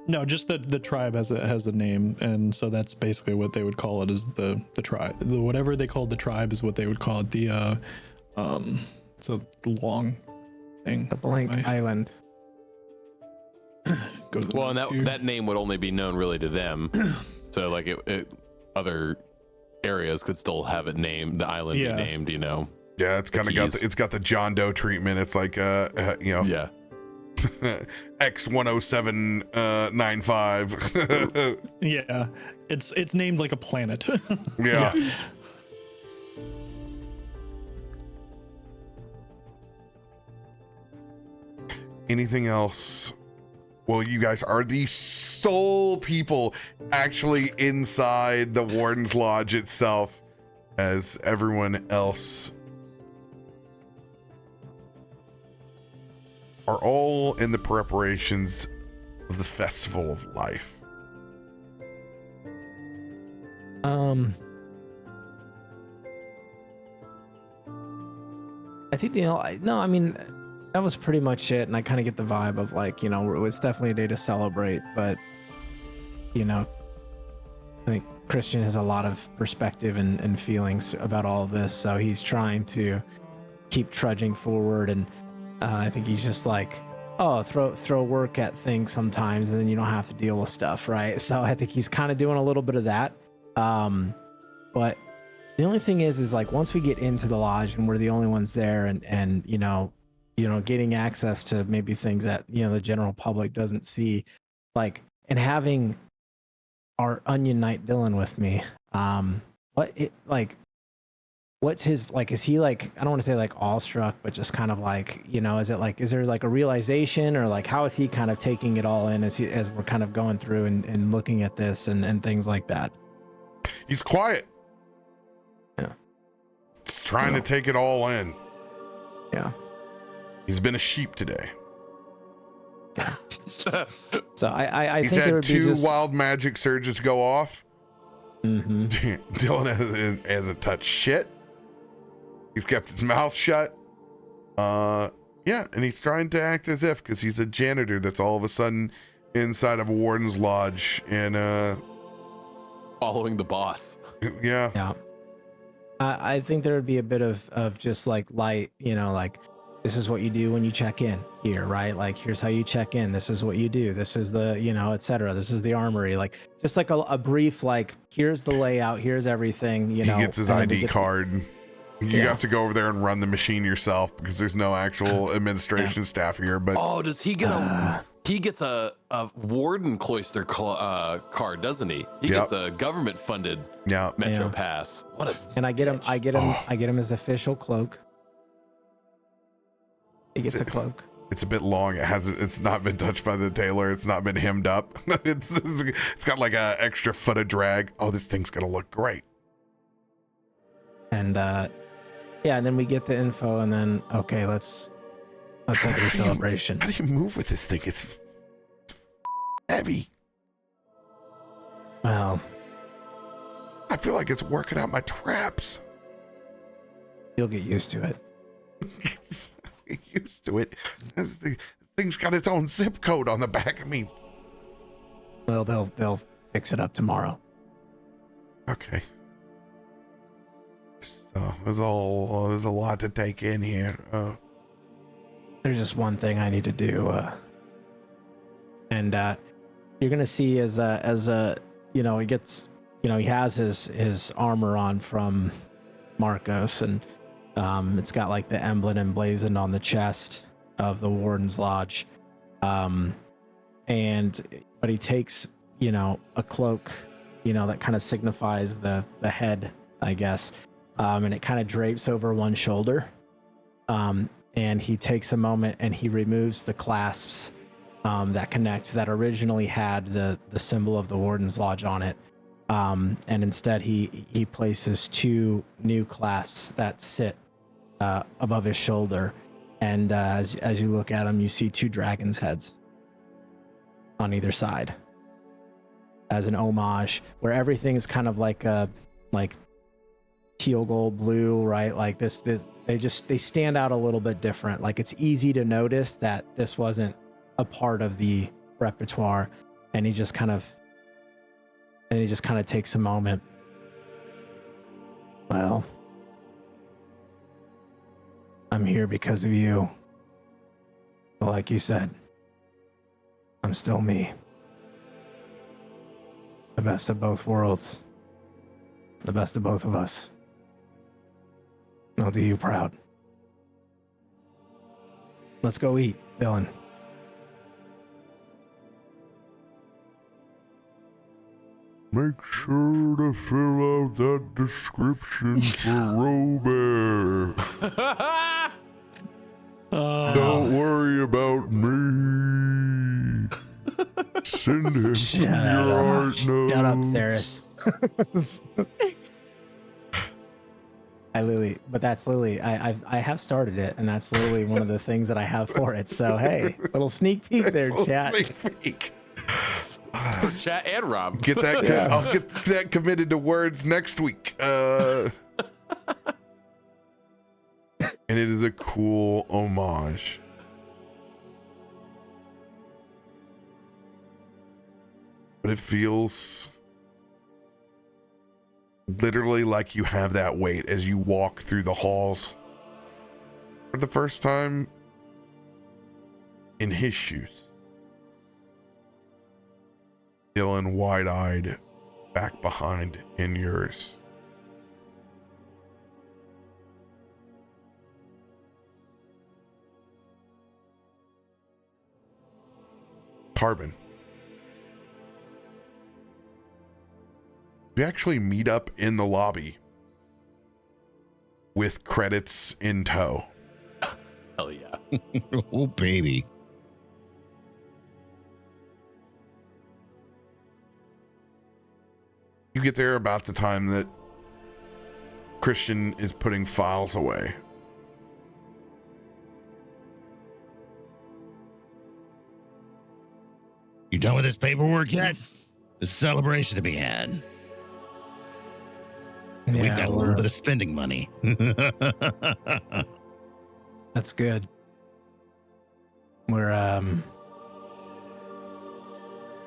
No, just the tribe has a name, and so that's basically what they would call it, is the tribe. Whatever they called the tribe is what they would call it. It's a long thing. The blank island. Go to the Well, and that name would only be known really to them. So like other areas could still have it named, the island be named, you know. Yeah, it's kind of got the John Doe treatment. It's like Yeah. X10795. Yeah, it's named like a planet. Yeah. Anything else? Well, you guys are the sole people actually inside the Warden's Lodge itself, as everyone else are all in the preparations of the Festival of Life. I think I mean, that was pretty much it, and I kind of get the vibe of like, you know, it's definitely a day to celebrate, but you know, I think Christian has a lot of perspective and feelings about all of this, so he's trying to keep trudging forward, and I think he's just like, oh, throw work at things sometimes, and then you don't have to deal with stuff, right? So I think he's kind of doing a little bit of that, but the only thing is like once we get into the lodge and we're the only ones there, and you know, getting access to maybe things that, you know, the general public doesn't see, like, and having our Onion Knight Dylan with me, what's his, like, is he like, I don't want to say like awestruck, but just kind of like, you know, is there like a realization, or like how is he kind of taking it all in as we're kind of going through and looking at this and things like that? He's quiet. Yeah. He's trying to take it all in. Yeah. He's been a sheep today. Yeah. So I He's think had two wild magic surges go off. Mm-hmm. Dylan hasn't touched shit. He's kept his mouth shut. Yeah, and he's trying to act as if, because he's a janitor that's all of a sudden inside of a Warden's Lodge and Following the boss. Yeah. Yeah. I think there would be a bit of just like light, you know, like, this is what you do when you check in here, right? Like, here's how you check in. This is what you do. This is the, you know, etc. This is the armory. Like, just like a brief, like, here's the layout. Here's everything, you know. He gets his ID card. You have to go over there and run the machine yourself because there's no actual administration staff here. But does he get he gets a warden cloister card, doesn't he? He gets a government funded Metro Pass. What a and I get him his official cloak. He gets a cloak. It's a bit long. It's not been touched by the tailor. It's not been hemmed up. It's got like a extra foot of drag. Oh, this thing's gonna look great. And yeah, and then we get the info, and then okay, let's have a celebration. How do you move with this thing? It's heavy. Well, I feel like it's working out my traps. you'll get used to it. Get used to it. The thing's got its own zip code on the back of me. Well, they'll fix it up tomorrow. Okay. So there's a lot to take in here. There's just one thing I need to do, and you're gonna see as you know, he gets, you know, he has his armor on from Markos, and it's got like the emblem emblazoned on the chest of the Warden's Lodge, but he takes, you know, a cloak, you know, that kind of signifies the head, I guess, and it kind of drapes over one shoulder, and he takes a moment and he removes the clasps that connect, that originally had the symbol of the Warden's Lodge on it, and instead he places two new clasps that sit above his shoulder, and as you look at them, you see two dragons' heads on either side as an homage, where everything is kind of like teal gold blue, right? Like this they stand out a little bit different. Like it's easy to notice that this wasn't a part of the repertoire, and he just kind of takes a moment. Well, I'm here because of you. But like you said, I'm still me. The best of both worlds. The best of both of us. I'll do you proud. Let's go eat, Dylan. Make sure to fill out that description for RoBear. Don't worry about me. Send him Shut your art notes. Shut up, Theris. That's Lily. I have started it, and that's literally one of the things that I have for it. So hey, little sneak peek there, chat. Sneak peek. For chat and Rob. Get that. I'll get that committed to words next week. And it is a cool homage. But it feels literally like you have that weight as you walk through the halls for the first time in his shoes. Dylan, wide-eyed, back behind in yours. Tarben. We actually meet up in the lobby with credits in tow. Hell yeah. Oh, baby. You get there about the time that Christian is putting files away. You done with this paperwork yet? There's a celebration to be had. Yeah, We've got a little bit of spending money. That's good. We're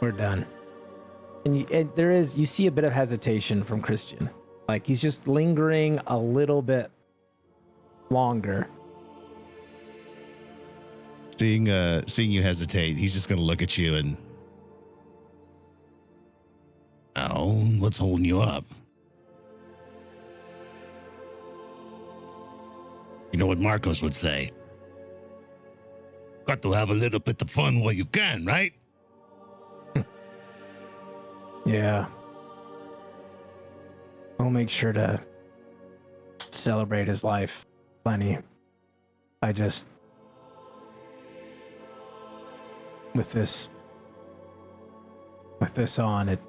done. And you see a bit of hesitation from Christian. Like he's just lingering a little bit longer. Seeing you hesitate, he's just gonna look at you and, oh, what's holding you up? You know what Markos would say? Got to have a little bit of fun while you can, right? Yeah. I'll make sure to celebrate his life plenty. I just, with this on, it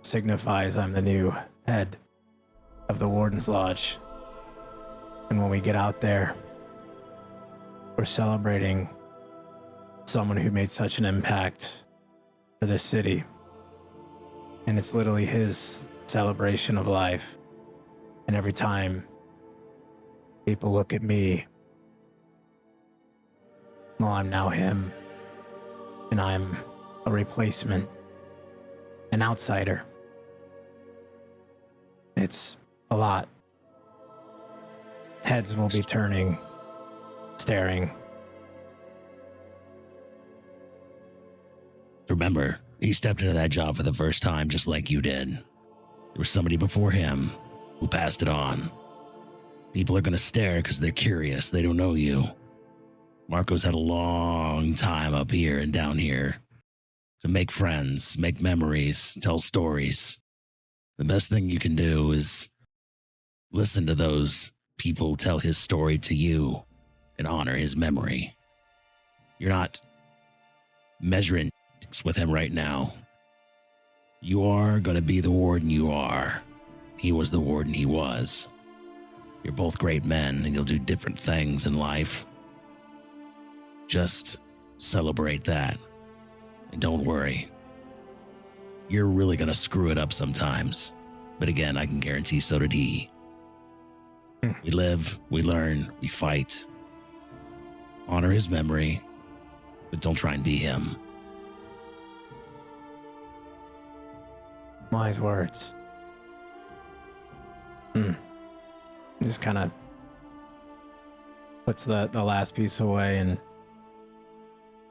signifies I'm the new head of the Warden's Lodge. And when we get out there, we're celebrating someone who made such an impact for this city. And it's literally his celebration of life. And every time people look at me, well, I'm now him. And I'm a replacement, an outsider. It's a lot. Heads will be turning, staring. Remember, he stepped into that job for the first time just like you did. There was somebody before him who passed it on. People are going to stare because they're curious. They don't know you. Markos had a long time up here and down here to make friends, make memories, tell stories. The best thing you can do is listen to those people tell his story to you and honor his memory. You're not measuring with him right now. You are going to be the warden you are. He was the warden he was. You're both great men and you'll do different things in life. Just celebrate that. And don't worry. You're really going to screw it up sometimes. But again, I can guarantee so did he. We live, we learn, we fight. Honor his memory, but don't try and be him. Wise words. Just kind of puts the last piece away and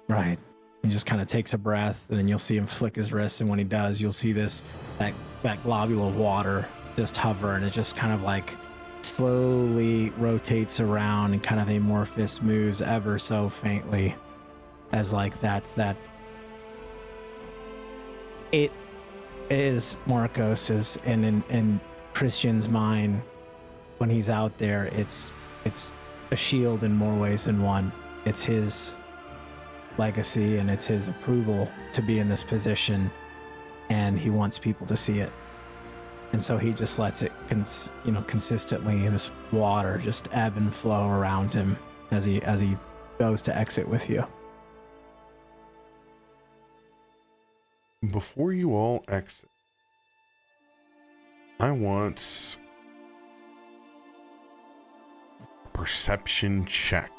right. He just kind of takes a breath, and then you'll see him flick his wrist, and when he does, you'll see that globule of water just hover, and it just kind of like slowly rotates around and kind of amorphous moves ever so faintly as like that's that. It is Markos's, and in Christian's mind, when he's out there, it's a shield in more ways than one. It's his legacy and it's his approval to be in this position, and he wants people to see it. And so he just lets it consistently, this water just ebb and flow around him as he goes to exit with you. Before you all exit, I want a perception check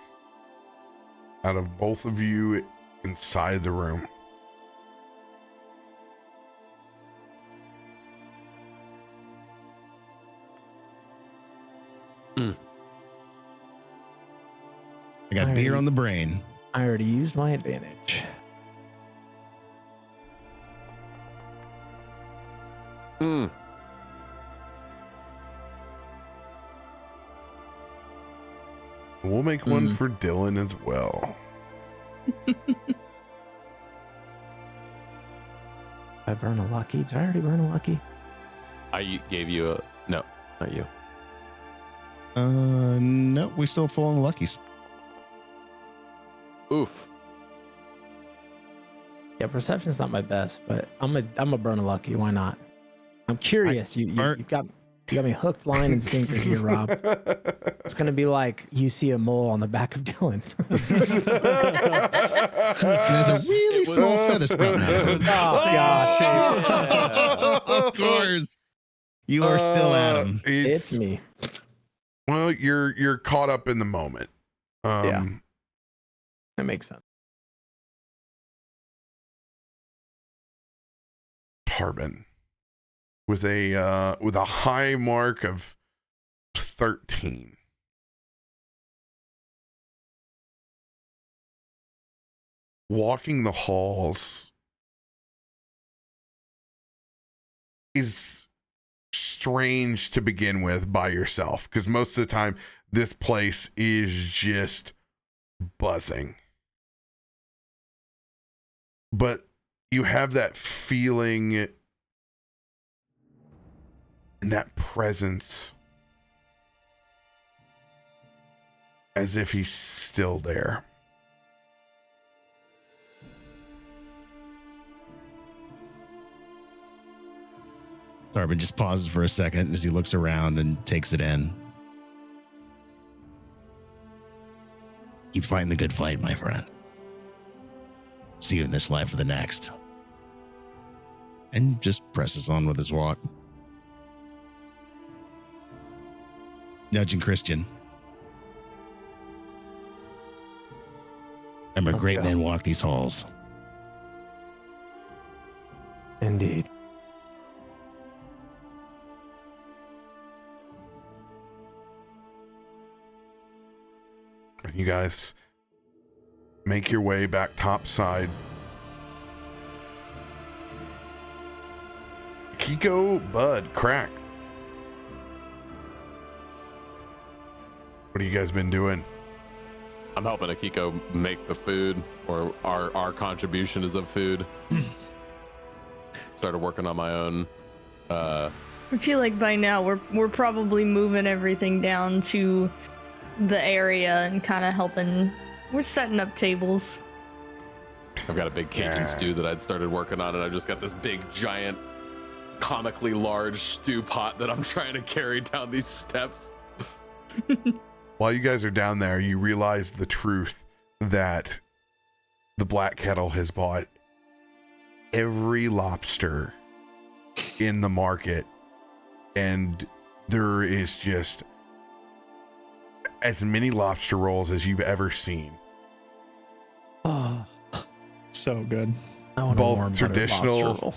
out of both of you inside the room. I got beer on the brain. I already used my advantage. We'll make one for Dylan as well. I burn a lucky. Did I already burn a lucky? I gave you a no, not you. No, we still full on the luckies. Oof. Yeah, perception's not my best, but I'm a burn a lucky. Why not? I'm curious. You got me hooked, line, and sinker here, Rob. It's gonna be like you see a mole on the back of Dylan. There's a really small feather sprouting out of it. Oh gosh. Of course. You are still Adam. It's me. Well, you're caught up in the moment. Yeah. That makes sense. Tarben with a high mark of 13. Walking the halls is strange to begin with by yourself, because most of the time this place is just buzzing. But you have that feeling and that presence as if he's still there. Tarben just pauses for a second as he looks around and takes it in. Keep fighting the good fight, my friend. See you in this life or the next. And just presses on with his walk. Nudging Christian. Remember, Let's great go. men walk these halls. Indeed. You guys make your way back topside. Akiko, Bud, Krak. What have you guys been doing? I'm helping Akiko make the food, or our contribution is of food. Started working on my own. I feel like by now we're probably moving everything down to the area and kind of helping. We're setting up tables. I've got a big Cajun stew that I'd started working on, and I've just got this big, giant, comically large stew pot that I'm trying to carry down these steps. While you guys are down there, you realize the truth that the Black Kettle has bought every lobster in the market, and there is just as many lobster rolls as you've ever seen. Oh, so good. I want Both a warm traditional- buttered lobster roll.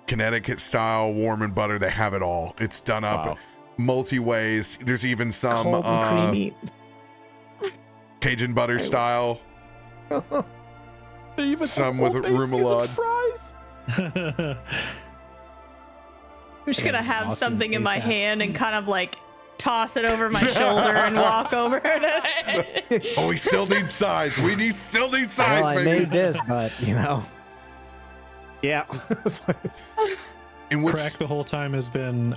Connecticut style, warm and butter, they have it all. It's done up Wow. multi ways. There's even some Cold and creamy. Cajun butter style. They even Some have with old bases and remoulade. fries. I'm just gonna have Awesome. something in my ASAP. hand and kind of like toss it over my shoulder and walk over it. Oh, we still need sides. Still need sides, Well, I baby. made this, but you know. Yeah. In which Krak the whole time has been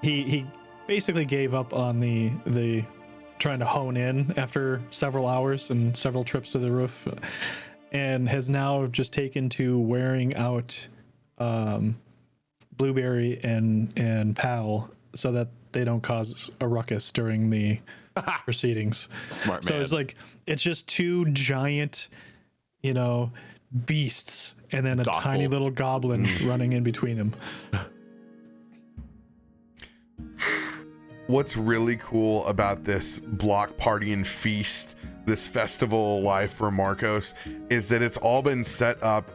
he basically gave up on the trying to hone in after several hours and several trips to the roof, and has now just taken to wearing out Blueberry and Pal so that they don't cause a ruckus during the proceedings. Smart So man. it's just two giant, beasts, and then a Docile. tiny little goblin running in between them. what's really cool about this block party and feast, this festival life for Markos, is that it's all been set up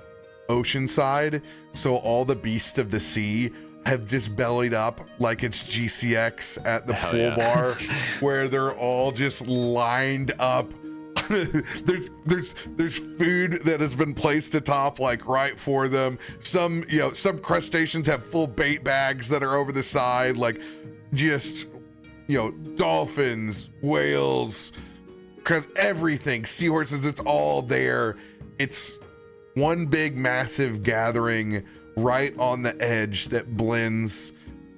oceanside, so all the beasts of the sea have just bellied up like it's GCX at the Hell pool yeah. bar, where they're all just lined up. there's food that has been placed atop, like right for them. Some crustaceans have full bait bags that are over the side, like just dolphins, whales, everything, seahorses. It's all there. It's one big massive gathering right on the edge that blends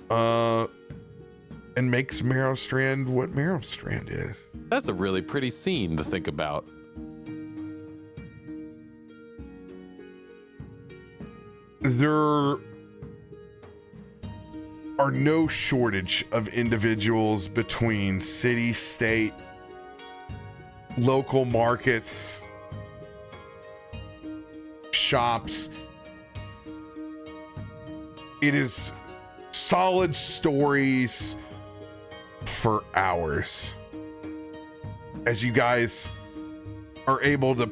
and makes Merrowstrand what Merrowstrand is. That's a really pretty scene to think about. There are no shortage of individuals between city, state, local markets, shops. It is solid stories for hours as you guys are able to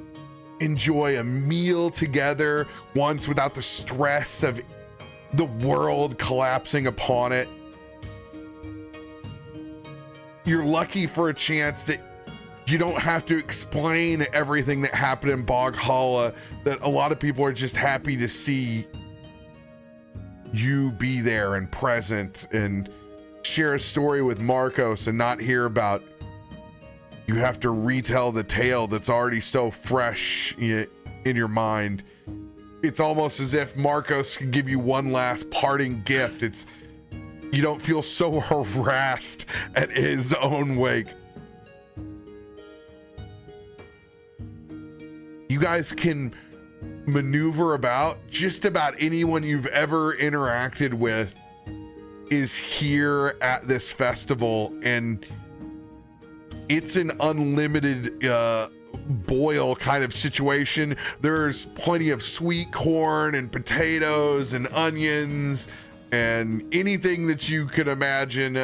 enjoy a meal together once without the stress of the world collapsing upon it. You're lucky for a chance that you don't have to explain everything that happened in Bog Hala, that a lot of people are just happy to see you be there and present and share a story with Markos and not hear about you have to retell the tale that's already so fresh in your mind. It's almost as if Markos can give you one last parting gift. You don't feel so harassed at his own wake. You guys can maneuver about. Just about anyone you've ever interacted with is here at this festival, and it's an unlimited boil kind of situation. There's plenty of sweet corn and potatoes and onions and anything that you could imagine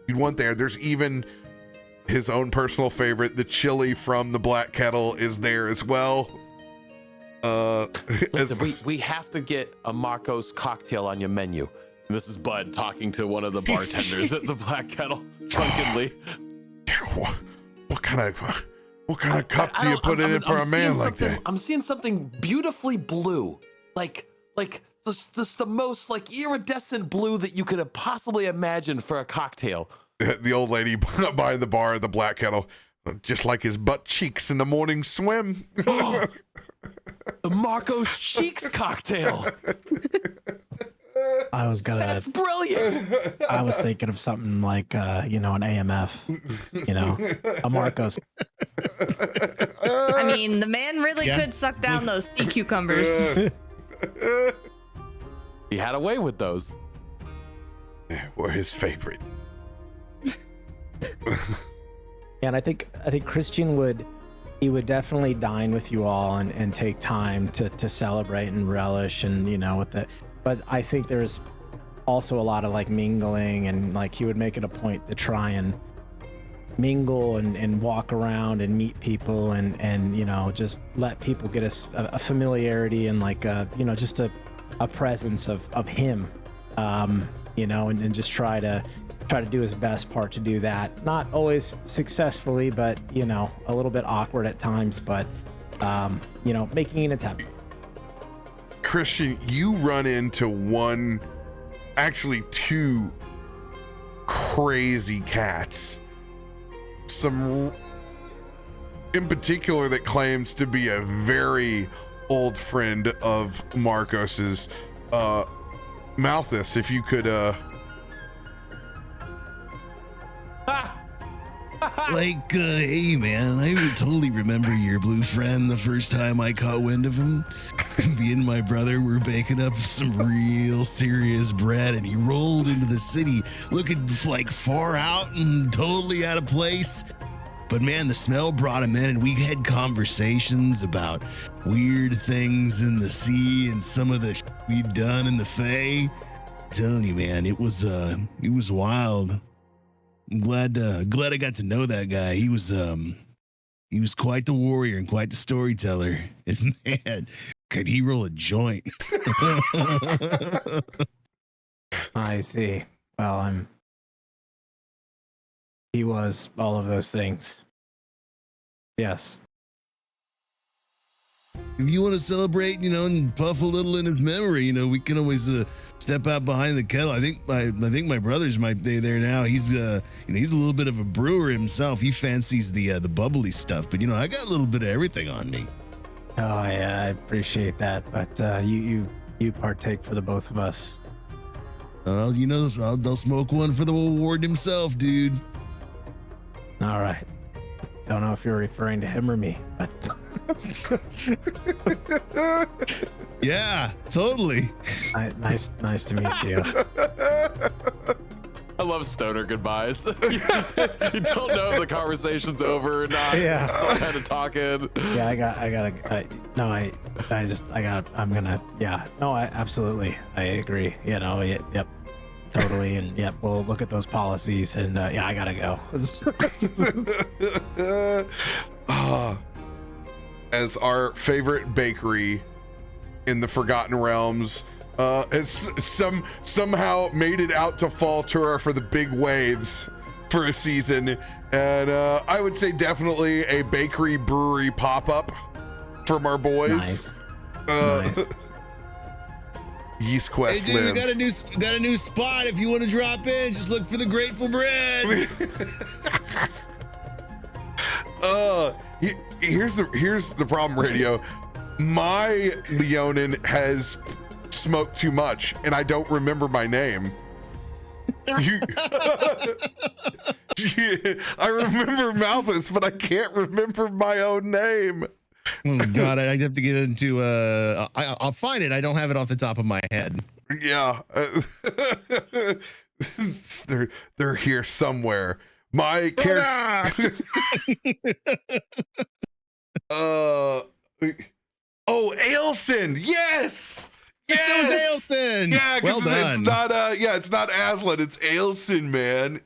you'd want there. There's even his own personal favorite, the chili from the Black Kettle, is there as well. Listen, we have to get a Markos cocktail on your menu. And this is Bud talking to one of the bartenders at the Black Kettle, drunkenly. What kind of cup do you put in for a man like that? I'm seeing something beautifully blue, like just the most like iridescent blue that you could have possibly imagined for a cocktail. The old lady behind the bar at the Black Kettle, just like his butt cheeks in the morning swim. Oh, the Markos Cheeks cocktail. That's brilliant. I was thinking of something like, an AMF, a Markos. I mean, the man really could suck down those sea cucumbers. He had a way with those. They were his favorite. And I think Christian would definitely dine with you all and take time to celebrate and relish and with the. But I think there's also a lot of like mingling, and like he would make it a point to try and mingle and walk around and meet people and just let people get a familiarity and like just a presence of him, and just try to do his best part to do that. Not always successfully, but a little bit awkward at times, but making an attempt. Christian, you run into two crazy cats. Some in particular that claims to be a very old friend of Markos's. Malthus, if you could hey man, I would totally remember your blue friend the first time I caught wind of him. Me and my brother were baking up some real serious bread, and he rolled into the city looking like far out and totally out of place. But man, the smell brought him in, and we had conversations about weird things in the sea and some of the we'd done in the Fae. I'm telling you, man, it was wild. I'm glad I got to know that guy. He was quite the warrior and quite the storyteller. And man, could he roll a joint? I see. Well, he was all of those things. Yes. If you want to celebrate, and puff a little in his memory, we can always step out behind the kettle. I think my brother's might be there now. He's he's a little bit of a brewer himself. He fancies the bubbly stuff, but I got a little bit of everything on me. Oh yeah, I appreciate that, but you partake for the both of us. Well, I'll smoke one for the warden himself, dude. All right. Don't know if you're referring to him or me, but yeah, totally. Nice to meet you. I love stoner goodbyes. You don't know if the conversation's over or not. Yeah. Still kind of talking. Yeah, absolutely. I agree. Yep. Totally. And yep, we'll look at those policies and I gotta go. As our favorite bakery in the Forgotten Realms has somehow made it out to Faltura for the big waves for a season, and I would say definitely a bakery brewery pop-up from our boys. Nice. Yeast Quest hey, dude, lives. We got a new spot. If you want to drop in, just look for the Grateful Bread. Here's the problem, Radio. My Leonin has smoked too much, and I don't remember my name. I remember Malthus, but I can't remember my own name. Oh God, I'd have to get into. I'll find it. I don't have it off the top of my head. Yeah, they're here somewhere. My character. Oh, Ailson. Yes. Yes, it was Ailson. Yeah, well done. It's not it's not Aslan, it's Ailson, man.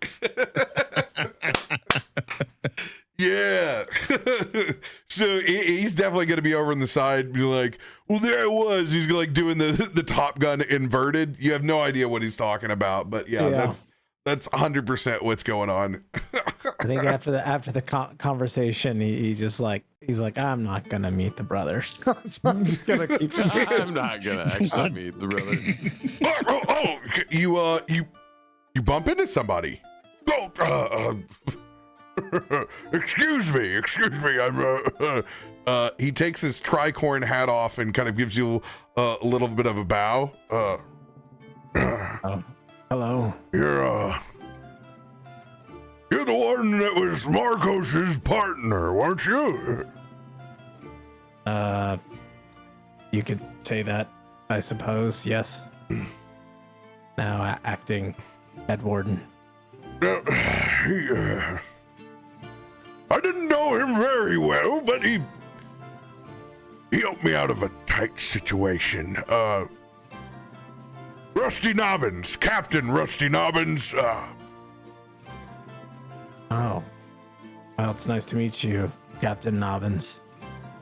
Yeah. So he's definitely gonna be over on the side, be like, well, there it was. He's like doing the Top Gun inverted. You have no idea what he's talking about, but yeah. That's 100% what's going on. I think after the conversation, he's like, I'm not gonna meet the brothers. So I'm just gonna keep. I'm not gonna actually meet the brothers. You bump into somebody. Excuse me. I'm. He takes his tricorn hat off and kind of gives you a little bit of a bow. Hello. You're the one that was Markos's partner, weren't you? You could say that, I suppose. Yes. Now acting head warden. I didn't know him very well, but he helped me out of a tight situation. Rusty Nobbins, Captain Rusty Nobbins. Oh. Well, it's nice to meet you, Captain Nobbins.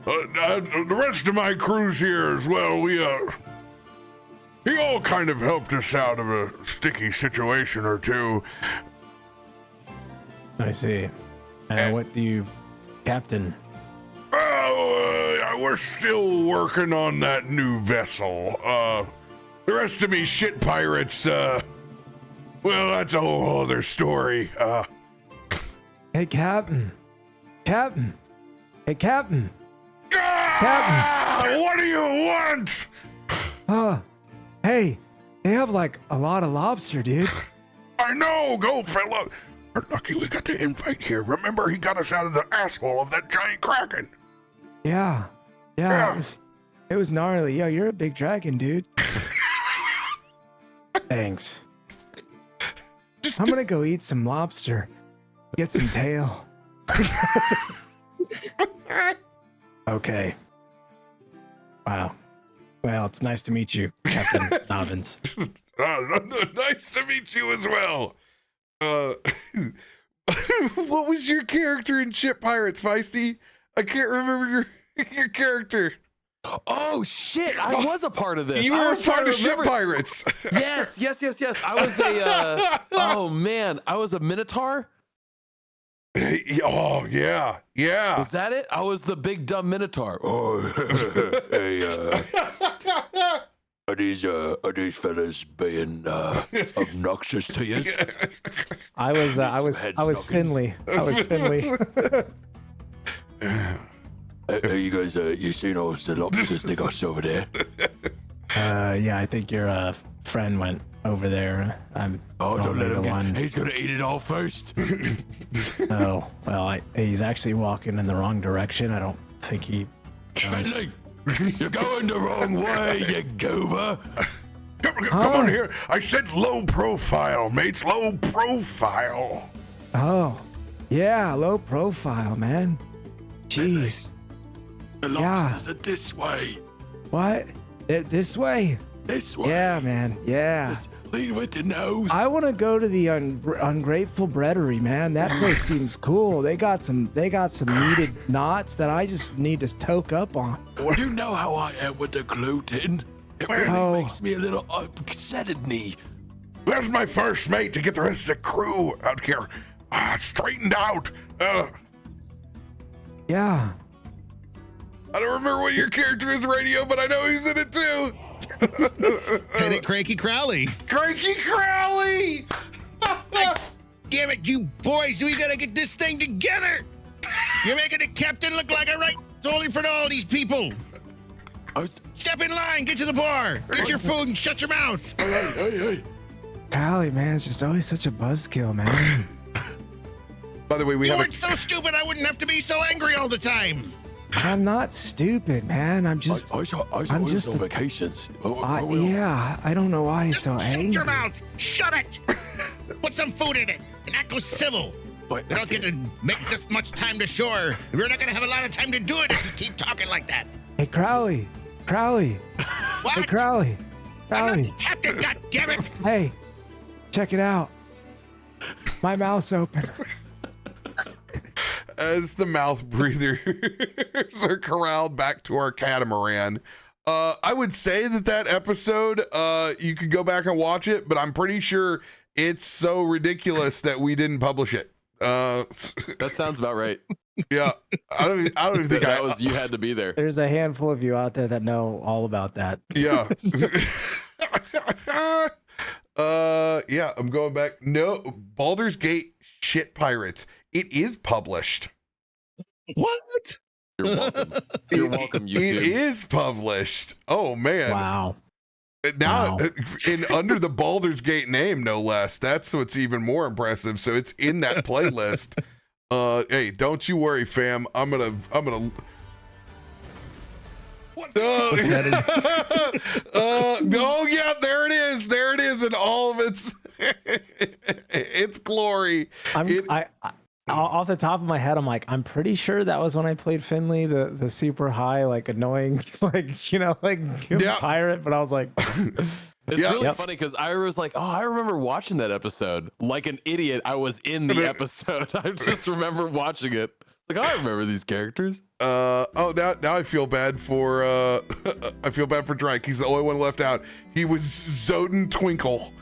The rest of my crew's here as well. He all kind of helped us out of a sticky situation or two. I see. What do you, Captain? We're still working on that new vessel. The rest of me shit pirates, well, that's a whole other story. Hey, Captain. Hey, Captain. What do you want? Hey, they have like a lot of lobster, dude. I know, go fella. We're lucky we got the invite here. Remember, he got us out of the asshole of that giant kraken. Yeah. It was gnarly. Yo, you're a big dragon, dude. Thanks. I'm gonna go eat some lobster. Get some tail. Okay. Wow. Well, it's nice to meet you, Captain Nobbins. Nice to meet you as well. What was your character in Ship Pirates, Feisty? I can't remember your character. Oh shit! I was a part of this. You were a part of Ship Pirates. Yes. I was a. Oh man, I was a Minotaur. Oh yeah. Was that it? I was the big dumb Minotaur. Oh, hey, are these fellas being obnoxious to you? I was Finley. Hey, you guys, you seen all the lobsters they got over there? Yeah, I think your friend went over there. Don't let him get. He's gonna eat it all first. Oh, well, he's actually walking in the wrong direction. I don't think he knows. Finley, you're going the wrong way, you goober. Come on here. I said low profile, mates. Low profile. Oh, yeah, low profile, man. Jeez. The lobsters are this way. What? This way? This way. Yeah, man. Yeah. Just lead with the nose. I want to go to the Ungrateful Breadery, man. That place seems cool. They got some needed knots that I just need to toke up on. You know how I am with the gluten. It really makes me a little upsetted. There's my first mate to get the rest of the crew out here straightened out. Yeah. I don't remember what your character is, Radio, but I know he's in it too. Lieutenant Cranky Crowley. Cranky Crowley! Damn it, you boys, we gotta get this thing together. You're making the captain look like a right only for all these people. Step in line, get to the bar, get your food and shut your mouth. Hey. Crowley, man, it's just always such a buzzkill, man. By the way, You weren't so stupid I wouldn't have to be so angry all the time. I'm not stupid, man. I'm just I'm just on vacations. yeah, I don't know why he's so Shut angry. your mouth. Shut it. Put some food in it and act civil. Wait, We don't get to make this much time to shore. We're not gonna have a lot of time to do it if you keep talking like that. Hey, Crowley. Crowley. What? Hey, Crowley. I'm not Crowley. the captain, goddammit! Hey, check it out. My mouth's open. As the mouth breathers are corralled back to our catamaran. I would say that episode, you could go back and watch it, but I'm pretty sure it's so ridiculous that we didn't publish it. That sounds about right. Yeah, I don't even think That was, you had to be there. There's a handful of you out there that know all about that. Yeah. Yeah, I'm going back. No, Baldur's Gate shit pirates. It is published. What? You're welcome. You're welcome, YouTube. It is published. Oh man. Wow. Now Wow. in under the Baldur's Gate name, no less. That's what's even more impressive. So it's in that playlist. Hey, don't you worry, fam. I'm gonna oh yeah, there it is in all of its glory. Off the top of my head, I'm like, I'm pretty sure that was when I played Finley, the super high, like annoying, Yeah. pirate. But I was like, It's Yeah. really Yep. funny because I was like, oh, I remember watching that episode. Like an idiot, I was in the episode. I just remember watching it. Like, I remember these characters. Now I feel bad for I feel bad for Drake. He's the only one left out. He was Zoden Twinkle.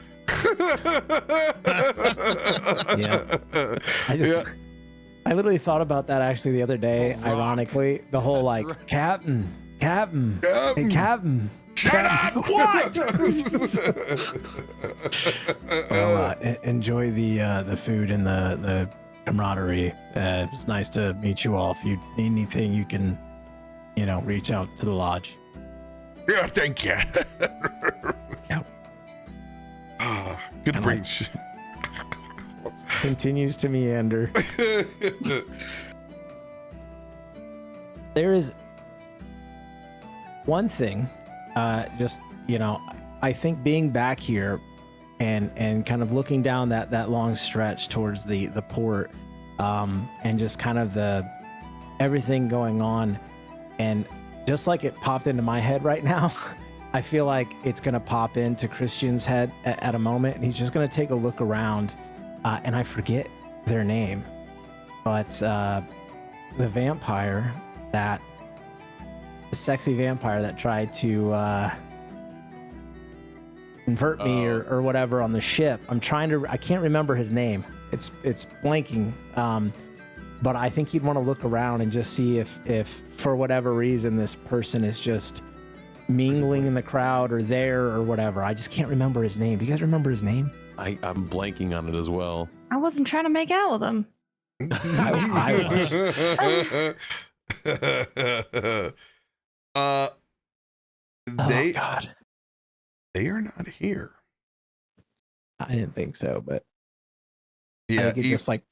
yeah. I literally thought about that actually the other day. Ironically, the whole like right. Captain, hey, Captain. Shut up! What? Well, enjoy the food and the camaraderie. It's nice to meet you all. If you need anything, you can, reach out to the lodge. Yeah, thank you. Good to bring. Continues to meander. There is one thing, I think being back here and kind of looking down that long stretch towards the port, and just kind of everything going on, and just like it popped into my head right now, I feel like it's gonna pop into Christian's head at a moment, and he's just gonna take a look around, and I forget their name, but the vampire the sexy vampire that tried to convert me or whatever on the ship. I can't remember his name. It's blanking. But I think you'd want to look around and just see if for whatever reason this person is just mingling in the crowd or there or whatever. I just can't remember his name. Do you guys remember his name? I'm blanking on it as well. I wasn't trying to make out with him. I was. Oh God. They are not here. I didn't think so, but I Yeah, think it just like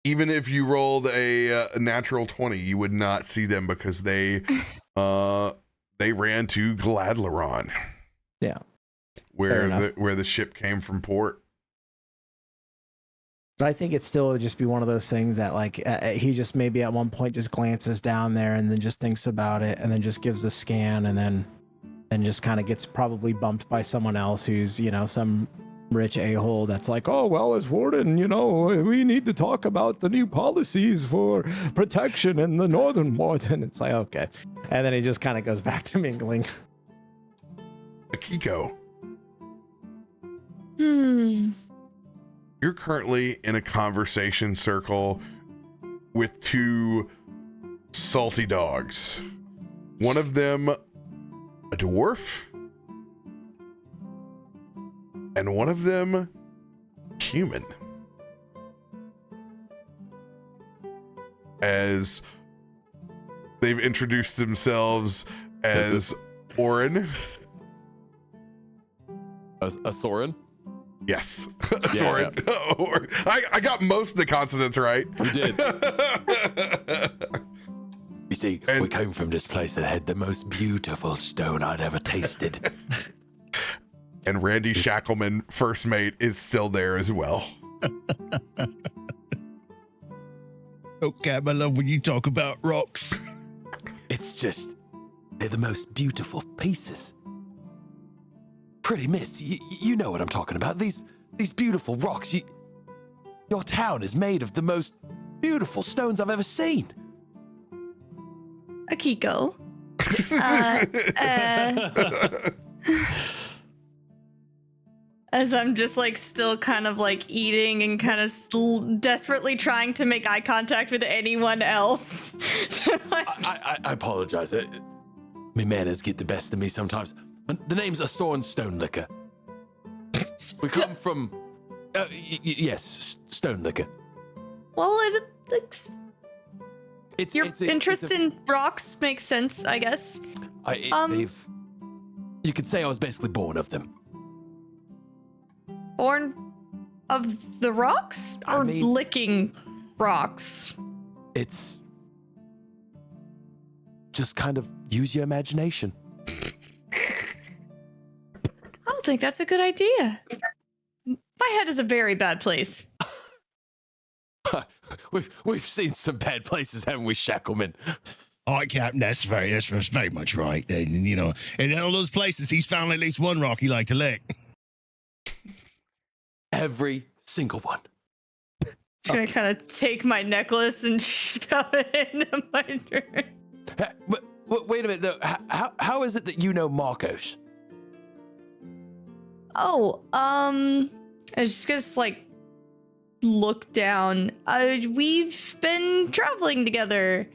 even if you rolled a natural 20, you would not see them because they ran to Gladleron. Yeah. Where Fair the ship came from port. But I think it still would just be one of those things that like he just maybe at one point just glances down there and then just thinks about it and then just gives a scan and then just kind of gets probably bumped by someone else who's, some rich a-hole that's like, oh, well, as warden, we need to talk about the new policies for protection in the northern warden. It's like, okay. And then he just kind of goes back to mingling. Akiko, Hmm. you're currently in a conversation circle with two salty dogs. One of them a dwarf, and one of them human. As they've introduced themselves as Orin. A Soren? Yes. Yeah, Sorry. I got most of the consonants right. You did. You see, we came from this place that had the most beautiful stone I'd ever tasted. And Randy Shackleman, first mate, is still there as well. Oh, Cap, I love when you talk about rocks. It's just, they're the most beautiful pieces. Pretty miss, you know what I'm talking about. These beautiful rocks. Your town is made of the most beautiful stones I've ever seen. Akiko. As I'm just like still kind of like eating and kind of desperately trying to make eye contact with anyone else. I apologize. My manners get the best of me sometimes. The name's Asor and Stone Liquor. We come from, yes, Stone Liquor. Well, your interest in rocks makes sense, I guess. You could say I was basically born of them. Born of the rocks? Or licking rocks? It's just kind of use your imagination. I don't think that's a good idea. My head is a very bad place. We've seen some bad places, haven't we, Shackleman? All right, Captain, that's very much right. And, you know, in all those places, he's found at least one rock he liked to lick. Every single one. Just gonna kind of take my necklace and shove it into my drink. But wait a minute, though. How is it that you know Markos? Oh, I was just like look down. We've been traveling together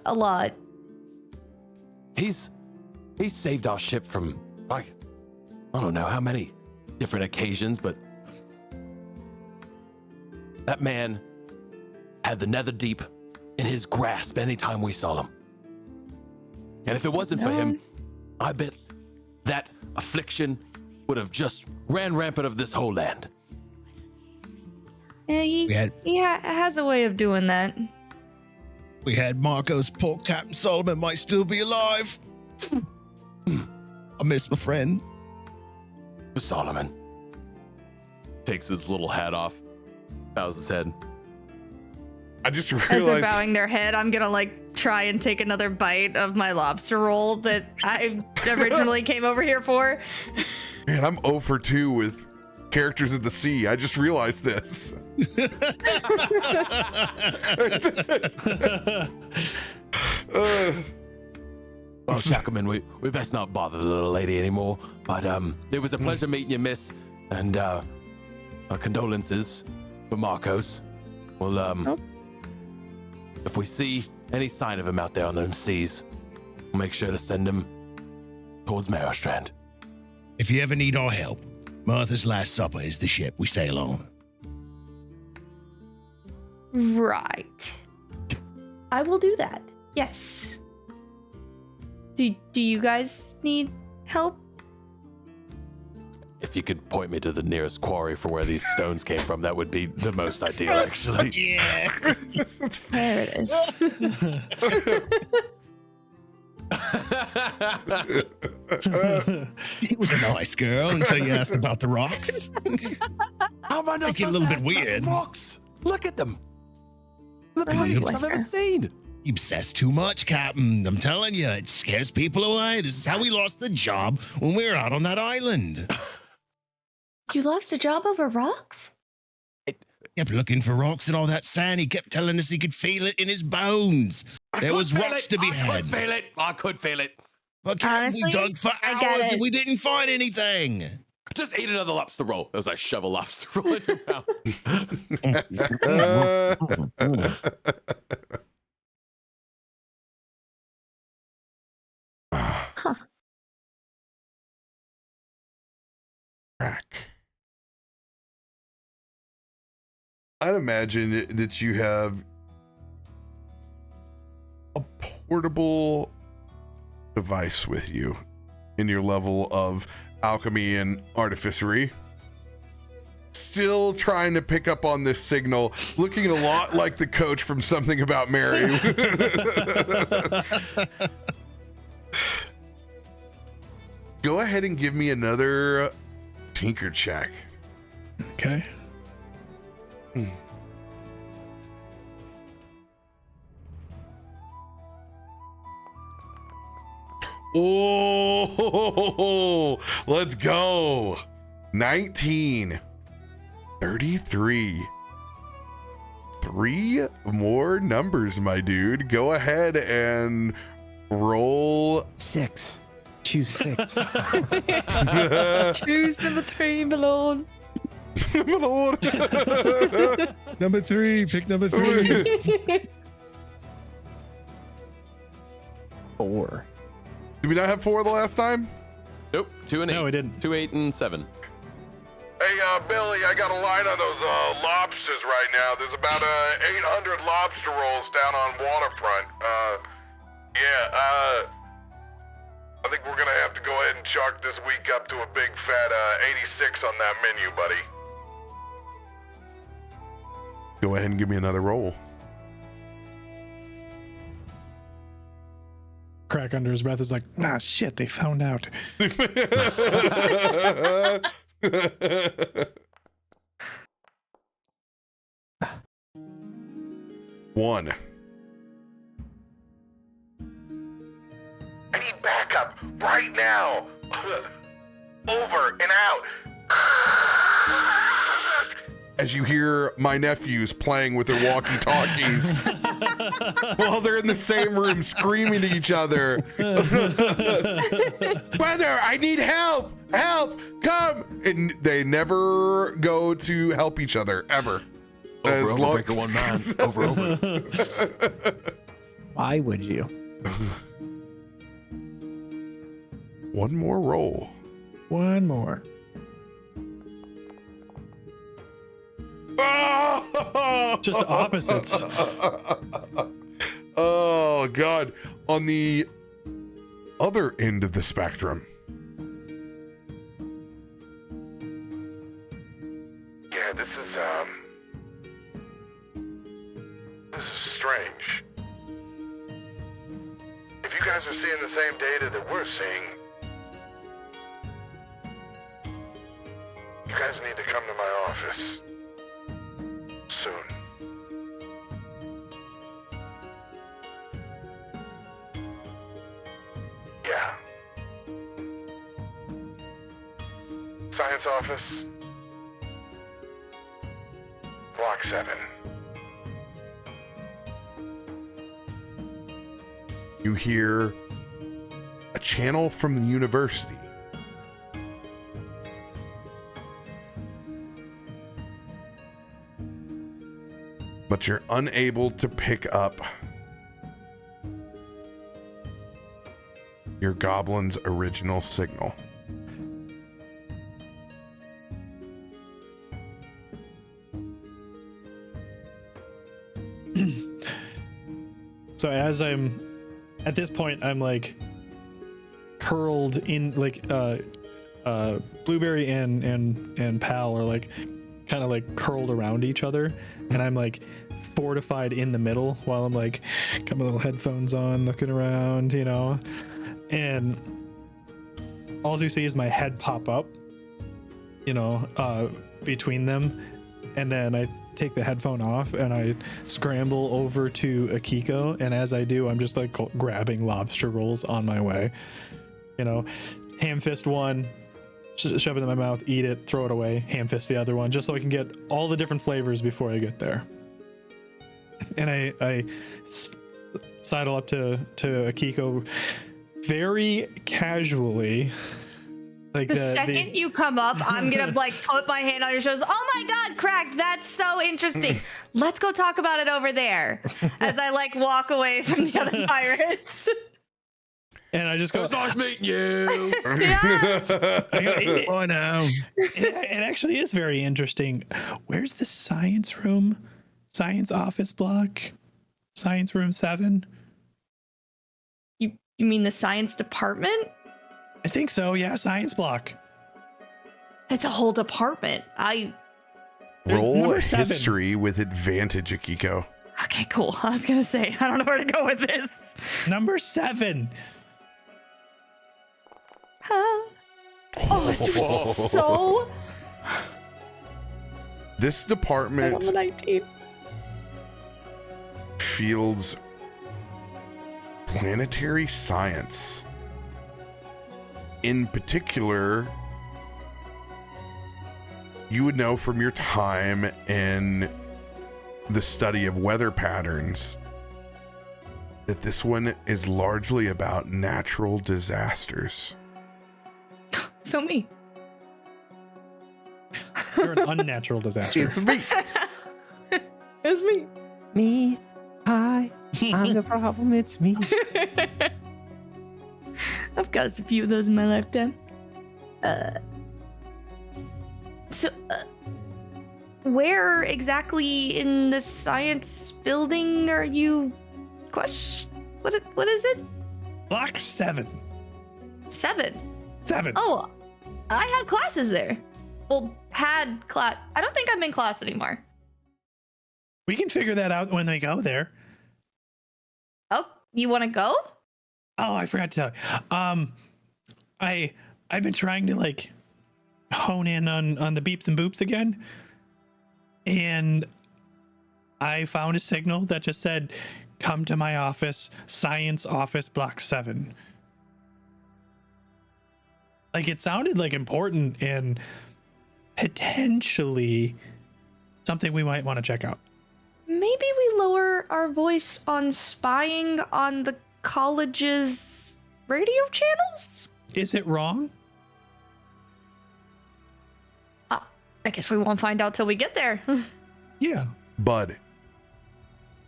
a lot. He's saved our ship from, like, I don't know how many different occasions, but that man had the Nether Deep in his grasp anytime we saw him. And if it wasn't for him, I bet that affliction would have just ran rampant of this whole land. Yeah, he has a way of doing that. We had Markos. Poor Captain Solomon might still be alive. I miss my friend. Solomon Takes his little hat off, bows his head. I just As they're realized. bowing their head, I'm gonna like try and take another bite of my lobster roll that I originally came over here for. Man, I'm 0 for 2 with characters of the sea. I just realized this. Well, Shackleman, we best not bother the little lady anymore. But it was a pleasure meeting you, miss. And our condolences for Markos. Well, if we see any sign of him out there on them seas, we'll make sure to send him towards Merrowstrand. If you ever need our help, Martha's Last Supper is the ship we sail on. Right. I will do that. Yes. Do you guys need help? If you could point me to the nearest quarry for where these stones came from, that would be the most ideal, actually. Yeah. There it is. She was a nice girl until you asked about the rocks. How am I not Make it a supposed little to bit ask about weird. the rocks? Look at them. The Really? prettiest I've ever seen. You obsess too much, Captain. I'm telling you, it scares people away. This is how we lost the job when we were out on that island. You lost a job over rocks? Kept looking for rocks and all that sand. He kept telling us he could feel it in his bones. There was rocks to be had. I could feel it. But Captain, Honestly, we dug for I get hours it. and we didn't find anything. Just eat another lobster roll as I shove a lobster roll in your mouth. Krak. I'd imagine that you have a portable device with you in your level of alchemy and artificery. Still trying to pick up on this signal, looking a lot like the coach from Something About Mary. Go ahead and give me another tinker check. Okay. Oh, let's go. 19. 33. 3 more numbers, my dude. Go ahead and roll 6. Choose 6. Choose number 3, Malone. Number 3. Pick number 3. 4. Did we not have 4 the last time? Nope. 2 and 8. No, we didn't. 2, 8, and 7. Hey, Billy, I got a line on those lobsters right now. There's about 800 lobster rolls down on waterfront. I think we're gonna have to go ahead and chalk this week up to a big fat 86 on that menu, buddy. Go ahead and give me another roll. Krak under his breath is like, nah, shit, they found out. 1. I need backup right now. Over and out. As you hear my nephews playing with their walkie-talkies while they're in the same room screaming to each other. Brother, I need help! Help! Come! And they never go to help each other, ever. Over, breaker 1 9. Over. Why would you? 1 more roll. 1 more. Just opposites. Oh, God. On the other end of the spectrum. Yeah, this is strange. If you guys are seeing the same data that we're seeing, you guys need to come to my office soon. Yeah. Science office. Block 7. You hear a channel from the university. But you're unable to pick up your goblin's original signal. So as I'm at this point, I'm like curled in like Blueberry and Pal are like kind of like curled around each other, and I'm like fortified in the middle while I'm like got my little headphones on, looking around, you know, and all you see is my head pop up, you know, between them, and then I take the headphone off and I scramble over to Akiko, and as I do, I'm just like grabbing lobster rolls on my way, you know, ham fist one, shove it in my mouth, eat it, throw it away, ham fist the other one, just so I can get all the different flavors before I get there. And I sidle up to Akiko very casually. Like the second you come up, I'm gonna like put my hand on your shoulders. Oh my God, Krak, that's so interesting. Let's go talk about it over there. As I like walk away from the other pirates. And I just go, It's nice meeting you. Yes. Oh no. It actually is very interesting. Where's the science room? Science office block? Science room 7? You mean the science department? I think so, yeah, science block. It's a whole department. Roll Number 7. history with advantage, Akiko. Okay, cool. I was gonna say, I don't know where to go with this. Number 7. Huh? Oh, it's so... This I'm department on the 19. fields planetary science. in particular, you would know from your time in the study of weather patterns that this one is largely about natural disasters. So me. You're an unnatural disaster. It's me. It's me. Me, I'm the problem. It's me. I've caused a few of those in my lifetime. Where exactly in the science building are you? What is it? Block 7. 7. 7. Oh, I have classes there. Well, had class. I don't think I'm in class anymore. We can figure that out when we go there. Oh, you want to go? Oh, I forgot to tell you. I've been trying to like hone in on the beeps and boops again, and I found a signal that just said, "Come to my office, science office, block 7." Like it sounded like important and potentially something we might want to check out. Maybe we lower our voice on spying on the college's radio channels? Is it wrong? I guess we won't find out till we get there. Yeah. Bud,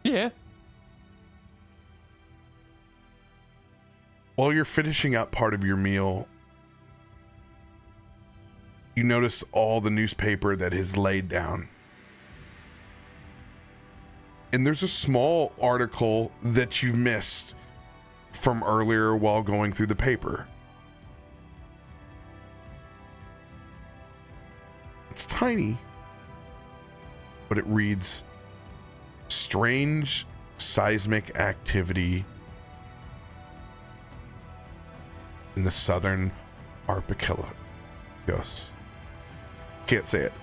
Yeah. while you're finishing up part of your meal, you notice all the newspaper that is laid down. And there's a small article that you missed from earlier while going through the paper. It's tiny, but it reads, "Strange seismic activity in the southern archipelagos." Can't say it.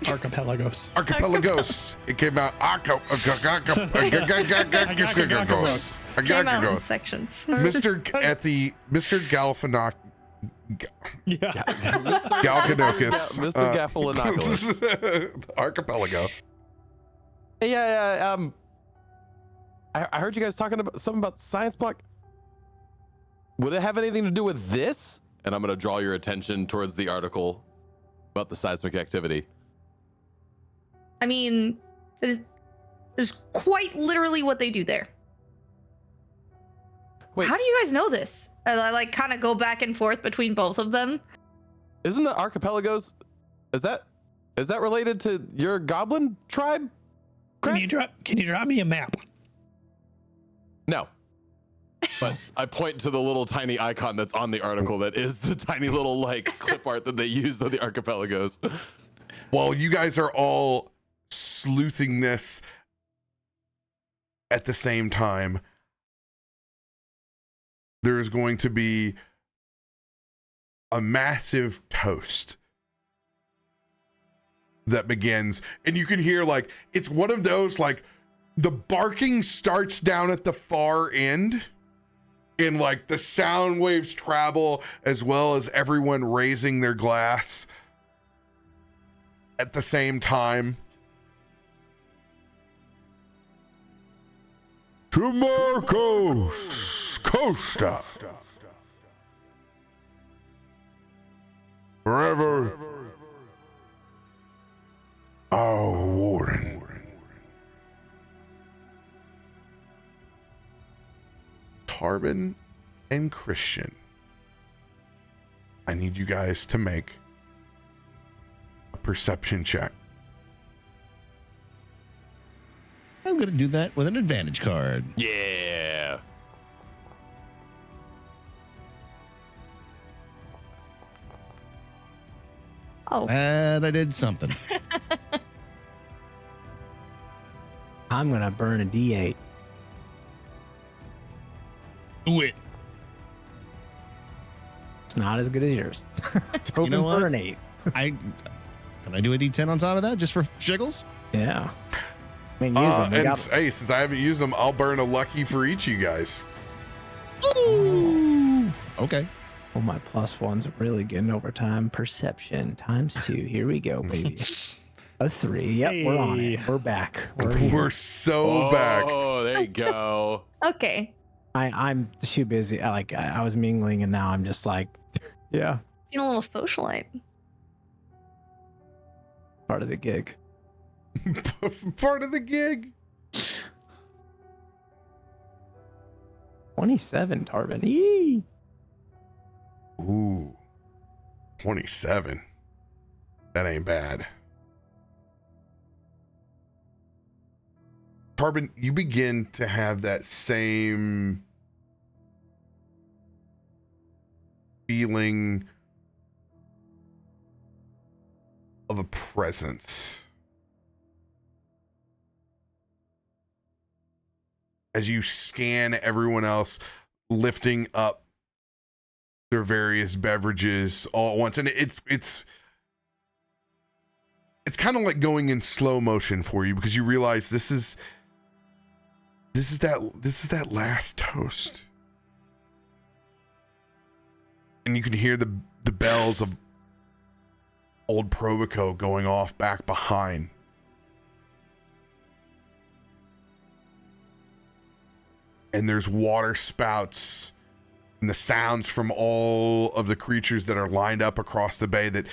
Archipelagos. Archipelagos. It came out. Came out in sections. Mr. Galfanac. Yeah. Galcanocus. Mr. Gaffalinoculus. Archipelago. Yeah. I heard you guys talking about something about science block. Would it have anything to do with this? And I'm going to draw your attention towards the article about the seismic activity. I mean, it is quite literally what they do there. Wait. How do you guys know this? And I like kind of go back and forth between both of them. Isn't the archipelagos? Is that related to your goblin tribe? Can you drop me a map? No. But I point to the little tiny icon that's on the article that is the tiny little like clip art that they use on the archipelagos. While you guys are all sleuthing this at the same time, there is going to be a massive toast that begins, and you can hear like it's one of those like the barking starts down at the far end, and like the sound waves travel as well as everyone raising their glass at the same time. To Markos, Kosta, forever our warden. Tarben and Christian, I need you guys to make a perception check. I'm going to do that with an advantage card. Yeah. Oh. And I did something. I'm gonna burn a D8. Wait. It's not as good as yours. It's hoping know for what? an 8. Can I do a D10 on top of that just for shiggles? Yeah. I mean, use them. We And got- hey, since I haven't used them, I'll burn a lucky for each of you guys. Ooh. Okay. Oh, my +1's really getting overtime. Perception ×2. Here we go, baby. A 3. Yep, we're on it. Hey. We're back. We're so back. Oh, there you go. Okay. I'm too busy. I was mingling, and now I'm just like, yeah, Being a little socialite. part of the gig. Part of the gig. 27, Tarben. Yee. Ooh, 27. That ain't bad. Tarben, you begin to have that same feeling of a presence as you scan everyone else lifting up their various beverages all at once. And it's kind of like going in slow motion for you, because you realize this is that last toast. And you can hear the bells of old Provico going off back behind. And there's water spouts and the sounds from all of the creatures that are lined up across the bay that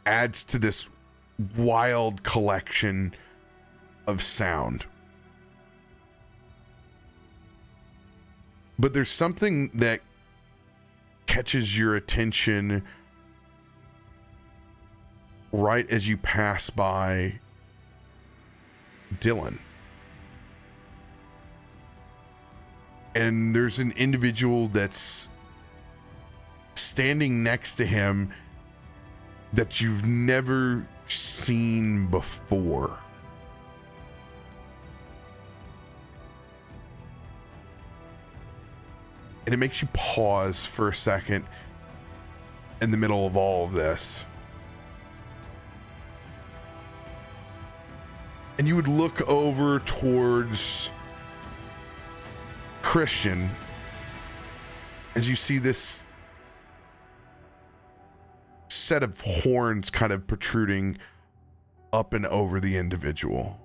adds to this wild collection of sound. But there's something that catches your attention right as you pass by Dylan. And there's an individual that's standing next to him that you've never seen before. And it makes you pause for a second in the middle of all of this. And you would look over towards Christian as you see this set of horns kind of protruding up and over the individual.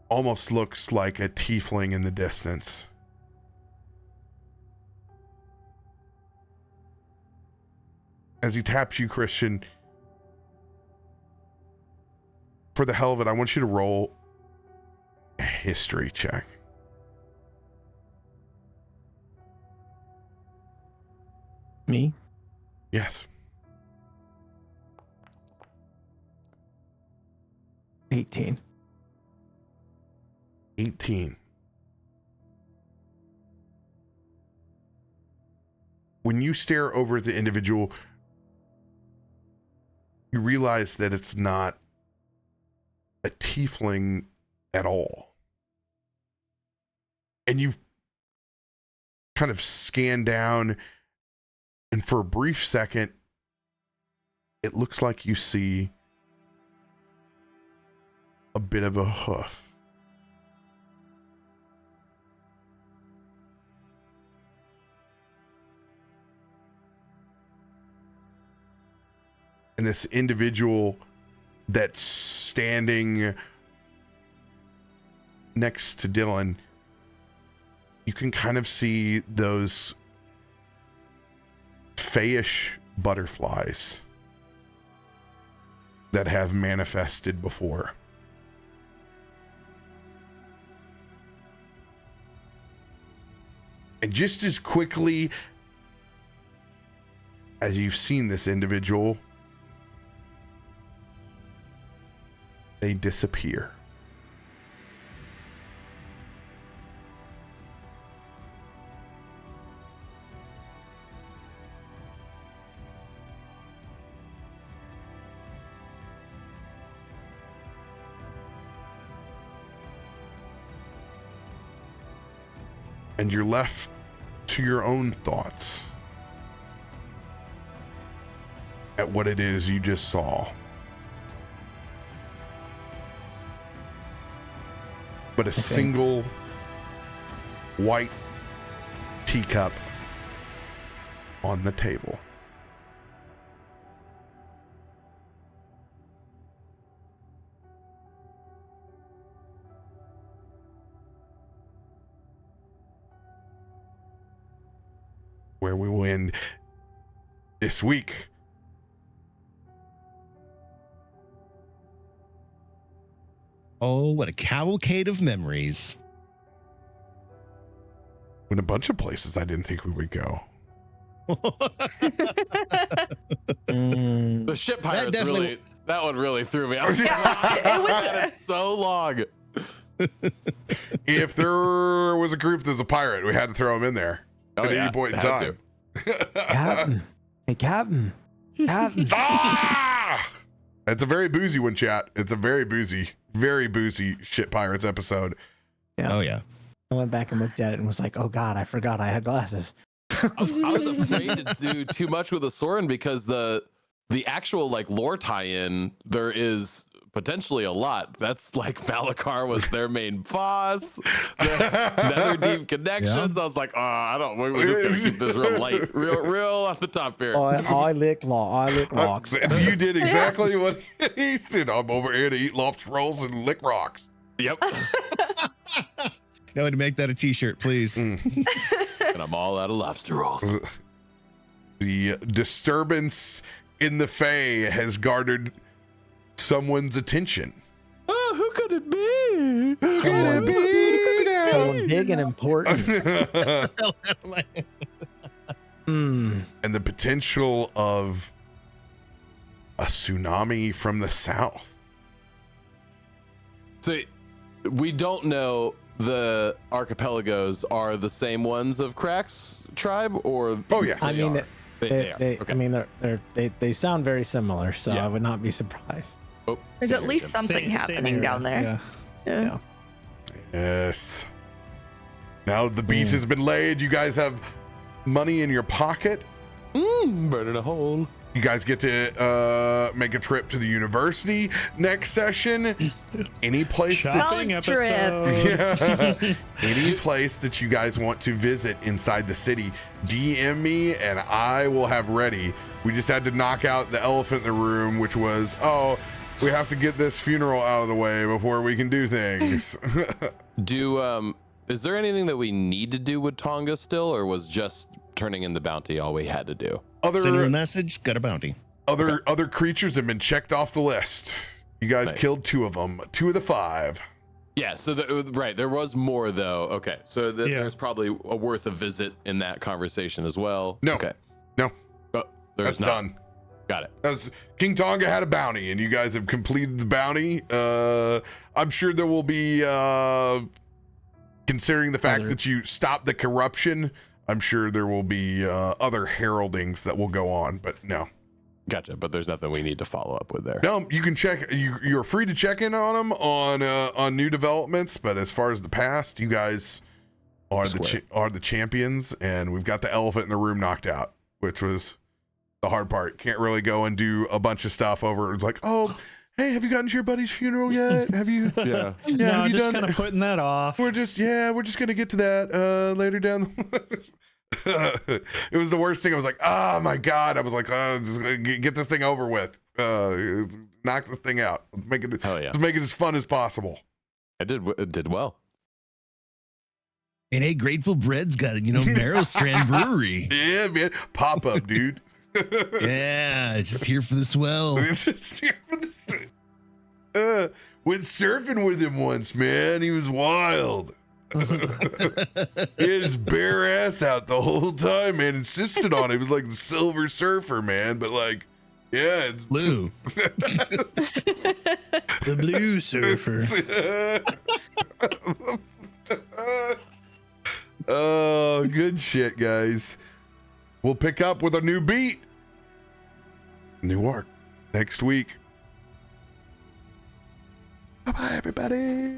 Almost looks like a tiefling in the distance. As he taps you, Christian, for the hell of it, I want you to roll a history check. Me? Yes. 18. 18. When you stare over at the individual, you realize that it's not a tiefling at all. And you've kind of scanned down, and for a brief second, it looks like you see a bit of a hoof. And this individual that's standing next to Dylan, you can kind of see those fayish butterflies that have manifested before. And just as quickly as you've seen this individual, they disappear. And you're left to your own thoughts at what it is you just saw. But a single white teacup on the table. Where we will end this week. Oh, what a cavalcade of memories. In a bunch of places I didn't think we would go. The ship pirates definitely- that one really threw me. I was like, It was so long. If there was a group that's a pirate, we had to throw him in there at any point in had time. Captain. Hey, Captain. Captain. Ah! It's a very boozy one, chat. It's a very boozy shit pirates episode. Yeah. Oh, yeah. I went back and looked at it and was like, oh God, I forgot I had glasses. I was afraid to do too much with the Soren because the actual like lore tie-in, there is potentially a lot. That's like Malachar was their main boss. The Netherdeep connections. Yeah. I was like, we're just gonna keep this real light, real off the top here. I lick locks. You did exactly what he said. I'm over here to eat lobster rolls and lick rocks. Yep. No, to make that a t-shirt, please. And I'm all out of lobster rolls. The disturbance in the Fae has garnered someone's attention. Oh, who could it be? Someone big and important. And the potential of a tsunami from the south. So we don't know the archipelagos are the same ones of Krak's tribe, or Oh, yes. I mean, they are. they, Okay. I mean, they sound very similar, so Yeah. I would not be surprised. Oh, There's at least something Same happening era. down there. Yeah. Yes. Now that the beats has been laid, you guys have money in your pocket. burning a hole. You guys get to make a trip to the university next session. Any place that Shopping College trip. episode. any place that you guys want to visit inside the city, DM me and I will have ready. We just had to knock out the elephant in the room, which was, we have to get this funeral out of the way before we can do things. Is there anything that we need to do with Tonga still, or was just turning in the bounty all we had to do? Send her a Other message, got a bounty. other creatures have been checked off the list. You guys Nice. killed 2 of them, 2 of the 5. Yeah, so right, there was more though. Okay, so Yeah. there's probably a worth a visit in that conversation as well. No. Okay. No. Oh, there's That's not. done. Got it. That's King Tonga had a bounty, and you guys have completed the bounty. I'm sure there will be, considering the fact that you stopped the corruption, I'm sure there will be other heraldings that will go on. But no, Gotcha, but there's nothing we need to follow up with there. no, you can check. You're free to check in on them on new developments. But as far as the past, you guys are the champions, and we've got the elephant in the room knocked out, which was the hard part. Can't really go and do a bunch of stuff over. It's like, oh, hey, have you gotten to your buddy's funeral yet? Have you? Yeah. No, have I'm you just done? kind of putting that off. We're just gonna get to that later down. It was the worst thing. I was like, oh my god. I was like, just get this thing over with. Knock this thing out. Hell yeah. Let's make it as fun as possible. It did well. And hey, Grateful Bread's got Merrowstrand Brewery. Yeah, man. Pop up, dude. Yeah, just here for the swell. It's just here for the went surfing with him once, man. He was wild. He had his bare ass out the whole time, man. Insisted on it. He was like the Silver Surfer, man. But like, yeah, it's Blue. The blue surfer. Oh, good shit, guys. We'll pick up with a new beat, new arc next week. Bye bye, everybody.